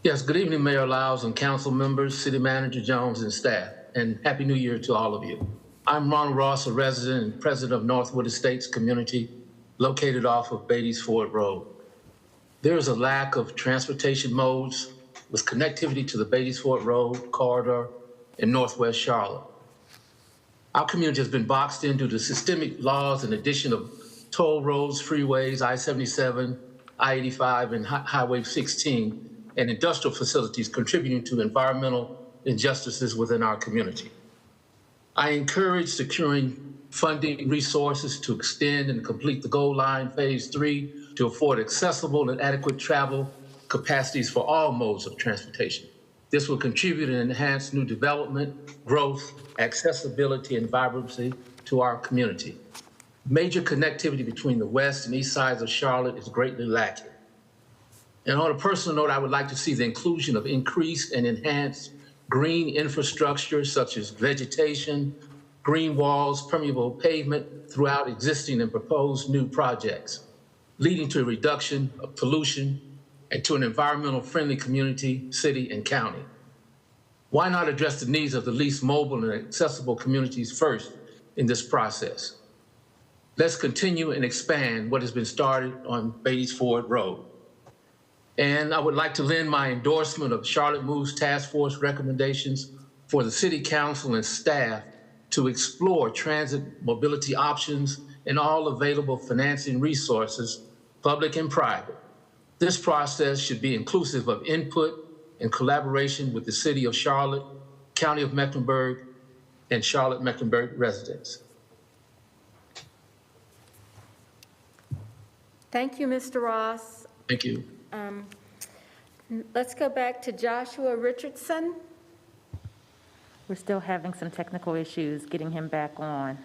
Yes, good evening, Mayor Lyles and council members, City Manager Jones and staff, and Happy New Year to all of you. I'm Ronald Ross, a resident and president of Northwood Estates community located off of Beatties Ford Road. There is a lack of transportation modes with connectivity to the Beatties Ford Road corridor in Northwest Charlotte. Our community has been boxed in due to systemic laws and addition of toll roads, freeways, I-77, I-85, and Highway 16, and industrial facilities contributing to environmental injustices within our community. I encourage securing funding resources to extend and complete the Gold Line Phase 3 to afford accessible and adequate travel capacities for all modes of transportation. This will contribute and enhance new development, growth, accessibility, and vibrancy to our community. Major connectivity between the west and east sides of Charlotte is greatly lacking. And on a personal note, I would like to see the inclusion of increased and enhanced green infrastructure such as vegetation, green walls, permeable pavement throughout existing and proposed new projects, leading to a reduction of pollution and to an environmental friendly community, city, and county. Why not address the needs of the least mobile and accessible communities first in this process? Let's continue and expand what has been started on Beatties Ford Road. And I would like to lend my endorsement of Charlotte Moves Task Force recommendations for the City Council and staff to explore transit mobility options and all available financing resources, public and private. This process should be inclusive of input and collaboration with the City of Charlotte, County of Mecklenburg, and Charlotte-Mecklenburg residents. Thank you, Mr. Ross. Thank you. Let's go back to Joshua Richardson. We're still having some technical issues getting him back on.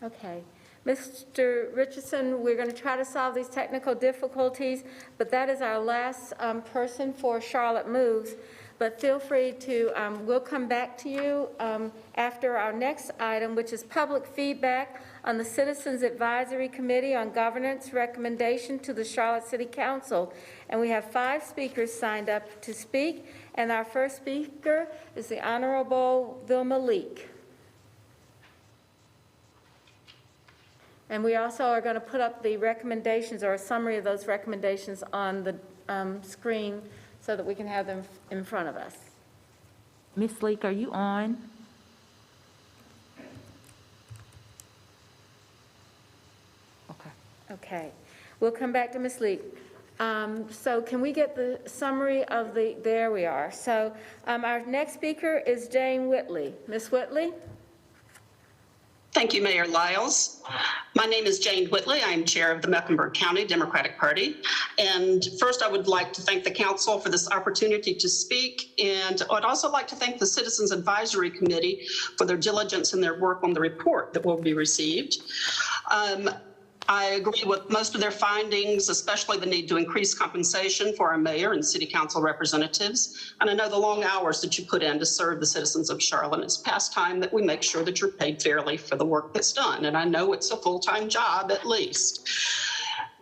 Okay. Mr. Richardson, we're going to try to solve these technical difficulties, but that is our last person for Charlotte Moves. But feel free to, we'll come back to you after our next item, which is public feedback on the Citizens Advisory Committee on Governance recommendation to the Charlotte City Council. And we have 5 speakers signed up to speak. And our first speaker is the Honorable Vilma Leak. And we also are going to put up the recommendations or a summary of those recommendations on the screen so that we can have them in front of us. Ms. Leak, are you on? Okay. Okay. We'll come back to Ms. Leak. So can we get the summary of the, there we are. So our next speaker is Jane Whitley. Ms. Whitley? Thank you, Mayor Lyles. My name is Jane Whitley. I am chair of the Mecklenburg County Democratic Party. And first, I would like to thank the council for this opportunity to speak. And I'd also like to thank the Citizens Advisory Committee for their diligence and their work on the report that will be received. I agree with most of their findings, especially the need to increase compensation for our mayor and city council representatives. And I know the long hours that you put in to serve the citizens of Charlotte. It's past time that we make sure that you're paid fairly for the work that's done. And I know it's a full-time job at least.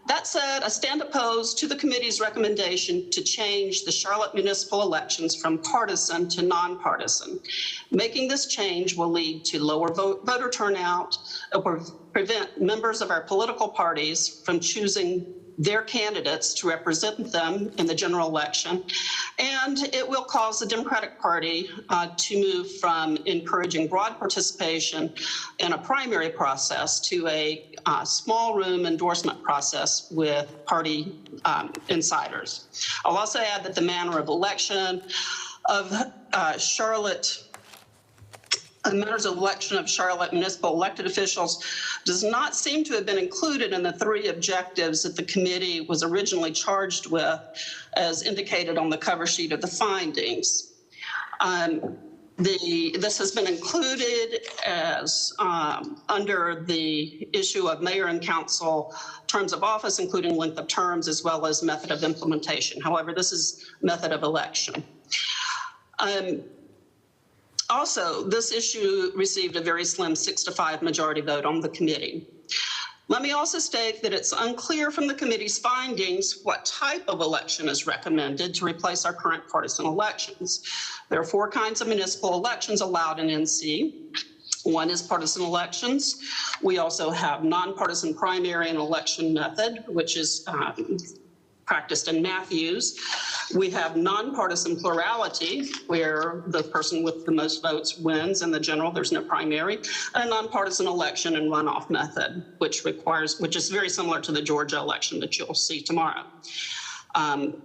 That said, I stand opposed to the committee's recommendation to change the Charlotte municipal elections from partisan to nonpartisan. Making this change will lead to lower voter turnout, or prevent members of our political parties from choosing their candidates to represent them in the general election. And it will cause the Democratic Party to move from encouraging broad participation in a primary process to a small room endorsement process with party insiders. I'll also add that the manner of election of Charlotte municipal elected officials does not seem to have been included in the 3 objectives that the committee was originally charged with, as indicated on the cover sheet of the findings. This has been included as under the issue of mayor and council terms of office, including length of terms, as well as method of implementation. However, this is method of election. Also, this issue received a very slim 6-5 majority vote on the committee. Let me also state that it's unclear from the committee's findings what type of election is recommended to replace our current partisan elections. There are 4 kinds of municipal elections allowed in NC. One is partisan elections. We also have nonpartisan primary and election method, which is practiced in Matthews. We have nonpartisan plurality, where the person with the most votes wins in the general, there's no primary, and a nonpartisan election and runoff method, which is very similar to the Georgia election that you'll see tomorrow.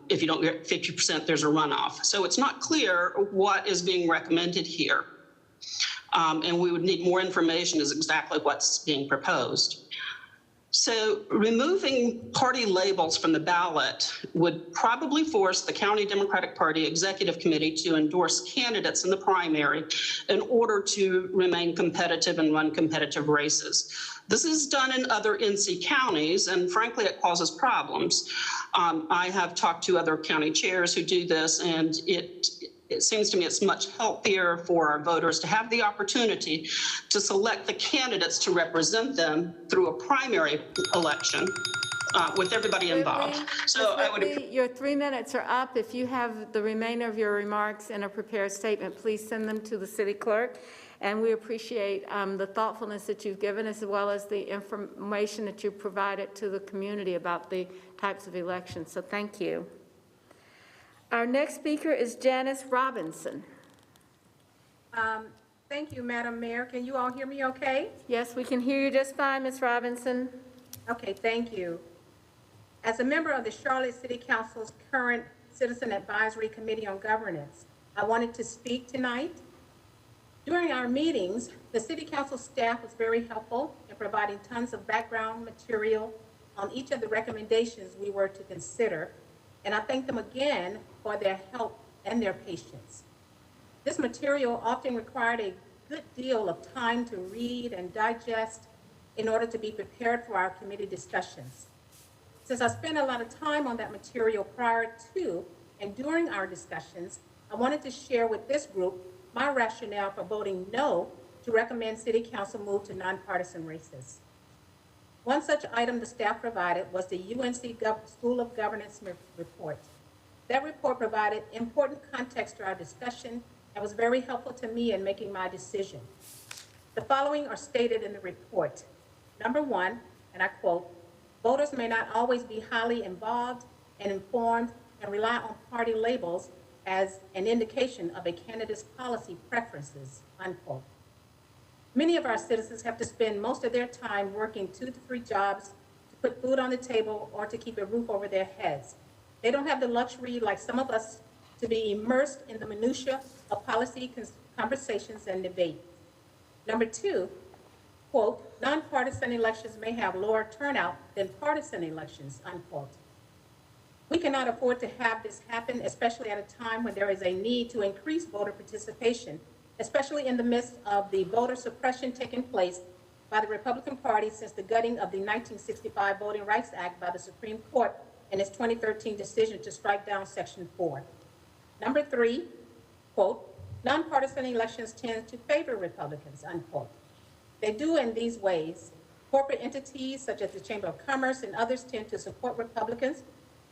If you don't get 50%, there's a runoff. So it's not clear what is being recommended here. And we would need more information as exactly what's being proposed. So removing party labels from the ballot would probably force the County Democratic Party Executive Committee to endorse candidates in the primary in order to remain competitive and run competitive races. This is done in other NC counties, and frankly, it causes problems. I have talked to other county chairs who do this, and it seems to me it's much healthier for our voters to have the opportunity to select the candidates to represent them through a primary election with everybody involved. So I would. Your 3 minutes are up. If you have the remainder of your remarks in a prepared statement, please send them to the city clerk. And we appreciate the thoughtfulness that you've given, as well as the information that you provided to the community about the types of elections. So thank you. Our next speaker is Janice Robinson. Thank you, Madam Mayor. Can you all hear me okay? Yes, we can hear you just fine, Ms. Robinson. Okay, thank you. As a member of the Charlotte City Council's current Citizen Advisory Committee on Governance, I wanted to speak tonight. During our meetings, the City Council staff was very helpful in providing tons of background material on each of the recommendations we were to consider, and I thank them again for their help and their patience. This material often required a good deal of time to read and digest in order to be prepared for our committee discussions. Since I spent a lot of time on that material prior to and during our discussions, I wanted to share with this group my rationale for voting no to recommend City Council move to nonpartisan races. One such item the staff provided was the UNC School of Governance report. That report provided important context to our discussion and was very helpful to me in making my decision. The following are stated in the report. Number one, and I quote, voters may not always be highly involved and informed and rely on party labels as an indication of a candidate's policy preferences, unquote. Many of our citizens have to spend most of their time working 2 to 3 jobs to put food on the table or to keep a roof over their heads. They don't have the luxury, like some of us, to be immersed in the minutia of policy conversations and debate. Number two, quote, nonpartisan elections may have lower turnout than partisan elections, unquote. We cannot afford to have this happen, especially at a time when there is a need to increase voter participation, especially in the midst of the voter suppression taking place by the Republican Party since the gutting of the 1965 Voting Rights Act by the Supreme Court in its 2013 decision to strike down Section 4. Number three, quote, nonpartisan elections tend to favor Republicans, unquote. They do in these ways. Corporate entities such as the Chamber of Commerce and others tend to support Republicans,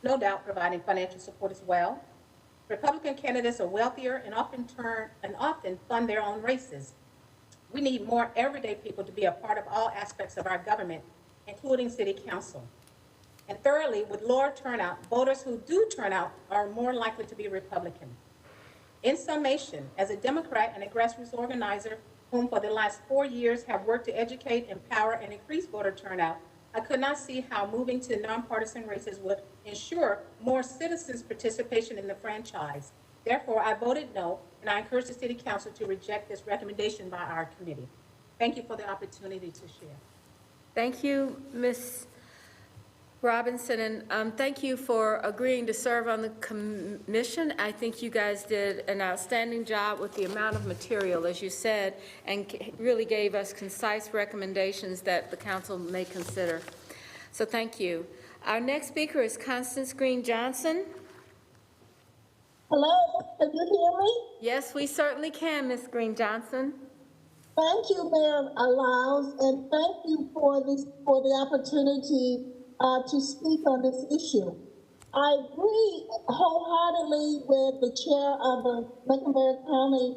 no doubt providing financial support as well. Republican candidates are wealthier and often fund their own races. We need more everyday people to be a part of all aspects of our government, including City Council. And thirdly, with lower turnout, voters who do turn out are more likely to be Republican. In summation, as a Democrat and a grassroots organizer whom for the last 4 years have worked to educate, empower, and increase voter turnout, I could not see how moving to nonpartisan races would ensure more citizens' participation in the franchise. Therefore, I voted no, and I encourage the City Council to reject this recommendation by our committee. Thank you for the opportunity to share. Thank you, Ms. Robinson, and thank you for agreeing to serve on the commission. I think you guys did an outstanding job with the amount of material, as you said, and really gave us concise recommendations that the council may consider. So thank you. Our next speaker is Constance Green Johnson. Hello, can you hear me? Yes, we certainly can, Ms. Green Johnson. Thank you, Mayor Lyles, and thank you for the opportunity to speak on this issue. I agree wholeheartedly with the chair of the Mecklenburg County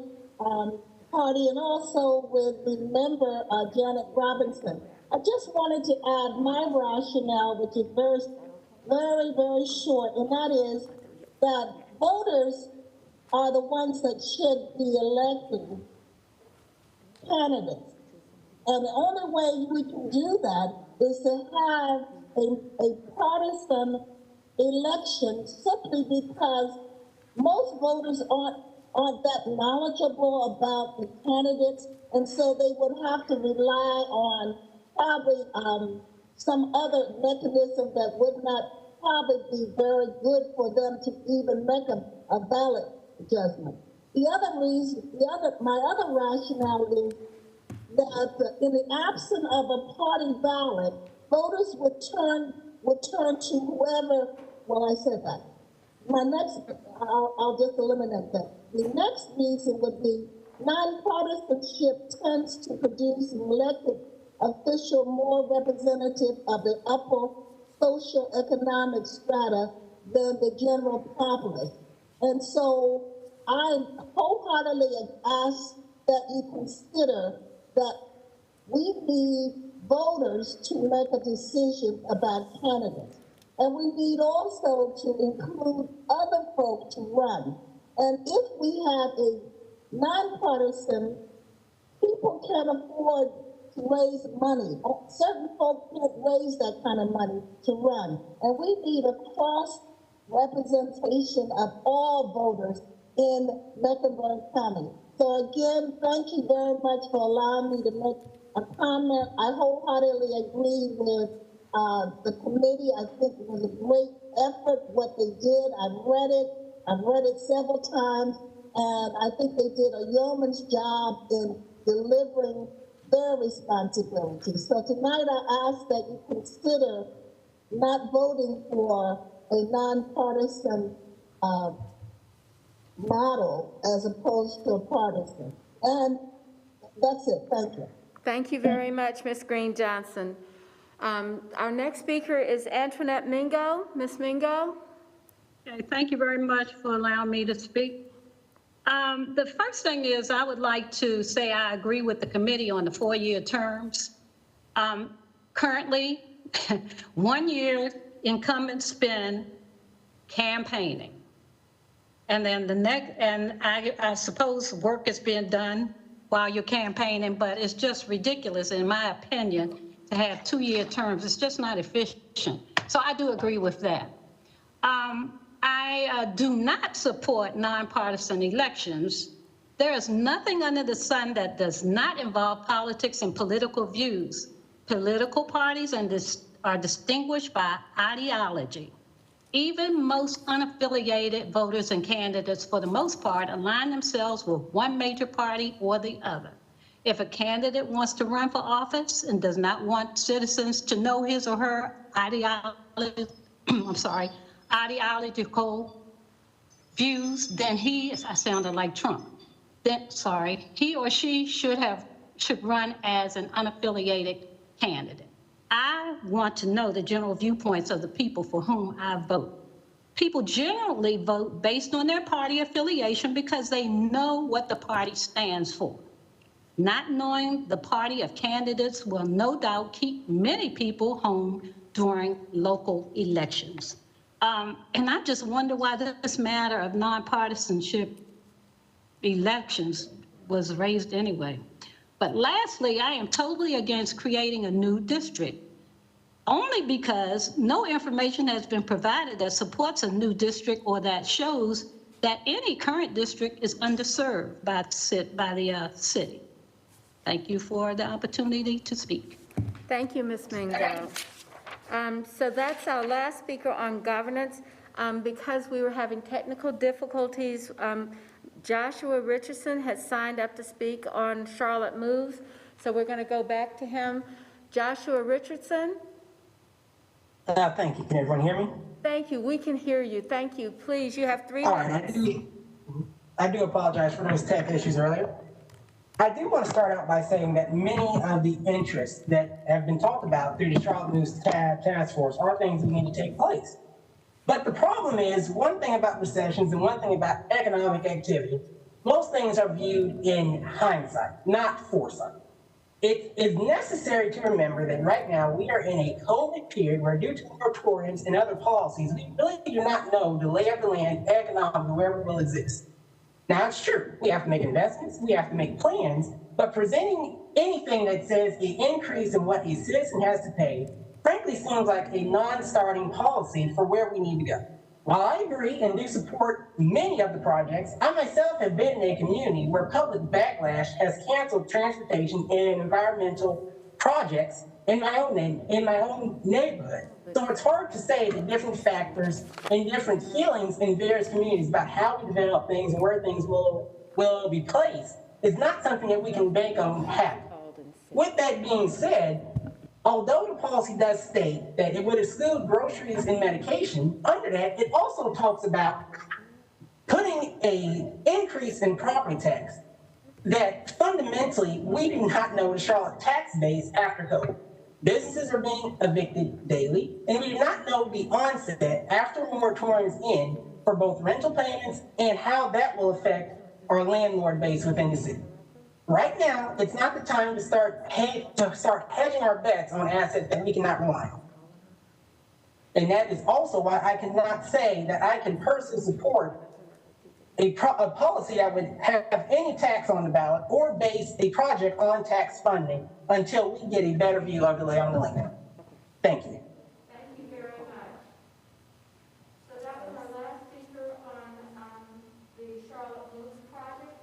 Party and also with the member, Janet Robinson. I just wanted to add my rationale, which is very, very short, and that is that voters are the ones that should be electing candidates. And the only way we can do that is to have a partisan election, simply because most voters aren't that knowledgeable about the candidates, and so they would have to rely on probably some other mechanism that would not probably be very good for them to even make a ballot judgment. My other rationale is that in the absence of a party ballot, voters would turn to whoever. Well, I said that. I'll just eliminate that. The next reason would be nonpartisanship tends to produce an elected official more representative of the upper socioeconomic strata than the general populace. And so I wholeheartedly ask that you consider that we need voters to make a decision about candidates. And we need also to include other folk to run. And if we have a nonpartisan, people can't afford to raise money. Certain folk can't raise that kind of money to run. And we need a cross representation of all voters in Mecklenburg County. So again, thank you very much for allowing me to make a comment. I wholeheartedly agree with the committee. I think it was a great effort, what they did. I've read it several times, and I think they did a yeoman's job in delivering their responsibility. So tonight I ask that you consider not voting for a nonpartisan model as opposed to a partisan. And that's it. Thank you. Thank you very much, Ms. Green Johnson. Our next speaker is Antoinette Mingo. Ms. Mingo? Okay, thank you very much for allowing me to speak. The first thing is I would like to say I agree with the committee on the 4-year terms. Currently, 1 year incumbents spend campaigning. And then the next, and I suppose work is being done while you're campaigning, but it's just ridiculous, in my opinion, to have 2-year terms. It's just not efficient. So I do agree with that. I do not support nonpartisan elections. There is nothing under the sun that does not involve politics and political views. Political parties are distinguished by ideology. Even most unaffiliated voters and candidates, for the most part, align themselves with one major party or the other. If a candidate wants to run for office and does not want citizens to know his or her ideological views, then I sounded like Trump. He or she should run as an unaffiliated candidate. I want to know the general viewpoints of the people for whom I vote. People generally vote based on their party affiliation because they know what the party stands for. Not knowing the party of candidates will no doubt keep many people home during local elections. And I just wonder why this matter of nonpartisanship elections was raised anyway. But lastly, I am totally against creating a new district, only because no information has been provided that supports a new district or that shows that any current district is underserved by the city. Thank you for the opportunity to speak. Thank you, Ms. Mingo. So that's our last speaker on governance. Because we were having technical difficulties, Joshua Richardson has signed up to speak on Charlotte Moves, so we're going to go back to him. Joshua Richardson? Thank you. Can everyone hear me? Thank you. We can hear you. Thank you. Please, you have 3 minutes. I do apologize for those tech issues earlier. I do want to start out by saying that many of the interests that have been talked about through the Charlotte Moves Task Force are things that need to take place. But the problem is, one thing about recessions and one thing about economic activity, most things are viewed in hindsight, not foresight. It is necessary to remember that right now we are in a COVID period where, due to moratoriums and other policies, we really do not know the lay of the land economically where we will exist. Now, it's true, we have to make investments, we have to make plans, but presenting anything that says an increase in what a citizen has to pay frankly seems like a non-starting policy for where we need to go. While I agree and do support many of the projects, I myself have been in a community where public backlash has canceled transportation and environmental projects in my own neighborhood. So it's hard to say the different factors and different feelings in various communities about how we develop things and where things will be placed is not something that we can bank on happening. With that being said, although the policy does state that it would exclude groceries and medication, under that, it also talks about putting an increase in property tax that fundamentally we do not know the Charlotte tax base after COVID. Businesses are being evicted daily, and we do not know the onset after moratoriums end for both rental payments and how that will affect our landlord base within the city. Right now, it's not the time to start hedging our bets on assets that we cannot rely on. And that is also why I cannot say that I can personally support a policy that would have any tax on the ballot or base a project on tax funding until we get a better view of the lay on the land. Thank you. Thank you very much. So that was our last speaker on the Charlotte Moves project.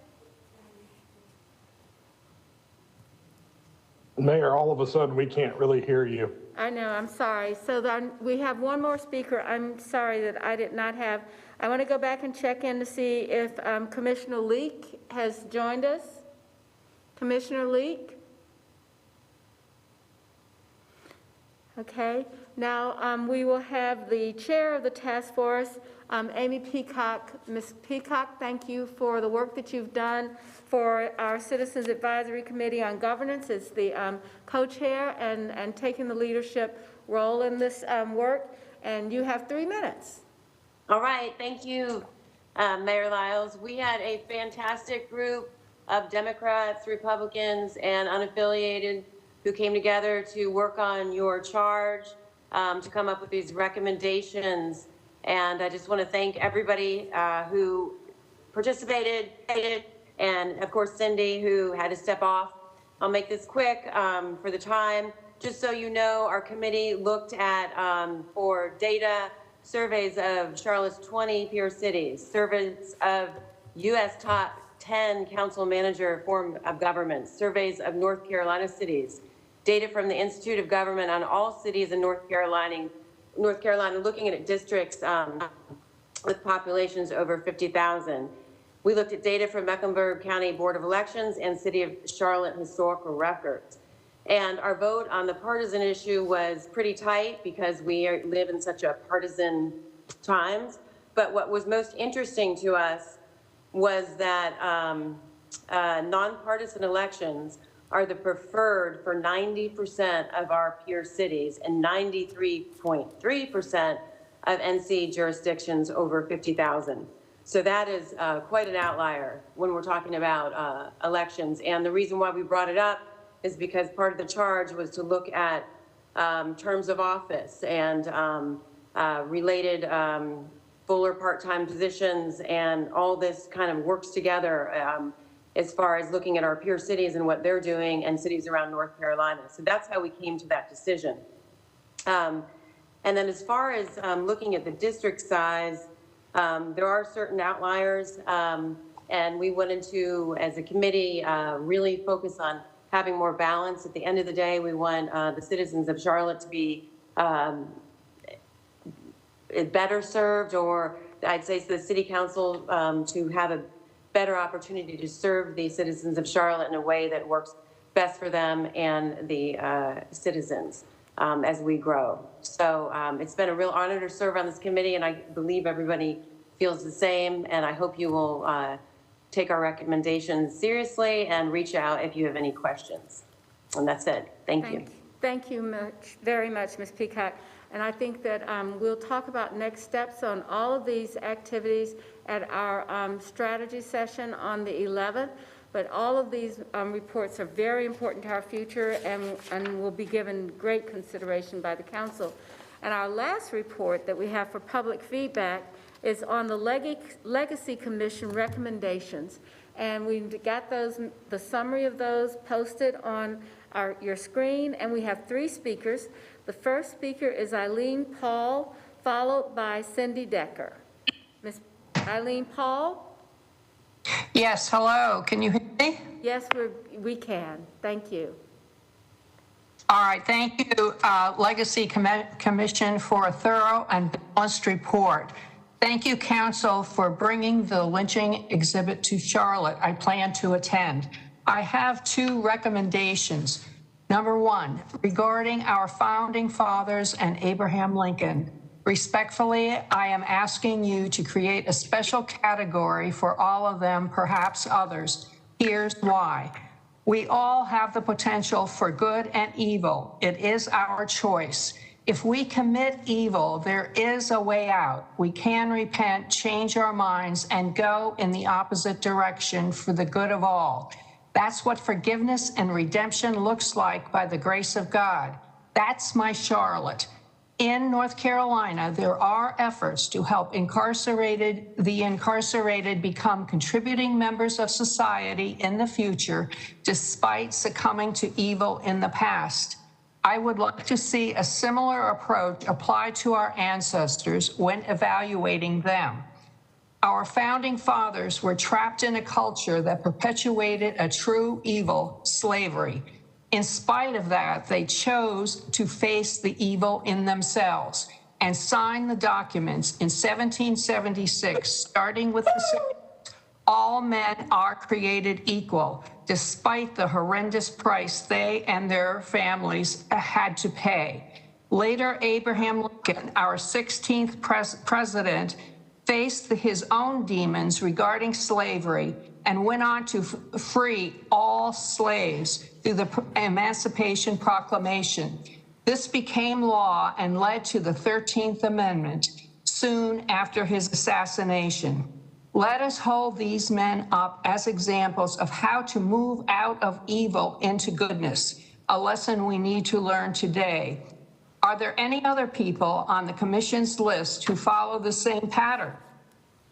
Mayor, all of a sudden, we can't really hear you. I know, I'm sorry. So then we have one more speaker. I'm sorry that I did not have. I want to go back and check in to see if Commissioner Leek has joined us. Commissioner Leek? Okay. Now we will have the chair of the task force, Amy Peacock. Ms. Peacock, thank you for the work that you've done for our Citizens Advisory Committee on Governance as the co-chair and taking the leadership role in this work. And you have 3 minutes. All right, thank you, Mayor Lyles. We had a fantastic group of Democrats, Republicans, and unaffiliated who came together to work on your charge, to come up with these recommendations. And I just want to thank everybody who participated, and of course Cindy, who had to step off. I'll make this quick for the time. Just so you know, our committee looked at for data surveys of Charlotte's 20 peer cities, surveys of U.S. top 10 council manager form of government, surveys of North Carolina cities, data from the Institute of Government on all cities in North Carolina looking at districts with populations over 50,000. We looked at data from Mecklenburg County Board of Elections and City of Charlotte historical records. And our vote on the partisan issue was pretty tight because we live in such a partisan times. But what was most interesting to us was that nonpartisan elections are the preferred for 90% of our peer cities and 93.3% of NC jurisdictions over 50,000. So that is quite an outlier when we're talking about elections. And the reason why we brought it up is because part of the charge was to look at terms of office and related full or part-time positions, and all this kind of works together as far as looking at our peer cities and what they're doing and cities around North Carolina. So that's how we came to that decision. And then as far as looking at the district size, there are certain outliers, and we went into, as a committee, really focus on having more balance. At the end of the day, we want the citizens of Charlotte to be better served, or I'd say the city council to have a better opportunity to serve the citizens of Charlotte in a way that works best for them and the citizens as we grow. So it's been a real honor to serve on this committee, and I believe everybody feels the same, and I hope you will take our recommendations seriously and reach out if you have any questions. And that's it. Thank you. Thank you very much, Ms. Peacock. And I think that we'll talk about next steps on all of these activities at our strategy session on the 11th. But all of these reports are very important to our future and will be given great consideration by the council. And our last report that we have for public feedback is on the Legacy Commission recommendations. And we've got the summary of those posted on your screen, and we have 3 speakers. The first speaker is Eileen Paul, followed by Cindy Decker. Ms. Eileen Paul? Yes, hello. Can you hear me? Yes, we can. Thank you. All right, thank you, Legacy Commission, for a thorough and balanced report. Thank you, Council, for bringing the lynching exhibit to Charlotte. I plan to attend. I have 2 recommendations. Number 1, regarding our founding fathers and Abraham Lincoln. Respectfully, I am asking you to create a special category for all of them, perhaps others. Here's why. We all have the potential for good and evil. It is our choice. If we commit evil, there is a way out. We can repent, change our minds, and go in the opposite direction for the good of all. That's what forgiveness and redemption looks like by the grace of God. That's my Charlotte. In North Carolina, there are efforts to help the incarcerated become contributing members of society in the future, despite succumbing to evil in the past. I would like to see a similar approach applied to our ancestors when evaluating them. Our founding fathers were trapped in a culture that perpetuated a true evil, slavery. In spite of that, they chose to face the evil in themselves and signed the documents in 1776, starting with the all men are created equal, despite the horrendous price they and their families had to pay. Later, Abraham Lincoln, our 16th president, faced his own demons regarding slavery and went on to free all slaves through the Emancipation Proclamation. This became law and led to the 13th Amendment soon after his assassination. Let us hold these men up as examples of how to move out of evil into goodness, a lesson we need to learn today. Are there any other people on the Commission's list who follow the same pattern?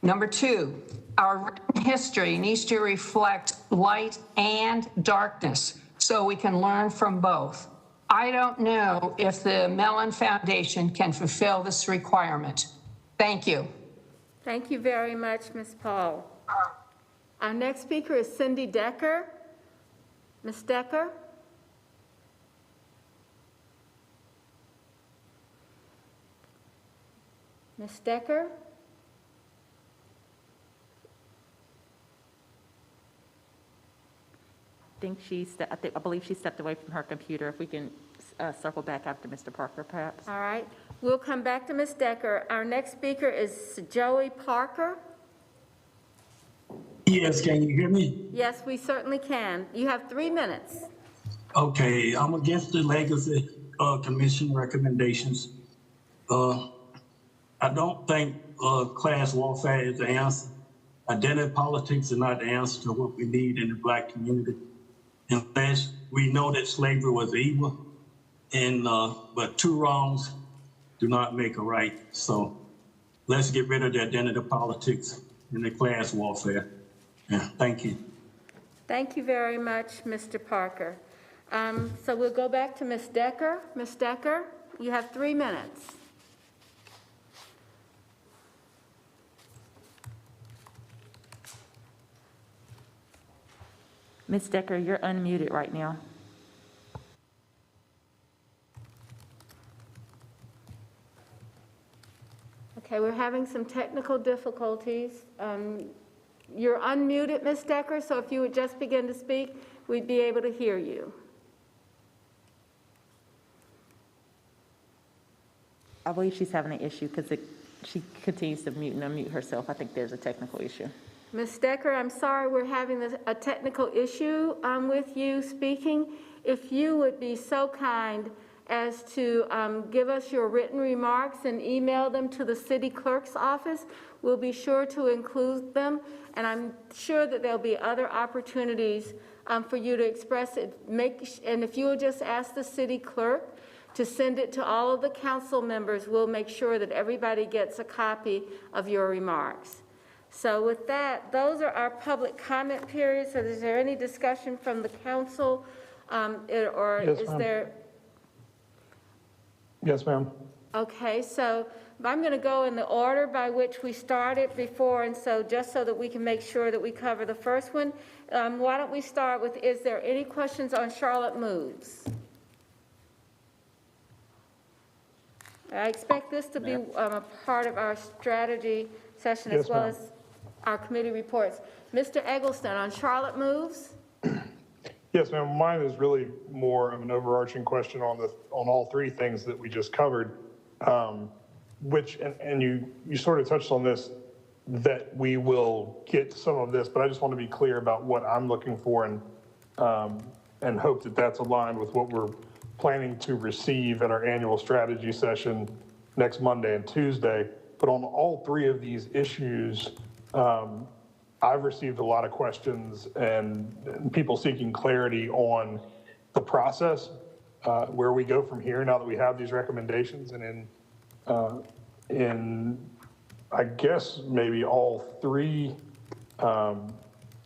Number 2, our written history needs to reflect light and darkness so we can learn from both. I don't know if the Mellon Foundation can fulfill this requirement. Thank you. Thank you very much, Ms. Paul. Our next speaker is Cindy Decker. Ms. Decker? Ms. Decker? I believe she stepped away from her computer. If we can circle back after Mr. Parker, perhaps. All right. We'll come back to Ms. Decker. Our next speaker is Joey Parker. Yes, can you hear me? Yes, we certainly can. You have 3 minutes. Okay, I'm against the Legacy Commission recommendations. I don't think class warfare is the answer. Identity politics are not the answer to what we need in the Black community. Unless we know that slavery was evil, and but 2 wrongs do not make a right. So let's get rid of the identity politics and the class warfare. Yeah, thank you. Thank you very much, Mr. Parker. So we'll go back to Ms. Decker. Ms. Decker, you have 3 minutes. Ms. Decker, you're unmuted right now. Okay, we're having some technical difficulties. You're unmuted, Ms. Decker, so if you would just begin to speak, we'd be able to hear you. I believe she's having an issue because she continues to mute and unmute herself. I think there's a technical issue. Ms. Decker, I'm sorry we're having a technical issue with you speaking. If you would be so kind as to give us your written remarks and email them to the city clerk's office, we'll be sure to include them. And I'm sure that there'll be other opportunities for you to express it. And if you will just ask the city clerk to send it to all of the council members, we'll make sure that everybody gets a copy of your remarks. So with that, those are our public comment periods. So is there any discussion from the council or Yes, is ma'am. there? Yes, ma'am. Okay, so I'm going to go in the order by which we started before, and so just so that we can make sure that we cover the first one, why don't we start with, is there any questions on Charlotte Moves? I expect this to be a part of our strategy session as Yes, well ma'am. as our committee reports. Mr. Eggleston, on Charlotte Moves? Yes, ma'am. Mine is really more of an overarching question on all 3 things that we just covered, which, and you sort of touched on this, that we will get some of this, but I just want to be clear about what I'm looking for. And and hope that that's aligned with what we're planning to receive at our annual strategy session next Monday and Tuesday. But on all three of these issues, I've received a lot of questions and people seeking clarity on the process, where we go from here now that we have these recommendations. And in I guess maybe all three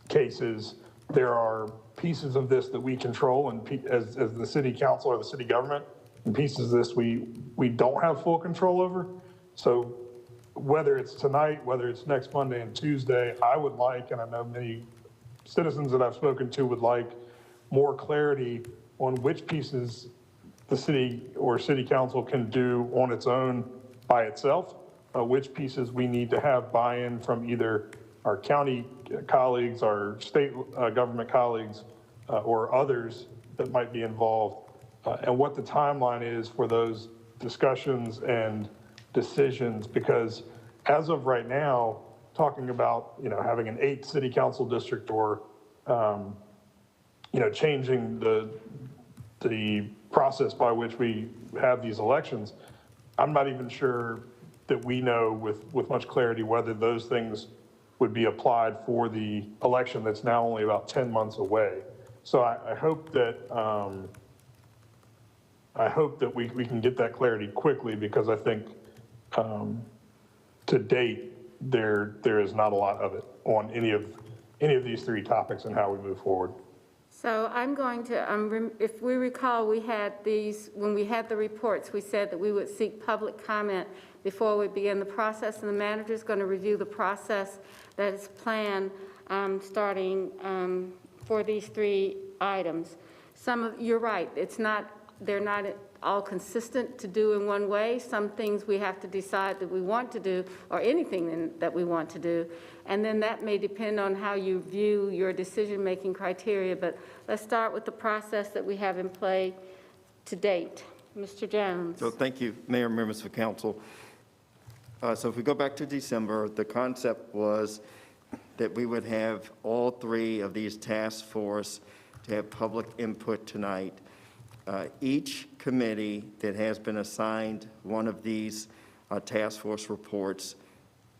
cases, there are pieces of this that we control and as the city council or the city government, and pieces of this we don't have full control over. So whether it's tonight, whether it's next Monday and Tuesday, I would like, and I know many citizens that I've spoken to would like, more clarity on which pieces the city or city council can do on its own by itself, which pieces we need to have buy-in from either our county colleagues, our state government colleagues, or others that might be involved, and what the timeline is for those discussions and decisions. Because as of right now, talking about, having an 8th city council district or, changing the process by which we have these elections, I'm not even sure that we know with much clarity whether those things would be applied for the election that's now only about 10 months away. So I hope that we can get that clarity quickly, because I think to date there is not a lot of it on any of these three topics and how we move forward. So I'm going to, if we recall, we had these, when we had the reports, we said that we would seek public comment before we begin the process, and the manager is going to review the process that is planned starting for these three items. You're right, they're not all consistent to do in one way. Some things we have to decide that we want to do, or anything that we want to do. And then that may depend on how you view your decision-making criteria. But let's start with the process that we have in play to date. Mr. Jones. So thank you, Mayor, members of council. So if we go back to December, the concept was that we would have all three of these task force to have public input tonight. Each committee that has been assigned one of these task force reports,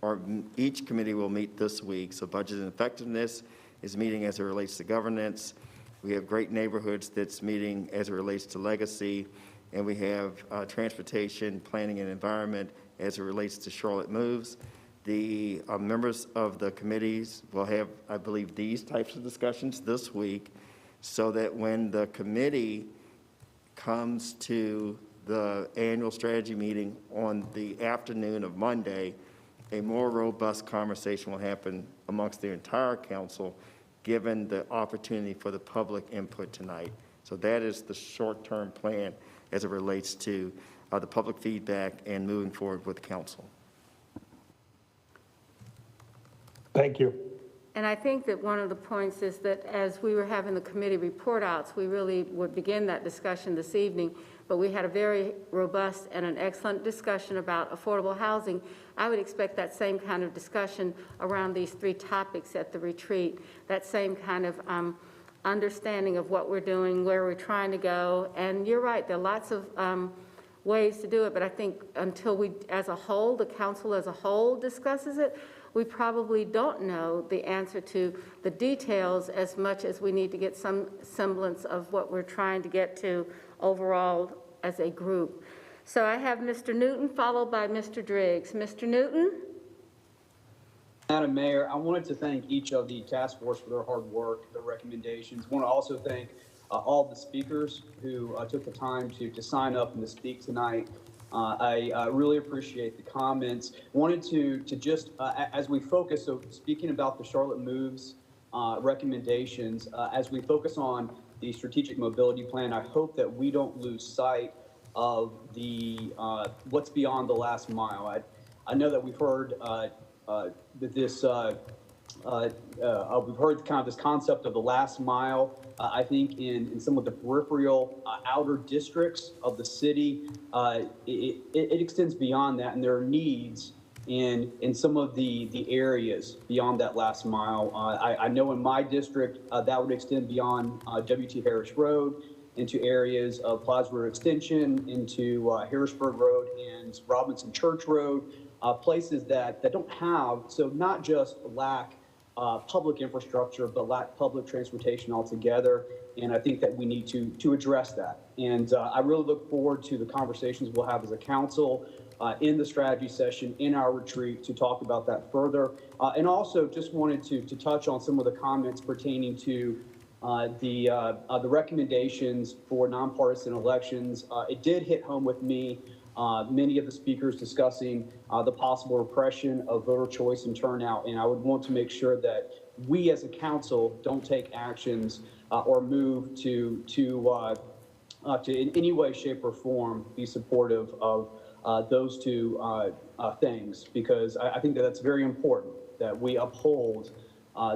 or each committee will meet this week. So budget and effectiveness is meeting as it relates to governance. We have great neighborhoods that's meeting as it relates to legacy. And we have transportation, planning and environment as it relates to Charlotte Moves. The members of the committees will have, I believe, these types of discussions this week, so that when the committee comes to the annual strategy meeting on the afternoon of Monday, a more robust conversation will happen amongst the entire council, given the opportunity for the public input tonight. So that is the short-term plan as it relates to the public feedback and moving forward with council. Thank you. And I think that one of the points is that as we were having the committee report outs, we really would begin that discussion this evening, but we had a very robust and an excellent discussion about affordable housing. I would expect that same kind of discussion around these three topics at the retreat, that same kind of understanding of what we're doing, where we're trying to go. And you're right, there are lots of ways to do it, but I think until we, as a whole, the council as a whole discusses it, we probably don't know the answer to the details as much as we need to get some semblance of what we're trying to get to overall as a group. So I have Mr. Newton followed by Mr. Driggs. Mr. Newton? Madam Mayor, I wanted to thank each of the task force for their hard work, their recommendations. I want to also thank all the speakers who took the time to sign up and to speak tonight. I really appreciate the comments. Wanted to just, as we focus, so speaking about the Charlotte Moves recommendations, as we focus on the strategic mobility plan, I hope that we don't lose sight of the what's beyond the last mile. I know that we've heard this, we've heard kind of this concept of the last mile. I think in some of the peripheral outer districts of the city, it extends beyond that, and there are needs in some of the areas beyond that last mile. I know in my district, that would extend beyond W.T. Harris Road into areas of Plaza Road Extension, into Harrisburg Road and Robinson Church Road, places that don't have, so not just lack public infrastructure, but lack public transportation altogether. And I think that we need to address that. And I really look forward to the conversations we'll have as a council in the strategy session, in our retreat, to talk about that further. And also just wanted to touch on some of the comments pertaining to the recommendations for nonpartisan elections. It did hit home with me, many of the speakers discussing the possible repression of voter choice and turnout. And I would want to make sure that we as a council don't take actions or move to in any way, shape, or form be supportive of those two things, because I think that that's very important that we uphold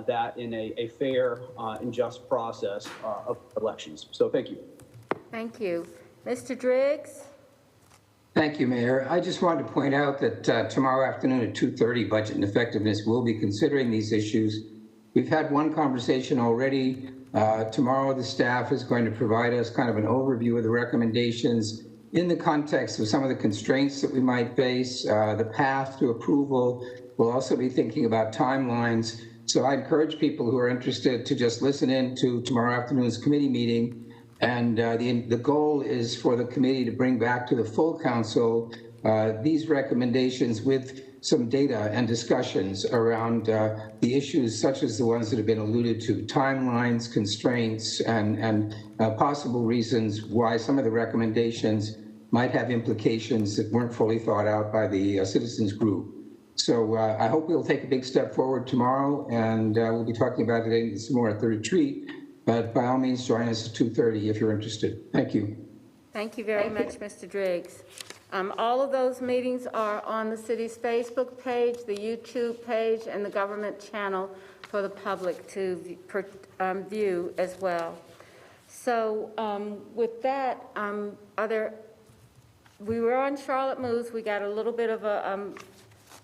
that in a fair and just process of elections. So thank you. Thank you. Mr. Driggs? Thank you, Mayor. I just wanted to point out that tomorrow afternoon at 2:30, Budget and Effectiveness will be considering these issues. We've had one conversation already. Tomorrow, the staff is going to provide us kind of an overview of the recommendations in the context of some of the constraints that we might face, the path to approval. We'll also be thinking about timelines. So I encourage people who are interested to just listen in to tomorrow afternoon's committee meeting. And the goal is for the committee to bring back to the full council these recommendations with some data and discussions around the issues such as the ones that have been alluded to, timelines, constraints, and possible reasons why some of the recommendations might have implications that weren't fully thought out by the citizens group. So I hope we'll take a big step forward tomorrow, and we'll be talking about it some more at the retreat. But by all means, join us at 2:30 if you're interested. Thank you. Thank you very much, Mr. Driggs. All of those meetings are on the city's Facebook page, the YouTube page, and the government channel for the public to view as well. So with that, we were on Charlotte Moves. We got a little bit of a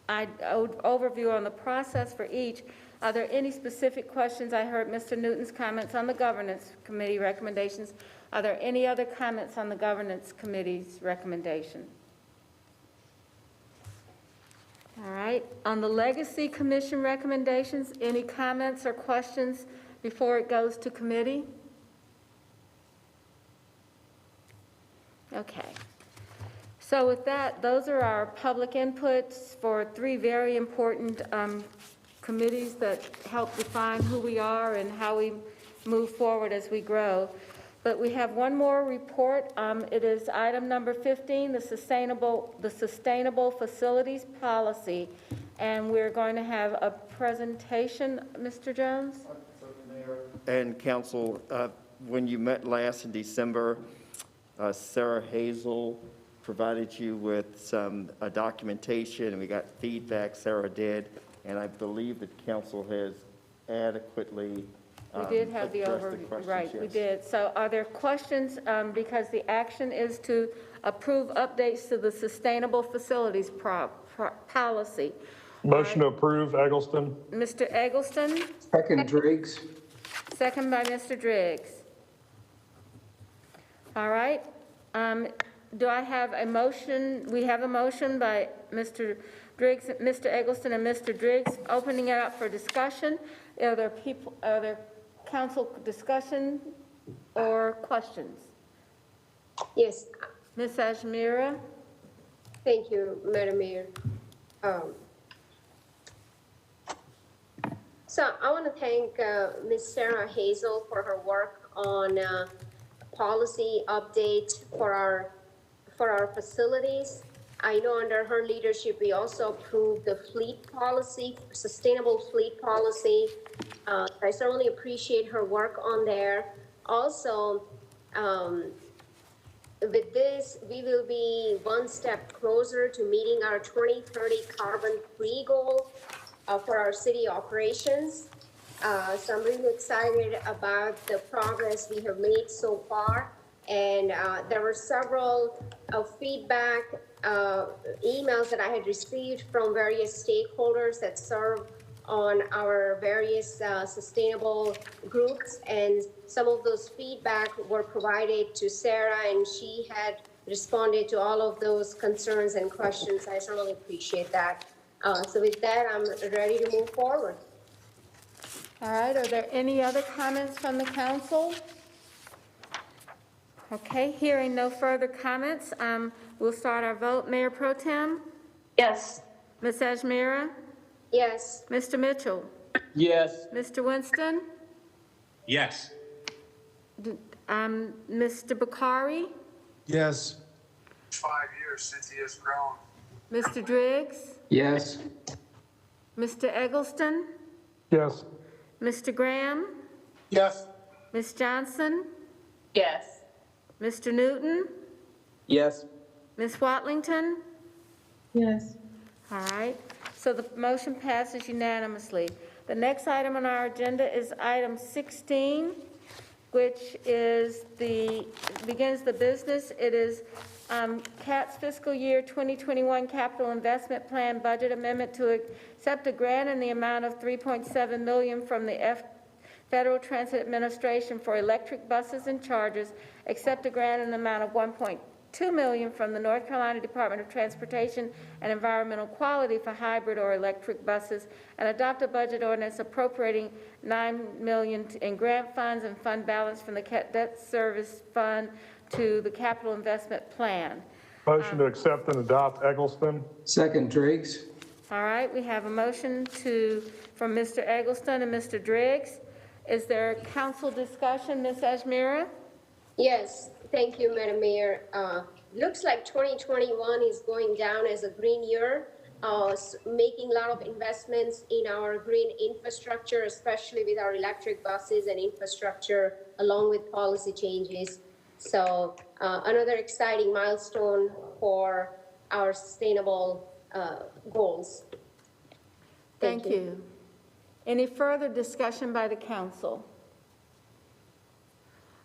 overview on the process for each. Are there any specific questions? I heard Mr. Newton's comments on the governance committee recommendations. Are there any other comments on the governance committee's recommendation? All right. On the legacy commission recommendations, any comments or questions before it goes to committee? Okay. So with that, those are our public inputs for three very important committees that help define who we are and how we move forward as we grow. But we have one more report. It is item number 15, the sustainable facilities policy. And we're going to have a presentation, Mr. Jones? And council, when you met last in December, Sarah Hazel provided you with some documentation, and we got feedback. Sarah did, and I believe that council has adequately we did have the overview, right, yes. We did. So are there questions, because the action is to approve updates to the sustainable facilities policy. Motion to approve, Eggleston. Mr. Eggleston? Second, Driggs. Second by Mr. Driggs. All right. Do I have a motion? We have a motion by Mr. Driggs, Mr. Eggleston, and Mr. Driggs, opening it up for discussion. Are there council discussion or questions? Yes. Ms. Ajmira? Thank you, Madam Mayor. So I want to thank Ms. Sarah Hazel for her work on policy update for our facilities. I know under her leadership, we also approved the fleet policy, sustainable fleet policy. I certainly appreciate her work on there. Also, with this, we will be one step closer to meeting our 2030 carbon-free goal for our city operations. So I'm really excited about the progress we have made so far. And there were several feedback emails that I had received from various stakeholders that serve on our various sustainable groups. And some of those feedback were provided to Sarah, and she had responded to all of those concerns and questions. I certainly appreciate that. So with that, I'm ready to move forward. All right, are there any other comments from the council? Okay, hearing no further comments, we'll start our vote. Mayor Pro Tem? Yes. Ms. Ajmira? Yes. Mr. Mitchell? Yes. Mr. Winston? Yes. Mr. Bakari? Yes. 5 years since he has grown. Mr. Driggs? Yes. Mr. Eggleston? Yes. Mr. Graham? Yes. Ms. Johnson? Yes. Mr. Newton? Yes. Ms. Watlington? Yes. All right, so the motion passes unanimously. The next item on our agenda is item 16, which is begins the business. It is CAT's fiscal year 2021 capital investment plan budget amendment to accept a grant in the amount of $3.7 million from the Federal Transit Administration for electric buses and chargers, accept a grant in the amount of $1.2 million from the North Carolina Department of Transportation and Environmental Quality for hybrid or electric buses, and adopt a budget ordinance appropriating $9 million in grant funds and fund balance from the debt service fund to the capital investment plan. Motion to accept and adopt Eggleston. Second, Driggs. All right, we have a motion from Mr. Eggleston and Mr. Driggs. Is there council discussion, Ms. Ajmira? Yes, thank you, Madam Mayor. Looks like 2021 is going down as a green year, making a lot of investments in our green infrastructure, especially with our electric buses and infrastructure, along with policy changes. So another exciting milestone for our sustainable goals. Thank you. Any further discussion by the council?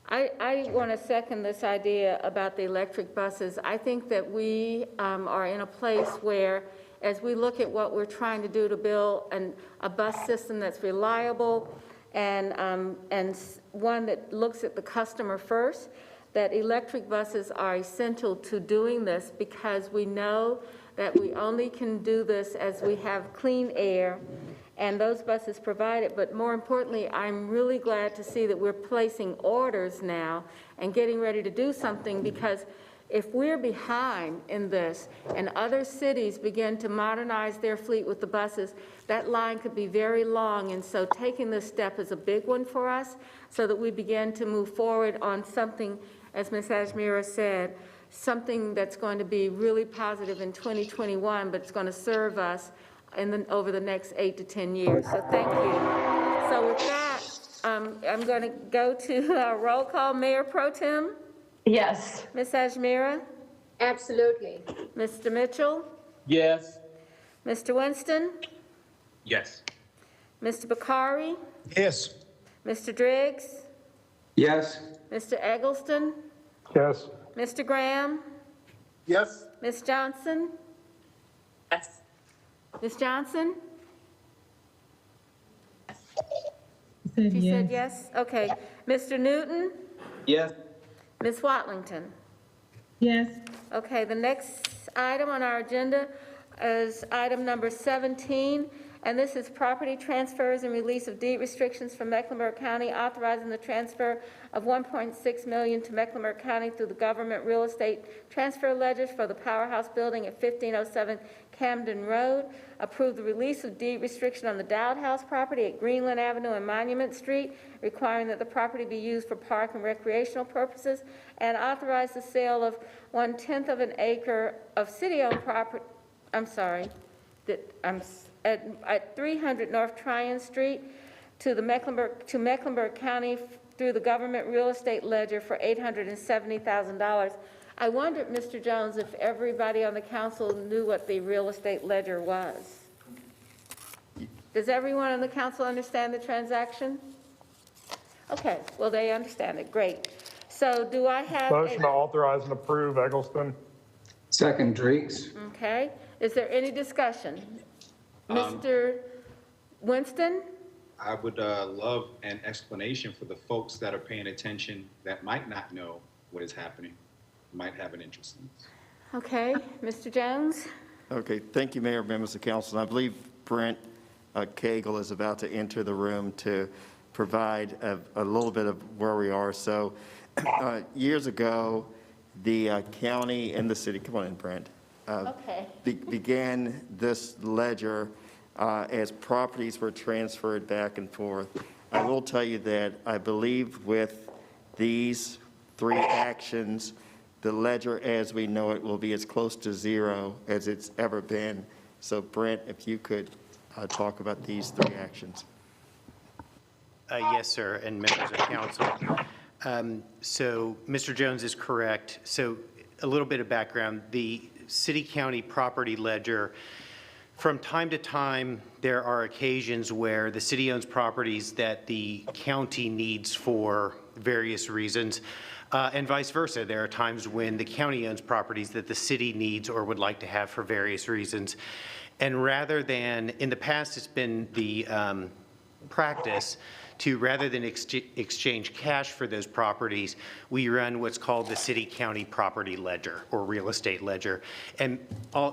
I want to second this idea about the electric buses. I think that we are in a place where, as we look at what we're trying to do to build a bus system that's reliable and one that looks at the customer first, that electric buses are essential to doing this, because we know that we only can do this as we have clean air, and those buses provide it. But more importantly, I'm really glad to see that we're placing orders now and getting ready to do something, because if we're behind in this and other cities begin to modernize their fleet with the buses, that line could be very long. And so taking this step is a big one for us, so that we begin to move forward on something, as Ms. Ajmira said, something that's going to be really positive in 2021, but it's going to serve us over the next 8 to 10 years. So thank you. So with that, I'm going to go to a roll call. Mayor Pro Tem? Yes. Ms. Ajmira? Absolutely. Mr. Mitchell? Yes. Mr. Winston? Yes. Mr. Bakari? Yes. Mr. Driggs? Yes. Mr. Eggleston? Yes. Mr. Graham? Yes. Ms. Johnson? Yes. Ms. Johnson? She said yes? Okay. Mr. Newton? Yes. Ms. Watlington? Yes. Okay, the next item on our agenda is item number 17, and this is property transfers and release of deed restrictions from Mecklenburg County, authorizing the transfer of $1.6 million to Mecklenburg County through the government real estate transfer ledgers for the Powerhouse Building at 1507 Camden Road. Approve the release of deed restriction on the Dowd House property at Greenland Avenue and Monument Street, requiring that the property be used for park and recreational purposes, and authorize the sale of 1/10 of an acre of city-owned property, at 300 North Tryon Street to Mecklenburg County through the government real estate ledger for $870,000. I wondered, Mr. Jones, if everybody on the council knew what the real estate ledger was. Does everyone on the council understand the transaction? Okay, well, they understand it, great. So do I have? Motion to authorize and approve Eggleston. Second, Drakes. Okay, is there any discussion? Mr. Winston? I would love an explanation for the folks that are paying attention that might not know what is happening, might have an interest in this. Okay, Mr. Jones? Okay, thank you, Mayor, members of council. I believe Brent Cagle is about to enter the room to provide a little bit of where we are. So years ago, the county and the city, come on in, Brent, began this ledger as properties were transferred back and forth. I will tell you that I believe with these 3 actions, the ledger as we know it will be as close to zero as it's ever been. So Brent, if you could talk about these 3 actions. Yes, sir, and members of council. So Mr. Jones is correct. So a little bit of background, the city-county property ledger, from time to time, there are occasions where the city owns properties that the county needs for various reasons, and vice versa. There are times when the county owns properties that the city needs or would like to have for various reasons. And rather than, in the past, it's been the practice to, rather than exchange cash for those properties, we run what's called the city-county property ledger or real estate ledger. And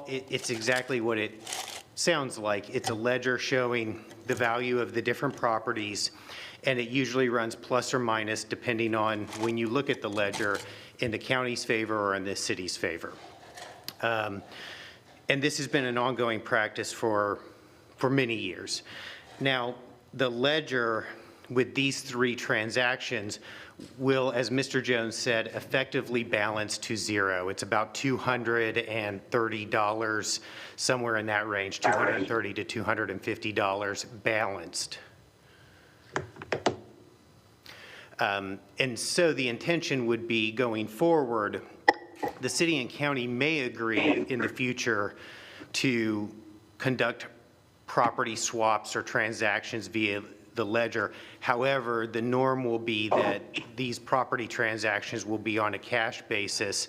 it's exactly what it sounds like. It's a ledger showing the value of the different properties, and it usually runs plus or minus depending on when you look at the ledger in the county's favor or in the city's favor. And this has been an ongoing practice for many years. Now, the ledger with these 3 transactions will, as Mr. Jones said, effectively balance to zero. It's about $230, somewhere in that range, $230 to $250 balanced. And so the intention would be going forward, the city and county may agree in the future to conduct property swaps or transactions via the ledger. However, the norm will be that these property transactions will be on a cash basis,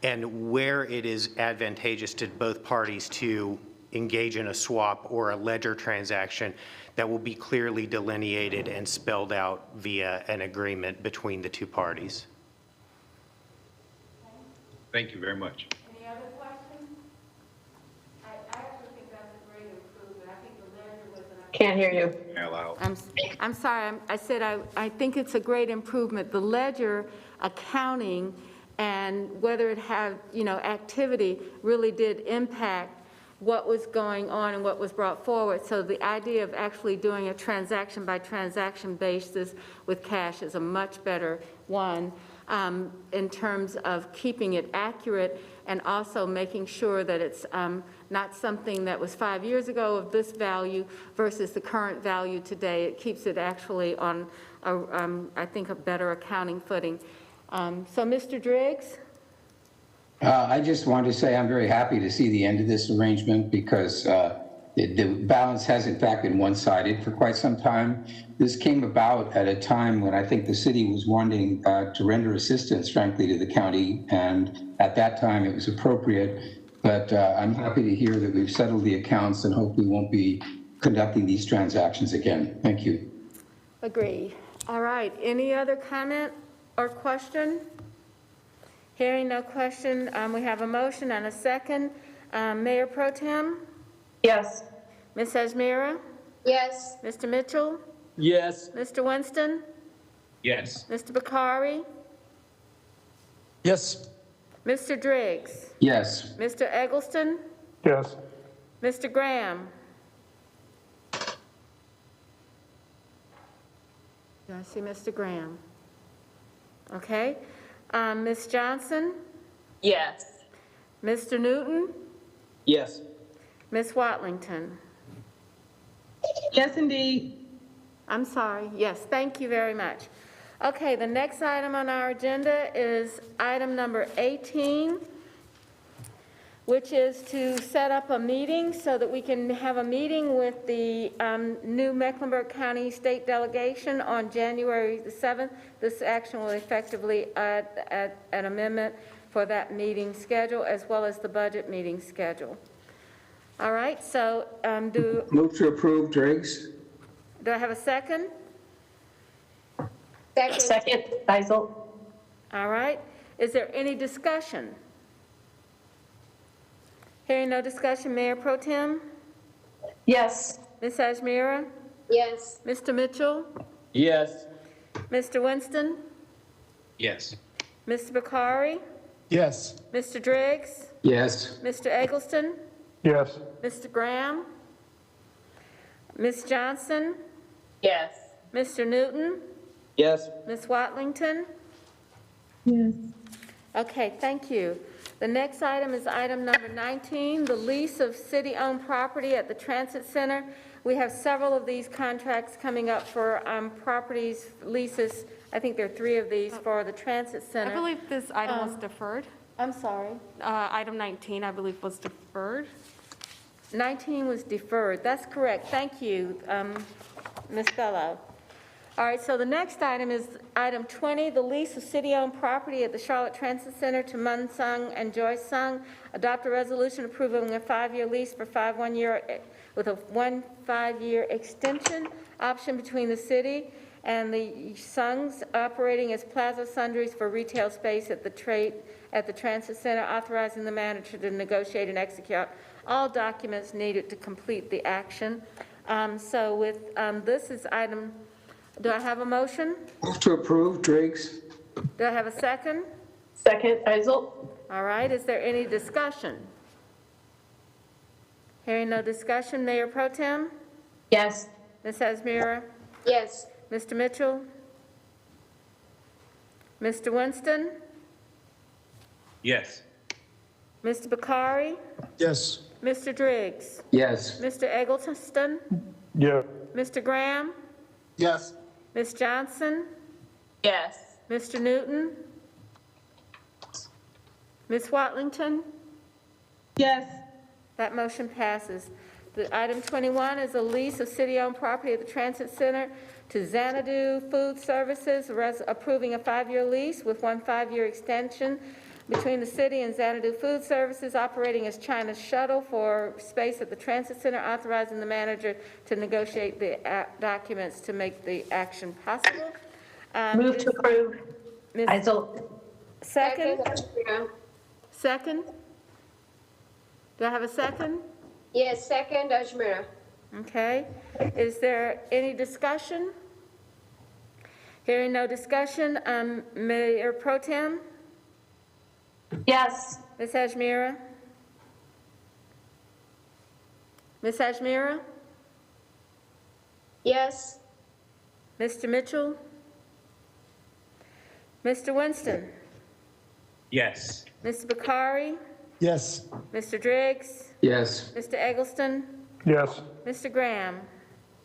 and where it is advantageous to both parties to engage in a swap or a ledger transaction, that will be clearly delineated and spelled out via an agreement between the 2 parties. Thank you very much. Any other questions? I actually think that's a great improvement. I think the ledger was an... Can't hear you. I'm sorry. I said I think it's a great improvement. The ledger accounting and whether it had, activity really did impact what was going on and what was brought forward. So the idea of actually doing a transaction by transaction basis with cash is a much better one in terms of keeping it accurate and also making sure that it's not something that was 5 years ago of this value versus the current value today. It keeps it actually on, I think, a better accounting footing. So Mr. Driggs? I just wanted to say I'm very happy to see the end of this arrangement because the balance has in fact been one-sided for quite some time. This came about at a time when I think the city was wanting to render assistance, frankly, to the county, and at that time it was appropriate. But I'm happy to hear that we've settled the accounts and hope we won't be conducting these transactions again. Thank you. Agree. All right. Any other comment or question? Hearing no question, we have a motion and a second. Mayor Pro Tem? Yes. Ms. Ajmira? Yes. Mr. Mitchell? Yes. Mr. Winston? Yes. Mr. Bakari? Yes. Mr. Driggs? Yes. Mr. Eggleston? Yes. Mr. Graham? Do I see Mr. Graham? Okay. Ms. Johnson? Yes. Mr. Newton? Yes. Ms. Watlington? Yes, indeed. I'm sorry. Yes, thank you very much. Okay, the next item on our agenda is item number 18. which is to set up a meeting so that we can have a meeting with the new Mecklenburg County State Delegation on January the 7th. This action will effectively add an amendment for that meeting schedule, as well as the budget meeting schedule. All right, so Move to approve, Driggs. do I have a second? Second, Isel. All right, is there any discussion? Hearing no discussion, Mayor Pro Tem? Yes. Ms. Ajmira? Yes. Mr. Mitchell? Yes. Mr. Winston? Yes. Mr. Bakari? Yes. Mr. Driggs? Yes. Mr. Eggleston? Yes. Mr. Graham? Ms. Johnson? Yes. Mr. Newton? Yes. Ms. Watlington? Yes. Okay, thank you. The next item is item number 19, the lease of city-owned property at the Transit Center. We have several of these contracts coming up for properties, leases. I think there are 3 of these for the Transit Center. I believe this item was deferred. I'm sorry. Item 19, I believe, was deferred. 19 was deferred. That's correct. Thank you, Ms. Bello. All right, so the next item is item 20, the lease of city-owned property at the Charlotte Transit Center to Mun Sung and Joyce Sung. Adopt a resolution approving a 5-year lease for 1 year with a 5-year extension option between the city and the Sungs, operating as Plaza Sundries for retail space at the Transit Center, authorizing the manager to negotiate and execute all documents needed to complete the action. So with this is item. Do I have a motion? Move to approve, Driggs. Do I have a second? Second, Isel. All right, is there any discussion? Hearing no discussion, Mayor Pro Tem? Yes. Ms. Asmira? Yes. Mr. Mitchell? Mr. Winston? Yes. Mr. Bakari? Yes. Mr. Driggs? Yes. Mr. Eggleston? Yeah. Mr. Graham? Yes. Ms. Johnson? Yes. Mr. Newton? Ms. Watlington? Yes. That motion passes. The item 21 is a lease of city-owned property at the Transit Center to Xanadu Food Services, approving a 5-year lease with 1 5-year extension between the city and Xanadu Food Services, operating as China's shuttle for space at the Transit Center, authorizing the manager to negotiate the documents to make the action possible. Move to approve. Ms. Isel. Second? Ajmira. Second? Do I have a second? Yes, second, Ajmira. Okay. Is there any discussion? Hearing no discussion, Mayor Pro Tem? Yes. Ms. Ajmira? Ms. Ajmira? Yes. Mr. Mitchell? Mr. Winston? Yes. Mr. Bakari? Yes. Mr. Driggs? Yes. Mr. Eggleston? Yes. Mr. Graham?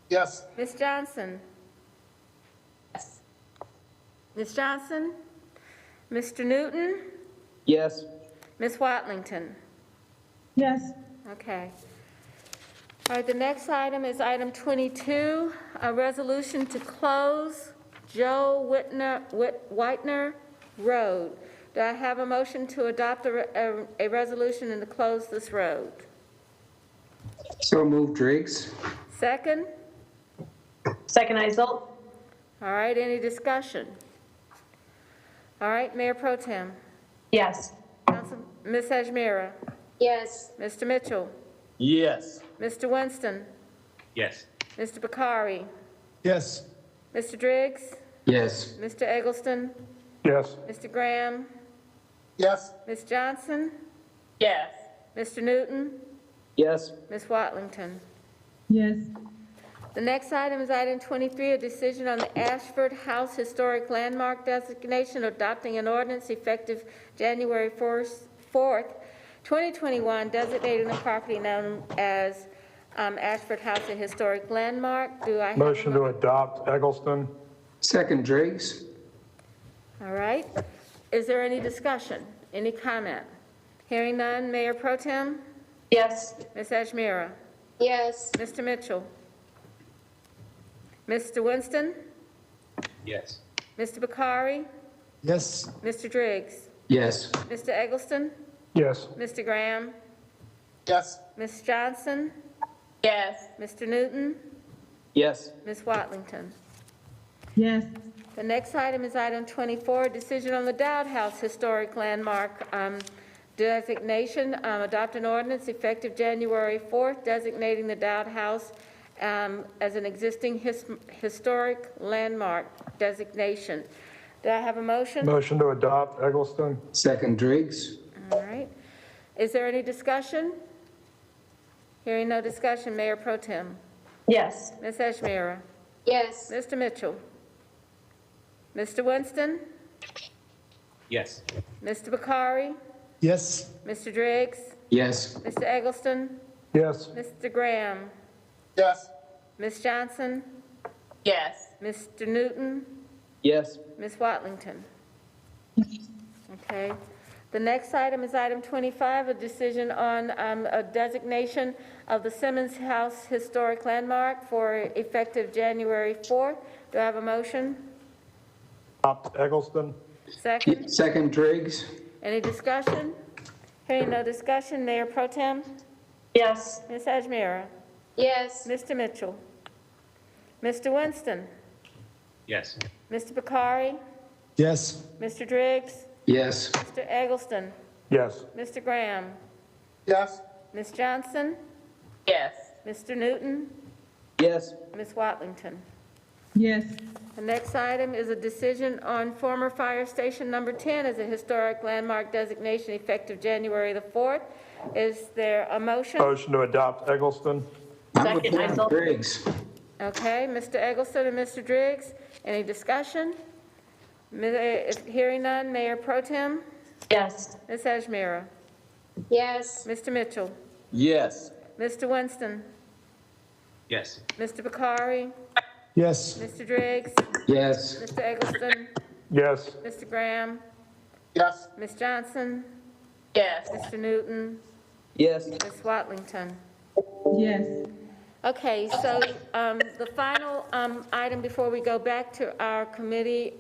Yes. Ms. Johnson? Yes. Ms. Johnson? Mr. Newton? Yes. Ms. Watlington? Yes. Okay. All right, the next item is item 22, a resolution to close Joe Whitener Road. Do I have a motion to adopt a resolution and to close this road? So moved, Driggs. Second? Second, Isel. All right, any discussion? All right, Mayor Pro Tem. Yes. Ms. Ajmira? Yes. Mr. Mitchell? Yes. Mr. Winston? Yes. Mr. Bakari? Yes. Mr. Driggs? Yes. Mr. Eggleston? Yes. Mr. Graham? Yes. Ms. Johnson? Yes. Mr. Newton? Yes. Ms. Watlington? Yes. The next item is item 23, a decision on the Ashford House Historic Landmark designation, adopting an ordinance effective January 4th, 2021, designating the property known as Ashford House a historic landmark. Do I have Motion to adopt Eggleston? Second, Driggs. All right. Is there any discussion? Any comment? Hearing none, Mayor Pro Tem? Yes. Ms. Ajmira? Yes. Mr. Mitchell? Mr. Winston? Yes. Mr. Bakari? Yes. Mr. Driggs? Yes. Mr. Eggleston? Yes. Mr. Graham? Yes. Ms. Johnson? Yes. Mr. Newton? Yes. Ms. Watlington? Yes. The next item is item 24, decision on the Dowd House Historic Landmark designation. Adopt an ordinance effective January 4th designating the Dowd House as an existing historic landmark designation. Do I have a motion? Motion to adopt, Eggleston. Second, Driggs. All right. Is there any discussion? Hearing no discussion, Mayor Pro Tem. Yes. Ms. Ajmira? Yes. Mr. Mitchell? Mr. Winston? Yes. Mr. Bakari? Yes. Mr. Driggs? Yes. Mr. Eggleston? Yes. Mr. Graham? Yes. Ms. Johnson? Yes. Mr. Newton? Yes. Ms. Watlington? Okay. The next item is item 25, a decision on a designation of the Simmons House Historic Landmark for effective January 4th. Do I have a motion? Adopt, Eggleston. Second? Second, Driggs. Any discussion? Hearing no discussion, Mayor Pro Tem? Yes. Ms. Ajmira? Yes. Mr. Mitchell? Mr. Winston? Yes. Mr. Bakari? Yes. Mr. Driggs? Yes. Mr. Eggleston? Yes. Mr. Graham? Yes. Ms. Johnson? Yes. Mr. Newton? Yes. Ms. Watlington? Yes. The next item is a decision on former Fire Station Number 10 as a historic landmark designation effective January the 4th. Is there a motion? Motion to adopt, Eggleston. I'm with that, Driggs. Okay, Mr. Eggleston and Mr. Driggs, any discussion? Hearing none, Mayor Pro Tem? Yes. Ms. Ajmira? Yes. Mr. Mitchell? Yes. Mr. Winston? Yes. Mr. Bakari? Yes. Mr. Driggs? Yes. Mr. Eggleston? Yes. Mr. Graham? Yes. Ms. Johnson? Yes. Mr. Newton? Yes. Ms. Watlington? Yes. Okay, so the final item before we go back to our committee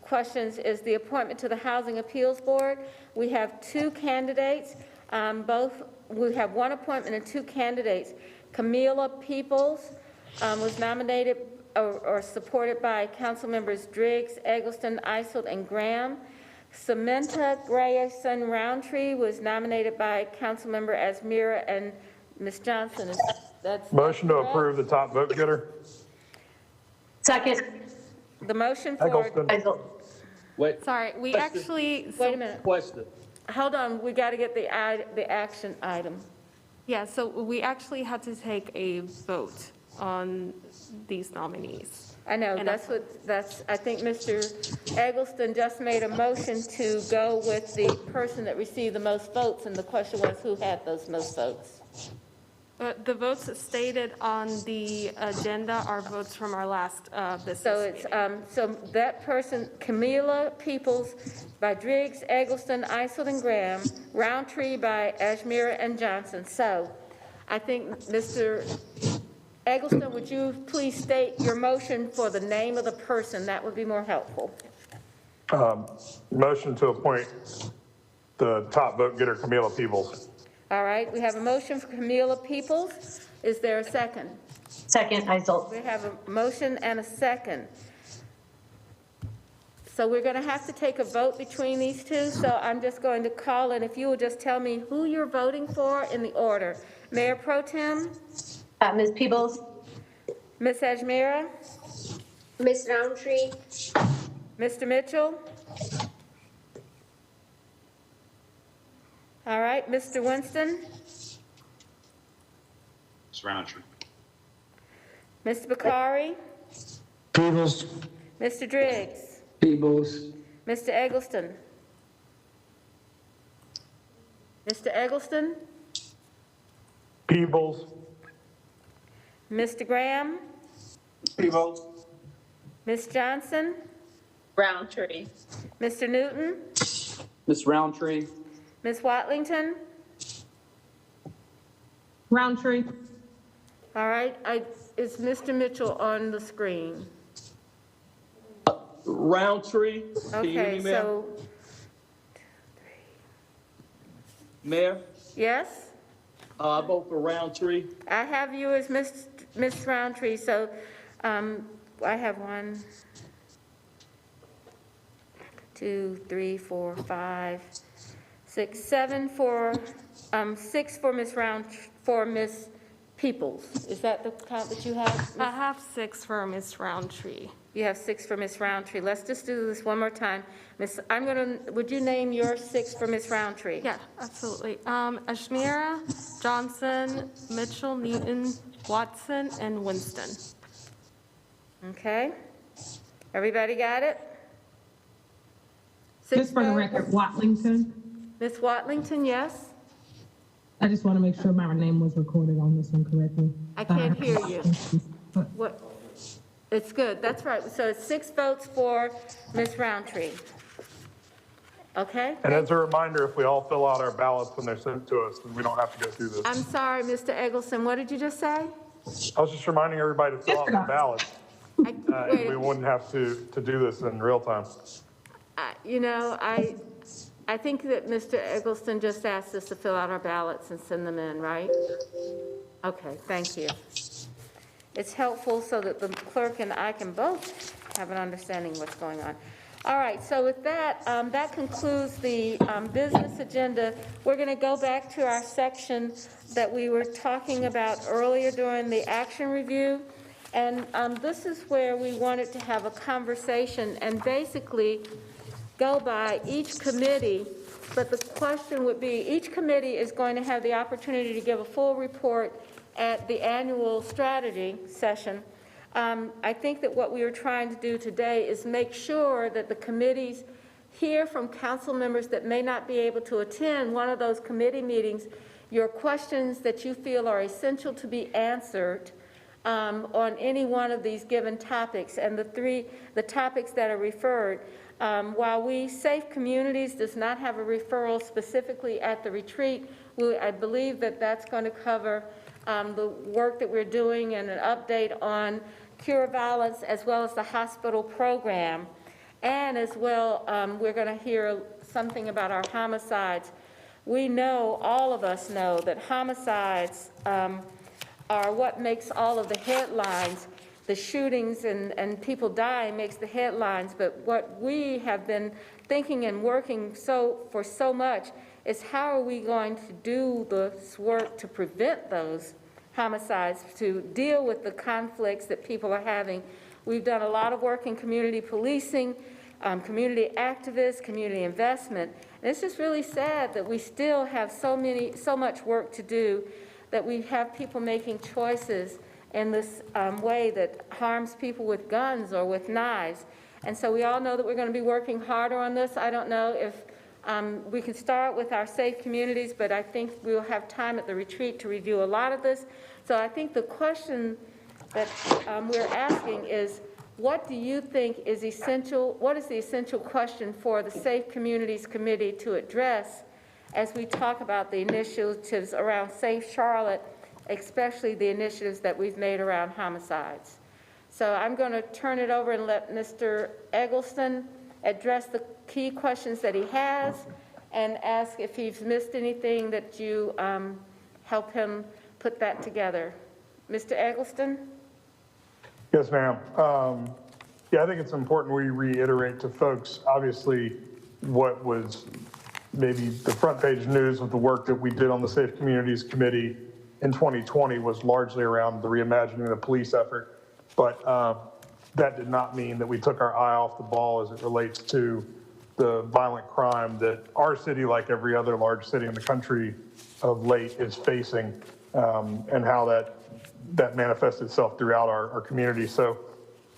questions is the appointment to the Housing Appeals Board. We have two candidates, we have one appointment and two candidates. Camila Peoples was nominated or supported by council members Driggs, Eggleston, Isold, and Graham. Samantha Grayson Roundtree was nominated by council member Asmira and Ms. Johnson. Motion to approve the top vote getter. Second. The motion for, Eggleston. Wait. Sorry, we Question. actually, wait a minute, Question. hold on, we got to get the action item. yeah, so we actually had to take a vote on these nominees. I know, And I think Mr. Eggleston just made a motion to go with the person that received the most votes, and the question was who had those most votes. The votes stated on the agenda are votes from our last business So it's, meeting. so that person, Camila Peoples by Driggs, Eggleston, Isold, and Graham, Roundtree by Ajmira and Johnson. So I think, Mr. Eggleston, would you please state your motion for the name of the person? That would be more helpful. Motion to appoint the top vote getter, Camila Peoples. All right, we have a motion for Camila Peoples. Is there a second? Second, Isold. We have a motion and a second. So we're going to have to take a vote between these two, so I'm just going to call, and if you will just tell me who you're voting for in the order. Mayor Pro Tem? Ms. Peebles? Ms. Ajmira? Ms. Roundtree? Mr. Mitchell? All right, Mr. Winston? Ms. Roundtree. Mr. Bakari? Peebles. Mr. Driggs? Peebles. Mr. Eggleston? Mr. Eggleston? Peebles. Mr. Graham? Peebles. Ms. Johnson? Roundtree. Mr. Newton? Ms. Roundtree? Ms. Watlington? Roundtree. All right, is Mr. Mitchell on the screen? Roundtree. Can you hear Okay, me, Mayor? so, Mayor, yes? I vote for Roundtree. I have you as Ms. Roundtree, so I have 1, 2, 3, 4, 5, 6, 7 for, 6 for Ms. Peoples. Is that the count that you have? I have 6 for Ms. Roundtree. You have 6 for Ms. Roundtree. Let's just do this one more time. Would you name your 6 for Ms. Roundtree? Yeah, absolutely. Ashmira, Johnson, Mitchell, Newton, Watson, and Winston. Okay. Everybody got it? Just for the record, Watlington. Ms. Watlington, yes? I just want to make sure my name was recorded on this one correctly. I can't hear you. What? It's good, that's right. So it's 6 votes for Ms. Roundtree. Okay? And as a reminder, if we all fill out our ballots when they're sent to us, then we don't have to go through this. I'm sorry, Mr. Eggleston, what did you just say? I was just reminding everybody to fill out their ballots. And we wouldn't have to do this in real time. You know, I think that Mr. Eggleston just asked us to fill out our ballots and send them in, right? Okay, thank you. It's helpful so that the clerk and I can both have an understanding of what's going on. All right, so with that, that concludes the business agenda. We're going to go back to our section that we were talking about earlier during the action review. And this is where we wanted to have a conversation and basically go by each committee. But the question would be, each committee is going to have the opportunity to give a full report at the annual strategy session. I think that what we are trying to do today is make sure that the committees hear from council members that may not be able to attend one of those committee meetings, your questions that you feel are essential to be answered on any one of these given topics, and the topics that are referred. While Safe Communities does not have a referral specifically at the retreat, I believe that that's going to cover the work that we're doing and an update on cure violence as well as the hospital program. And as well, we're going to hear something about our homicides. We know, all of us know, that homicides are what makes all of the headlines. The shootings and people dying makes the headlines, but what we have been thinking and working for so much is how are we going to do this work to prevent those homicides, to deal with the conflicts that people are having. We've done a lot of work in community policing, community activists, community investment, and it's just really sad that we still have so much work to do, that we have people making choices in this way that harms people with guns or with knives. And so we all know that we're going to be working harder on this. I don't know if we can start with our safe communities, but I think we'll have time at the retreat to review a lot of this. So I think the question that we're asking is, what do you think is essential? What is the essential question for the Safe Communities Committee to address as we talk about the initiatives around Safe Charlotte, especially the initiatives that we've made around homicides? So I'm going to turn it over and let Mr. Eggleston address the key questions that he has and ask if he's missed anything that you help him put that together. Mr. Eggleston? Yes, ma'am. Yeah, I think it's important we reiterate to folks, obviously, what was maybe the front page news of the work that we did on the Safe Communities Committee in 2020 was largely around the reimagining of the police effort. But that did not mean that we took our eye off the ball as it relates to the violent crime that our city, like every other large city in the country of late, is facing, and how that manifests itself throughout our community. So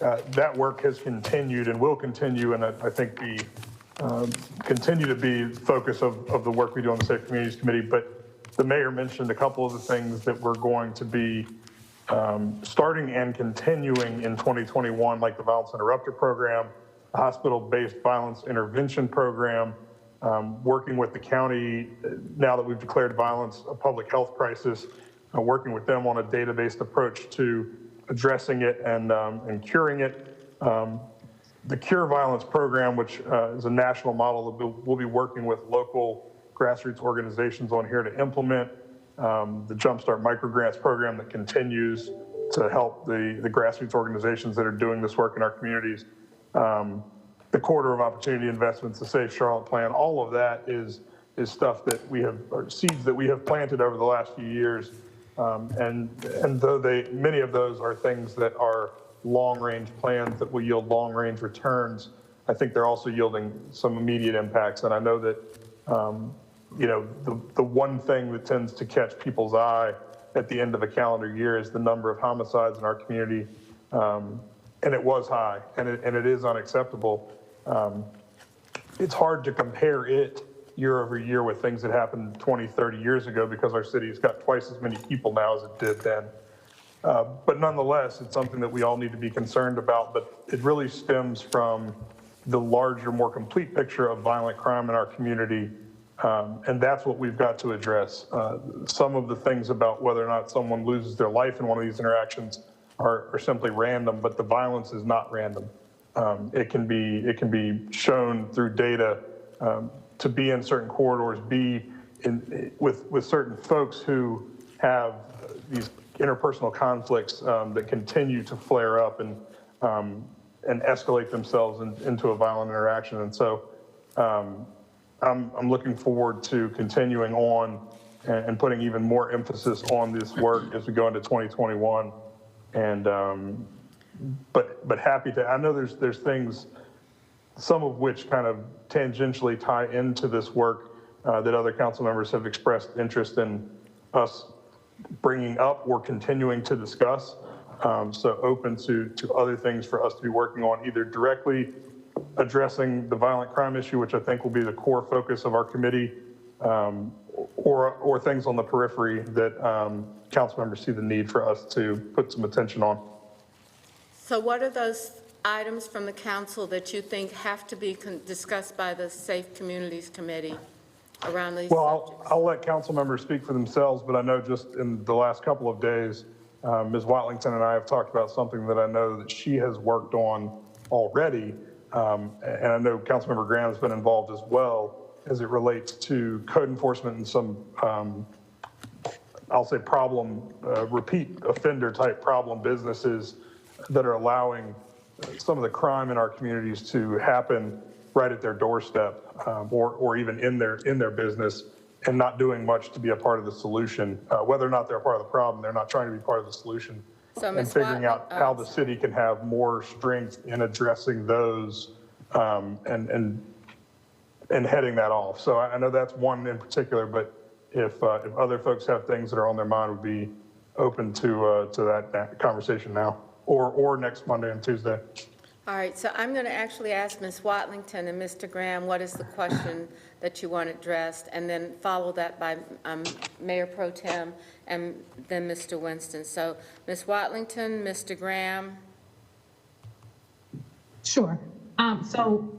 that work has continued and will continue, and I think continue to be the focus of the work we do on the Safe Communities Committee. But the mayor mentioned a couple of the things that we're going to be starting and continuing in 2021, like the Violence Interrupter Program, the Hospital-Based Violence Intervention Program, working with the county, now that we've declared violence a public health crisis, working with them on a data-based approach to addressing it and curing it. The Cure Violence program, which is a national model that we'll be working with local grassroots organizations on here to implement. The Jumpstart Microgrants program that continues to help the grassroots organizations that are doing this work in our communities. The Corridor of Opportunity Investments, the Safe Charlotte Plan, all of that is stuff that we have, or seeds that we have planted over the last few years. And though many of those are things that are long-range plans that will yield long-range returns, I think they're also yielding some immediate impacts. And I know that, you know, the one thing that tends to catch people's eye at the end of a calendar year is the number of homicides in our community. And it was high, and it is unacceptable. It's hard to compare it year over year with things that happened 20, 30 years ago because our city's got twice as many people now as it did then. But nonetheless, it's something that we all need to be concerned about, but it really stems from the larger, more complete picture of violent crime in our community. And that's what we've got to address. Some of the things about whether or not someone loses their life in one of these interactions are simply random, but the violence is not random. It can be shown through data to be in certain corridors, be with certain folks who have these interpersonal conflicts that continue to flare up and escalate themselves into a violent interaction. And so I'm looking forward to continuing on and putting even more emphasis on this work as we go into 2021. And but happy to, I know there's things, some of which kind of tangentially tie into this work that other council members have expressed interest in us bringing up or continuing to discuss. So open to other things for us to be working on, either directly addressing the violent crime issue, which I think will be the core focus of our committee, or things on the periphery that council members see the need for us to put some attention on. So what are those items from the council that you think have to be discussed by the Safe Communities Committee around these subjects? I'll let council members speak for themselves, but I know just in the last couple of days, Ms. Watlington and I have talked about something that I know that she has worked on already. And I know Councilmember Graham has been involved as well as it relates to code enforcement and some, I'll say repeat offender type problem businesses that are allowing some of the crime in our communities to happen right at their doorstep, or even in their business, and not doing much to be a part of the solution. Whether or not they're a part of the problem, they're not trying to be part of the solution. So and figuring out how the city can have more strength in addressing those and heading that off. So I know that's one in particular, but if other folks have things that are on their mind, would be open to that conversation now or next Monday and Tuesday. All right, so I'm going to actually ask Ms. Watlington and Mr. Graham, what is the question that you want addressed, and then follow that by Mayor Pro Tem and then Mr. Winston. So Ms. Watlington, Mr. Graham. Sure. So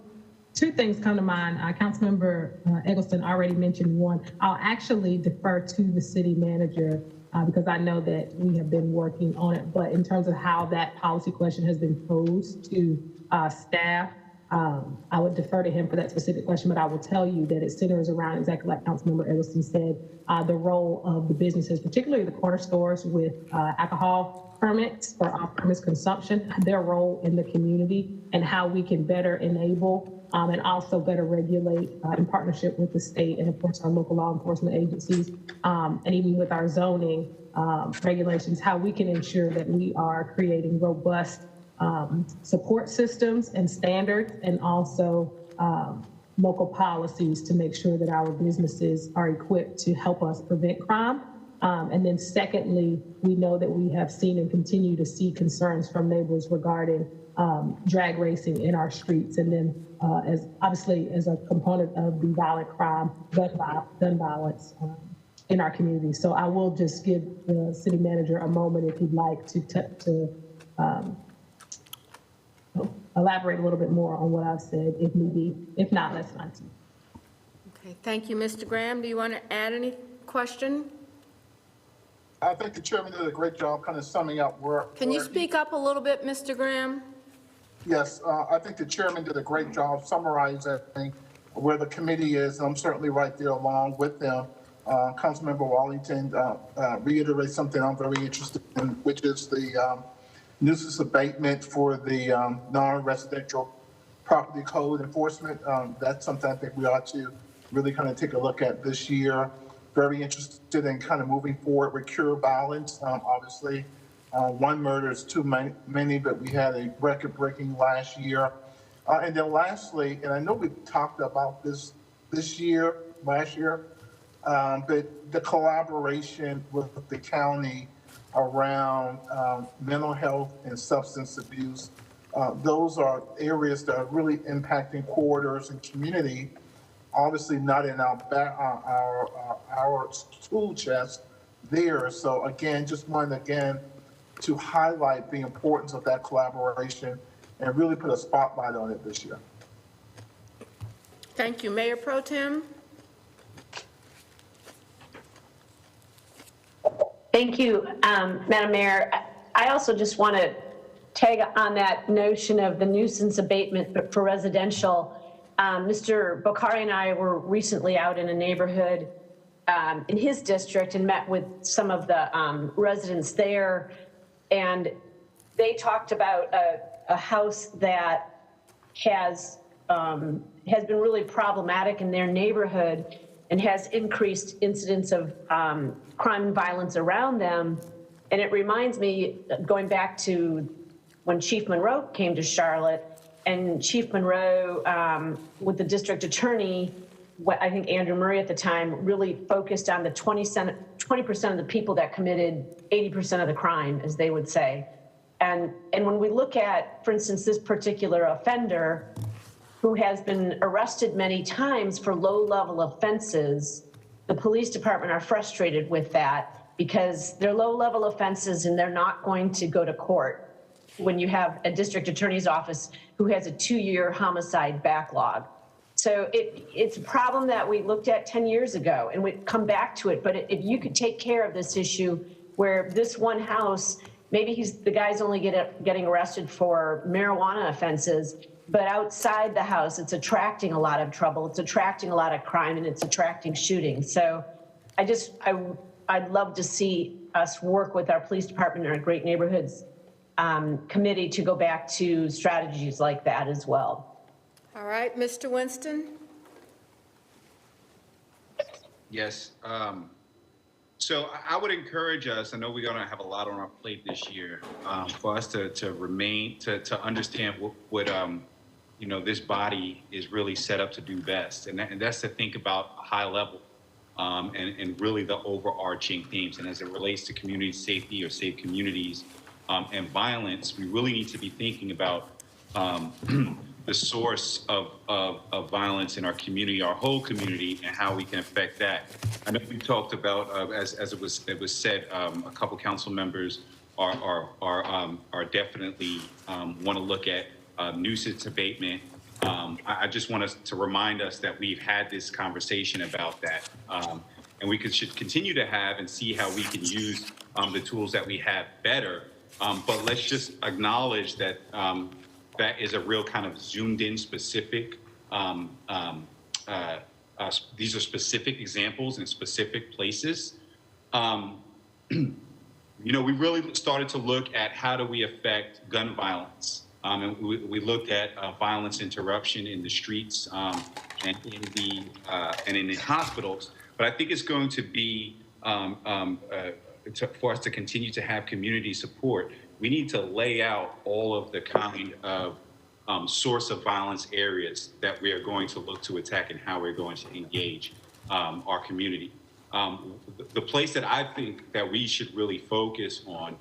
two things come to mind. Councilmember Eggleston already mentioned one. I'll actually defer to the city manager because I know that we have been working on it, but in terms of how that policy question has been posed to staff, I would defer to him for that specific question, but I will tell you that it centers around, exactly like Councilmember Eggleston said, the role of the businesses, particularly the corner stores with alcohol permits for off-premise consumption, their role in the community, and how we can better enable and also better regulate in partnership with the state and, of course, our local law enforcement agencies, and even with our zoning regulations, how we can ensure that we are creating robust support systems and standards, and also local policies to make sure that our businesses are equipped to help us prevent crime. And then secondly, we know that we have seen and continue to see concerns from neighbors regarding drag racing in our streets. And then as obviously as a component of the violent crime, gun violence in our community. So I will just give the city manager a moment if he'd like to elaborate a little bit more on what I've said, if need be. If not, that's fine too. Okay, thank you, Mr. Graham. Do you want to add any question? I think the chairman did a great job kind of summing up where. Can you speak up a little bit, Mr. Graham? Yes, I think the chairman did a great job summarizing where the committee is. I'm certainly right there along with them. Councilmember Wallington reiterates something I'm very interested in, which is the nuisance abatement for the non-residential property code enforcement. That's something I think we ought to really kind of take a look at this year. Very interested in kind of moving forward with cure violence. Obviously, one murder is too many, but we had a record-breaking last year. And then lastly, and I know we talked about this last year, but the collaboration with the county around mental health and substance abuse, those are areas that are really impacting corridors and community. Obviously not in our tool chest there. So again, just wanted to highlight the importance of that collaboration and really put a spotlight on it this year. Thank you. Mayor Pro Tem? Thank you, Madam Mayor. I also just want to tag on that notion of the nuisance abatement for residential. Mr. Bokhari and I were recently out in a neighborhood in his district and met with some of the residents there, and they talked about a house that has been really problematic in their neighborhood and has increased incidents of crime and violence around them. And it reminds me, going back to when Chief Monroe came to Charlotte, and Chief Monroe, with the district attorney, I think Andrew Murray at the time, really focused on the 20% of the people that committed 80% of the crime, as they would say. And when we look at, for instance, this particular offender who has been arrested many times for low-level offenses, the police department are frustrated with that because they're low-level offenses and they're not going to go to court when you have a district attorney's office who has a 2-year homicide backlog. So it's a problem that we looked at 10 years ago, and we'd come back to it. But if you could take care of this issue where this one house, maybe the guy's only getting arrested for marijuana offenses, but outside the house, it's attracting a lot of trouble, it's attracting a lot of crime, and it's attracting shootings. So I'd love to see us work with our police department and our Great Neighborhoods committee to go back to strategies like that as well. All right, Mr. Winston? Yes. So I would encourage us, I know we're going to have a lot on our plate this year, for us to understand what this body is really set up to do best. And that's to think about a high level and really the overarching themes. And as it relates to community safety or safe communities and violence, we really need to be thinking about the source of violence in our community, our whole community, and how we can affect that. I know we talked about, as it was said, a couple council members are definitely want to look at nuisance abatement. I just want us to remind us that we've had this conversation about that, and we should continue to have and see how we can use the tools that we have better. But let's just acknowledge that that is a real kind of zoomed in specific, these are specific examples in specific places. We really started to look at how do we affect gun violence. And we looked at violence interruption in the streets and in the hospitals. But I think it's going to be, for us to continue to have community support, we need to lay out all of the kind of source of violence areas that we are going to look to attack and how we're going to engage our community. The place that I think that we should really focus on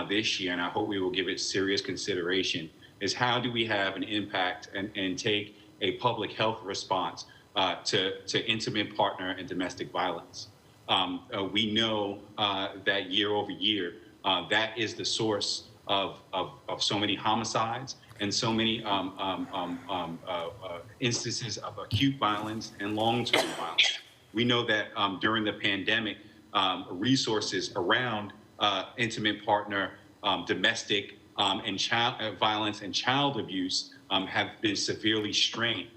this year, and I hope we will give it serious consideration, is how do we have an impact and take a public health response to intimate partner and domestic violence. We know that year over year, that is the source of so many homicides, and so many instances of acute violence and long-term violence. We know that during the pandemic, resources around intimate partner, domestic and child violence and child abuse have been severely strained.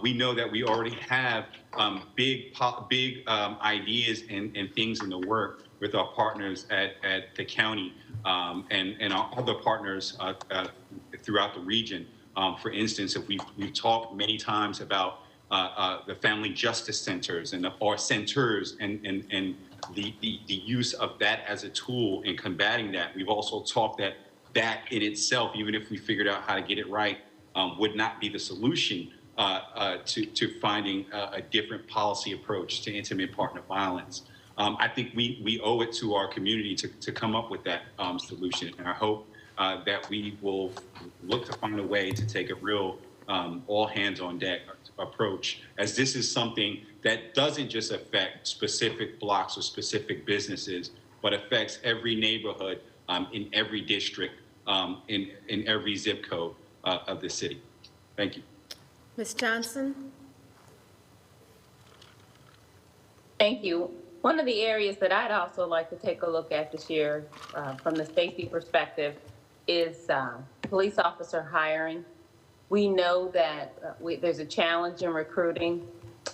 We know that we already have big ideas and things in the work with our partners at the county and our other partners throughout the region. For instance, if we've talked many times about the family justice centers and or centers and the use of that as a tool in combating that. We've also talked that in itself, even if we figured out how to get it right, would not be the solution to finding a different policy approach to intimate partner violence. I think we owe it to our community to come up with that solution. And I hope that we will look to find a way to take a real all hands on deck approach, as this is something that doesn't just affect specific blocks or specific businesses, but affects every neighborhood in every district, in every zip code of the city. Thank you. Ms. Johnson? Thank you. One of the areas that I'd also like to take a look at this year from the safety perspective is police officer hiring. We know that there's a challenge in recruiting.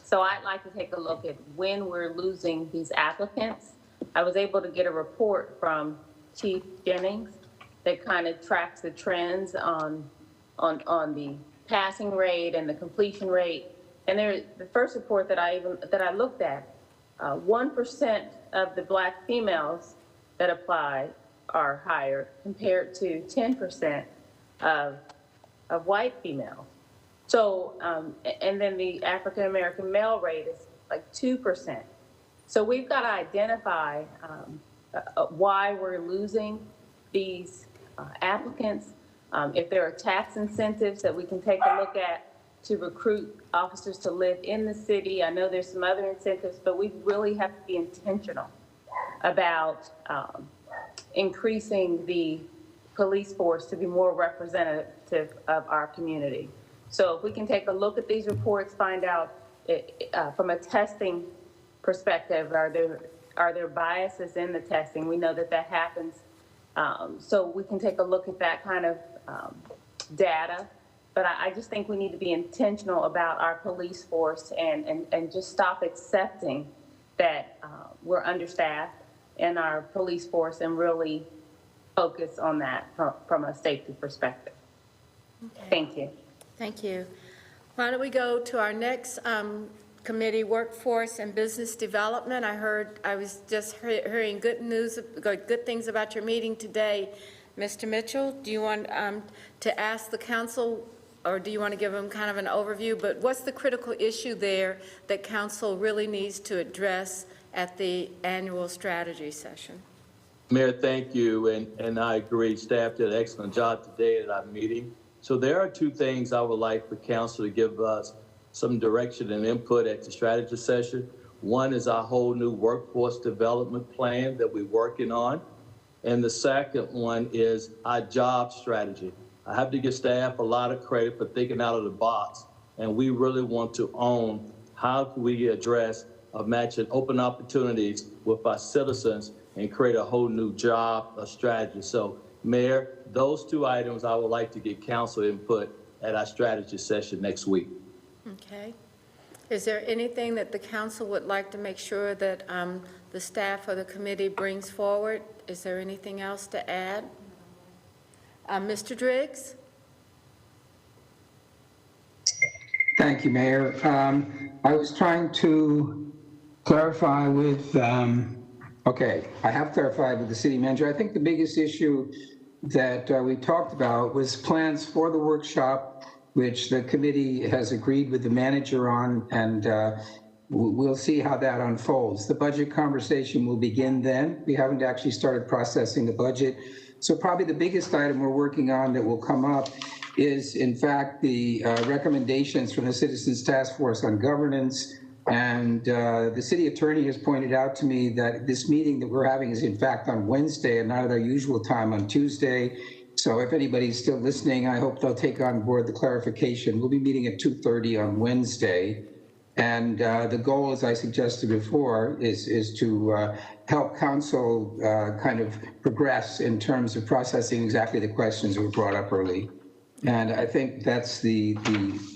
So I'd like to take a look at when we're losing these applicants. I was able to get a report from Chief Jennings that kind of tracks the trends on the passing rate and the completion rate. And the first report that I looked at, 1% of the Black females that apply are hired compared to 10% of white females. So, and then the African-American male rate is like 2%. So we've got to identify why we're losing these applicants. If there are tax incentives that we can take a look at to recruit officers to live in the city. I know there's some other incentives, but we really have to be intentional about increasing the police force to be more representative of our community. So if we can take a look at these reports, find out from a testing perspective, are there biases in the testing? We know that happens. So we can take a look at that kind of data. But I just think we need to be intentional about our police force and just stop accepting that we're understaffed in our police force and really focus on that from a safety perspective. Okay. Thank you. Thank you. Why don't we go to our next committee, Workforce and Business Development. I was just hearing good things about your meeting today. Mr. Mitchell, do you want to ask the council, or do you want to give them kind of an overview? But what's the critical issue there that council really needs to address at the annual strategy session? Mayor, thank you, and I agree. Staff did an excellent job today at our meeting. So there are two things I would like for council to give us some direction and input at the strategy session. One is our whole new workforce development plan that we're working on. And the second one is our job strategy. I have to give staff a lot of credit for thinking out of the box. And we really want to own how can we address matching open opportunities with our citizens and create a whole new job strategy. So, Mayor, those two items I would like to get council input at our strategy session next week. Okay. Is there anything that the council would like to make sure that the staff or the committee brings forward? Is there anything else to add? Mr. Driggs? Thank you, Mayor. I was trying to clarify with, okay, I have clarified with the city manager. I think the biggest issue that we talked about was plans for the workshop, which the committee has agreed with the manager on, and we'll see how that unfolds. The budget conversation will begin then. We haven't actually started processing the budget. So probably the biggest item we're working on that will come up is, in fact, the recommendations from the Citizens Task Force on Governance. And the city attorney has pointed out to me that this meeting that we're having is, in fact, on Wednesday and not at our usual time on Tuesday. So if anybody's still listening, I hope they'll take on board the clarification. We'll be meeting at 2:30 on Wednesday. And the goal, as I suggested before, is to help council kind of progress in terms of processing exactly the questions that were brought up early. And I think that's the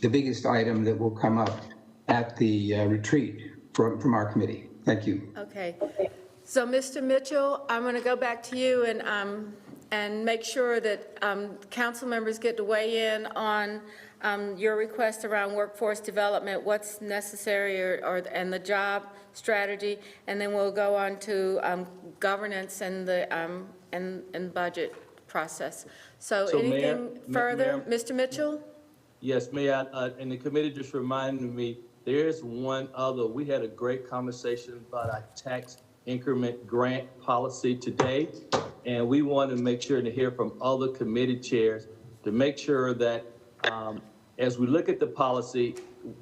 biggest item that will come up at the retreat from our committee. Thank you. Okay. So, Mr. Mitchell, I'm going to go back to you and make sure that council members get to weigh in on your request around workforce development, what's necessary and the job strategy, and then we'll go on to governance and the and budget process. So anything further, Mr. Mitchell? Yes, Mayor, and the committee just reminded me, there is one other. We had a great conversation about our tax increment grant policy today, and we want to make sure to hear from other committee chairs to make sure that as we look at the policy,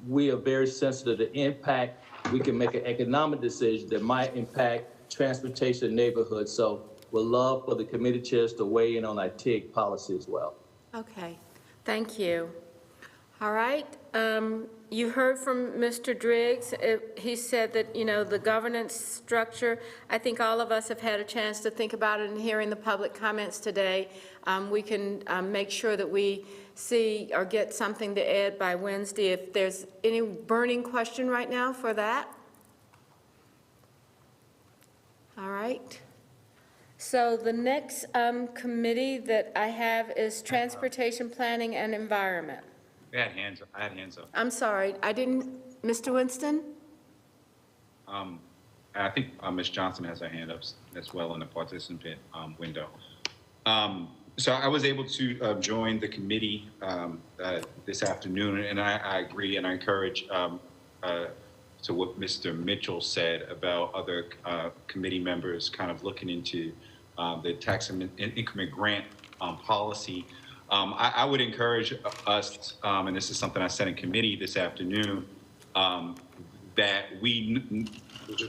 we are very sensitive to impact. We can make an economic decision that might impact transportation neighborhoods. So we'd love for the committee chairs to weigh in on our TIG policy as well. Okay, thank you. All right, you heard from Mr. Driggs. He said that, you know, the governance structure, I think all of us have had a chance to think about it and hearing the public comments today. We can make sure that we see or get something to add by Wednesday. If there's any burning question right now for that. All right. So the next committee that I have is Transportation Planning and Environment. I had hands up. I'm sorry, I didn't, Mr. Winston? I think Ms. Johnson has her hand up as well in the participant window. So I was able to join the committee this afternoon, and I agree and I encourage to what Mr. Mitchell said about other committee members kind of looking into the tax increment grant policy. I would encourage us, and this is something I said in committee this afternoon, that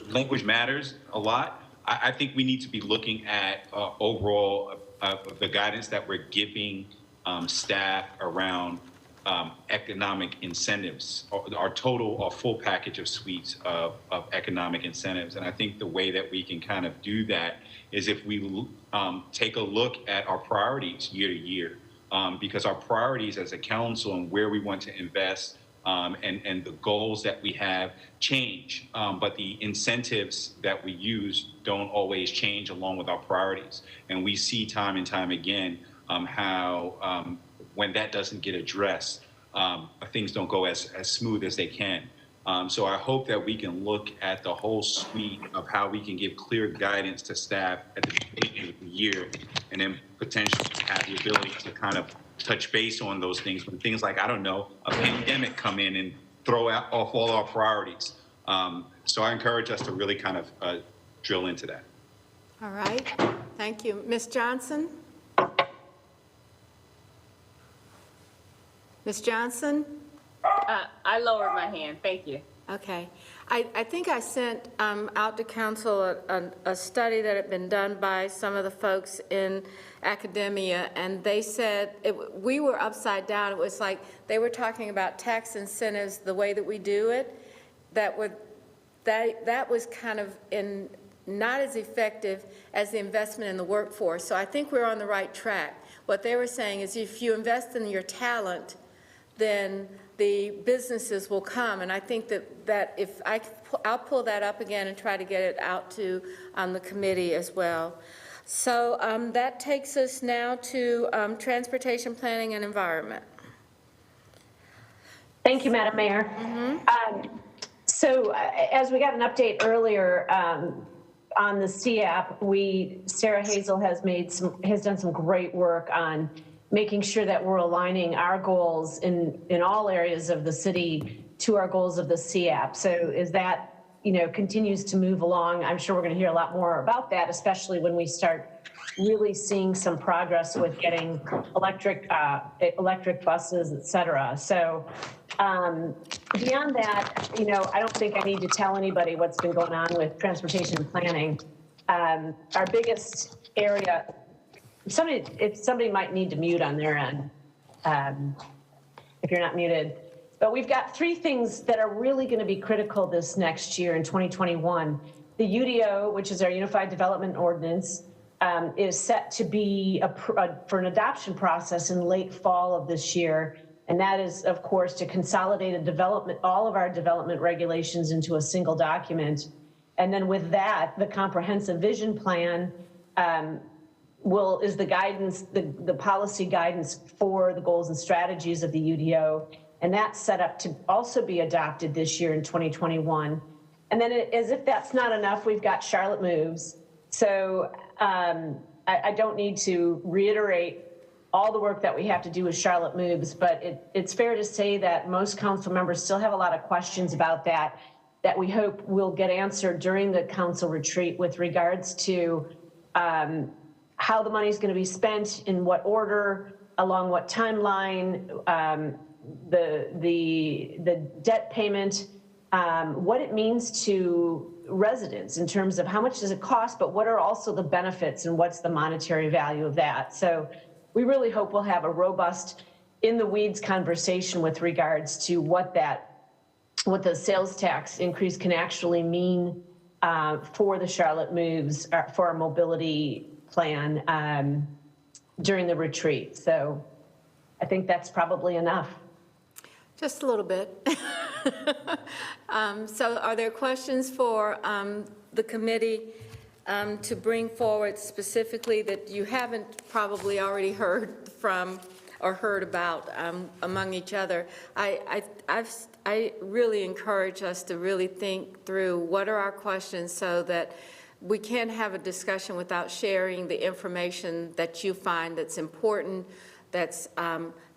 language matters a lot. I think we need to be looking at overall the guidance that we're giving staff around economic incentives, our full package of suites of economic incentives. And I think the way that we can kind of do that is if we take a look at our priorities year to year, because our priorities as a council and where we want to invest and the goals that we have change, but the incentives that we use don't always change along with our priorities. And we see time and time again how when that doesn't get addressed, things don't go as smooth as they can. So I hope that we can look at the whole suite of how we can give clear guidance to staff at the beginning of the year, and then potentially have the ability to kind of touch base on those things when things like, I don't know, a pandemic come in and throw off all our priorities. So I encourage us to really kind of drill into that. All right, thank you. Ms. Johnson? Ms. Johnson? I lowered my hand, thank you. Okay. I think I sent out to council a study that had been done by some of the folks in academia, and they said, we were upside down. It was like they were talking about tax incentives the way that we do it, that was kind of not as effective as the investment in the workforce. So I think we're on the right track. What they were saying is if you invest in your talent, then the businesses will come. And I think that if I'll pull that up again and try to get it out to the committee as well. So that takes us now to Transportation Planning and Environment. Thank you, Madam Mayor. So as we got an update earlier on the CAP, Sarah Hazel has done some great work on making sure that we're aligning our goals in all areas of the city to our goals of the CAP. So as that, continues to move along, I'm sure we're going to hear a lot more about that, especially when we start really seeing some progress with getting electric buses, et cetera. So beyond that, I don't think I need to tell anybody what's been going on with transportation planning. Our biggest area if somebody might need to mute on their end, if you're not muted. But we've got 3 things that are really going to be critical this next year in 2021. The UDO, which is our Unified Development Ordinance, is set to be for an adoption process in late fall of this year. And that is, of course, to consolidate all of our development regulations into a single document. And then with that, the comprehensive vision plan is the guidance, the policy guidance for the goals and strategies of the UDO. And that's set up to also be adopted this year in 2021. And then as if that's not enough, we've got Charlotte Moves. So I don't need to reiterate all the work that we have to do with Charlotte Moves, but it's fair to say that most council members still have a lot of questions about that we hope will get answered during the council retreat with regards to how the money is going to be spent, in what order, along what timeline, the debt payment, what it means to residents in terms of how much does it cost, but what are also the benefits and what's the monetary value of that. So we really hope we'll have a robust in the weeds conversation with regards to what the sales tax increase can actually mean for the Charlotte Moves, for our mobility plan during the retreat. So I think that's probably enough. Just a little bit. So are there questions for the committee to bring forward specifically that you haven't probably already heard from or heard about among each other? I really encourage us to really think through what are our questions so that we can't have a discussion without sharing the information that you find that's important, that's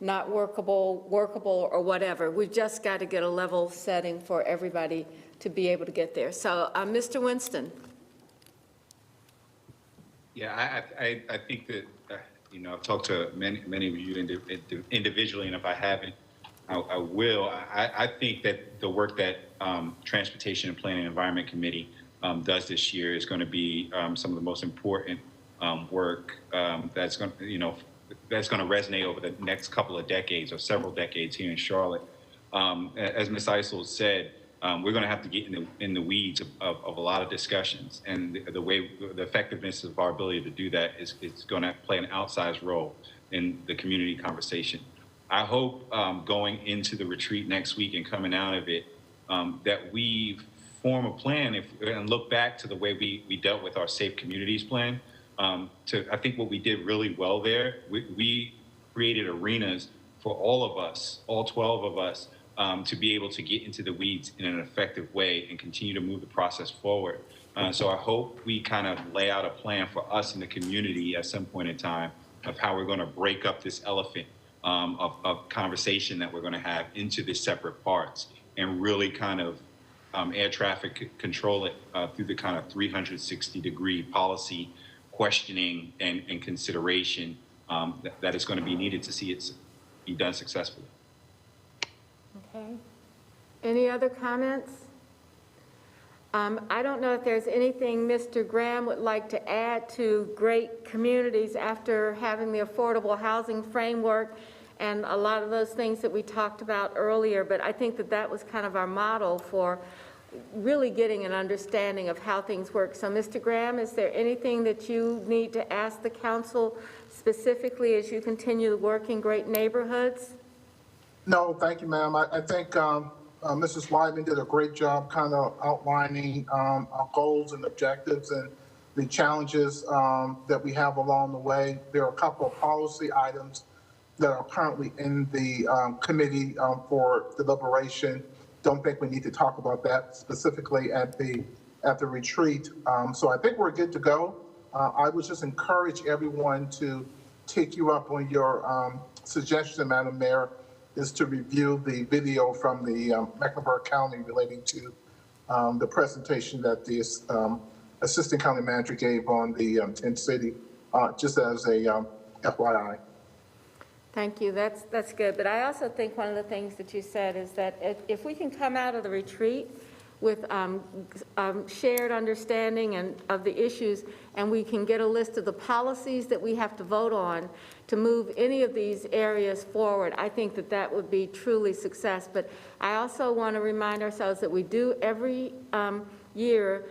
not workable, or whatever. We've just got to get a level setting for everybody to be able to get there. So, Mr. Winston. Yeah, I think that, I've talked to many of you individually, and if I haven't, I will. I think that the work that Transportation and Planning and Environment Committee does this year is going to be some of the most important work that's going to, that's going to resonate over the next couple of decades or several decades here in Charlotte. As Ms. Eisel said, we're going to have to get in the weeds of a lot of discussions, and the effectiveness of our ability to do that is going to play an outsized role in the community conversation. I hope going into the retreat next week and coming out of it, that we form a plan and look back to the way we dealt with our Safe Communities plan. I think what we did really well there, we created arenas for all of us, all 12 of us, to be able to get into the weeds in an effective way and continue to move the process forward. So I hope we kind of lay out a plan for us in the community at some point in time of how we're going to break up this elephant of conversation that we're going to have into the separate parts and really kind of air traffic control it through the kind of 360-degree policy questioning and consideration that is going to be needed to see it be done successfully. Okay. Any other comments? I don't know if there's anything Mr. Graham would like to add to great communities after having the affordable housing framework and a lot of those things that we talked about earlier, but I think that was kind of our model for really getting an understanding of how things work. So, Mr. Graham, is there anything that you need to ask the council specifically as you continue to work in great neighborhoods? No, thank you, ma'am. I think Mrs. Wyman did a great job kind of outlining our goals and objectives and the challenges that we have along the way. There are a couple of policy items that are currently in the committee for deliberation. Don't think we need to talk about that specifically at the retreat. So I think we're good to go. I would just encourage everyone to take you up on your suggestion, Madam Mayor, is to review the video from the Mecklenburg County relating to the presentation that the Assistant County Manager gave on the tent city, just as a FYI. Thank you. That's good. But I also think one of the things that you said is that if we can come out of the retreat with shared understanding and of the issues, and we can get a list of the policies that we have to vote on to move any of these areas forward, I think that that would be truly success. But I also want to remind ourselves that we do every year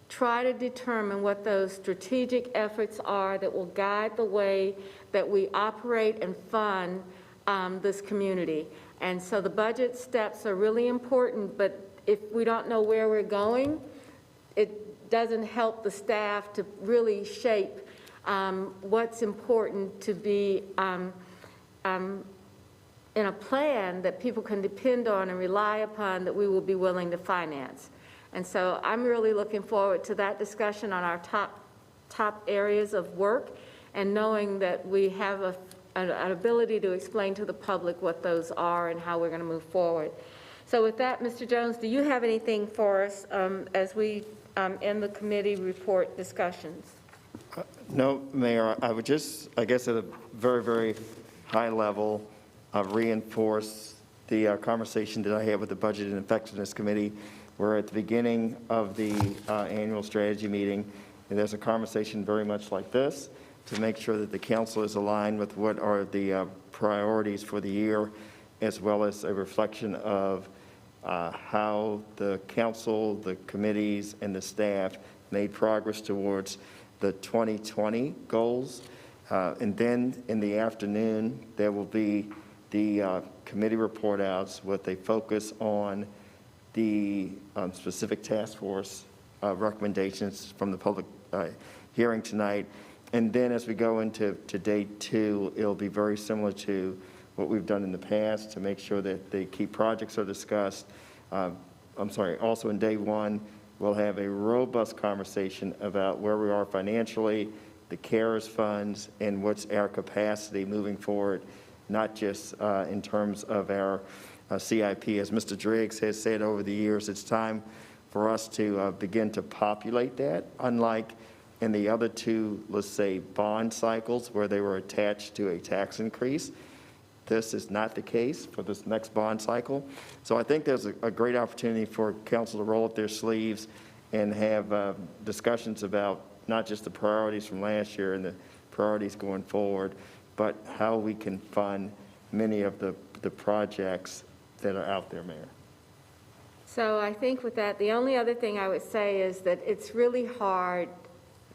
try to determine what those strategic efforts are that will guide the way that we operate and fund this community. And so the budget steps are really important, but if we don't know where we're going, it doesn't help the staff to really shape what's important to be in a plan that people can depend on and rely upon, that we will be willing to finance. And so I'm really looking forward to that discussion on our top areas of work, and knowing that we have an ability to explain to the public what those are and how we're going to move forward. So with that, Mr. Jones, do you have anything for us as we end the committee report discussions? No, Mayor, I would just, I guess at a very, very high level, reinforce the conversation that I had with the Budget and Effectiveness Committee. We're at the beginning of the annual strategy meeting, and there's a conversation very much like this to make sure that the council is aligned with what are the priorities for the year, as well as a reflection of how the council, the committees, and the staff made progress towards the 2020 goals. And then in the afternoon, there will be the committee report outs with a focus on the specific task force recommendations from the public hearing tonight. And then as we go into day 2, it'll be very similar to what we've done in the past to make sure that the key projects are discussed. Also in day 1, we'll have a robust conversation about where we are financially, the CARES funds, and what's our capacity moving forward, not just in terms of our CIP. As Mr. Driggs has said over the years, it's time for us to begin to populate that, unlike in the other 2, let's say, bond cycles where they were attached to a tax increase. This is not the case for this next bond cycle. So I think there's a great opportunity for council to roll up their sleeves and have discussions about not just the priorities from last year and the priorities going forward, but how we can fund many of the projects that are out there, Mayor. So I think with that, the only other thing I would say is that it's really hard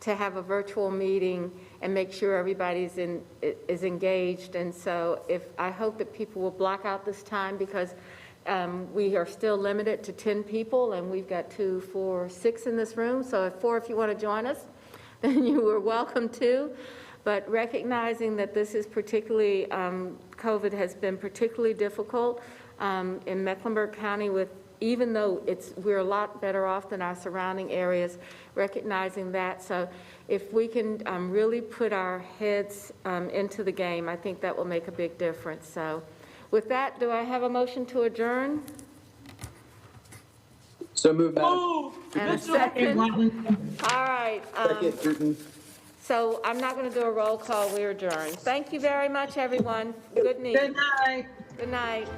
to have a virtual meeting and make sure everybody's is engaged. And so I hope that people will block out this time, because we are still limited to 10 people, and we've got 2, 4, 6 in this room. So if you want to join us, then you are welcome to. But recognizing that this is particularly, COVID has been particularly difficult in Mecklenburg County, even though we're a lot better off than our surrounding areas, recognizing that. So if we can really put our heads into the game, I think that will make a big difference. So with that, do I have a motion to adjourn? So moved, Madam. And a second? All right. Second, Newton. So I'm not going to do a roll call. We're adjourned. Thank you very much, everyone. Good meeting. Good night. Good night.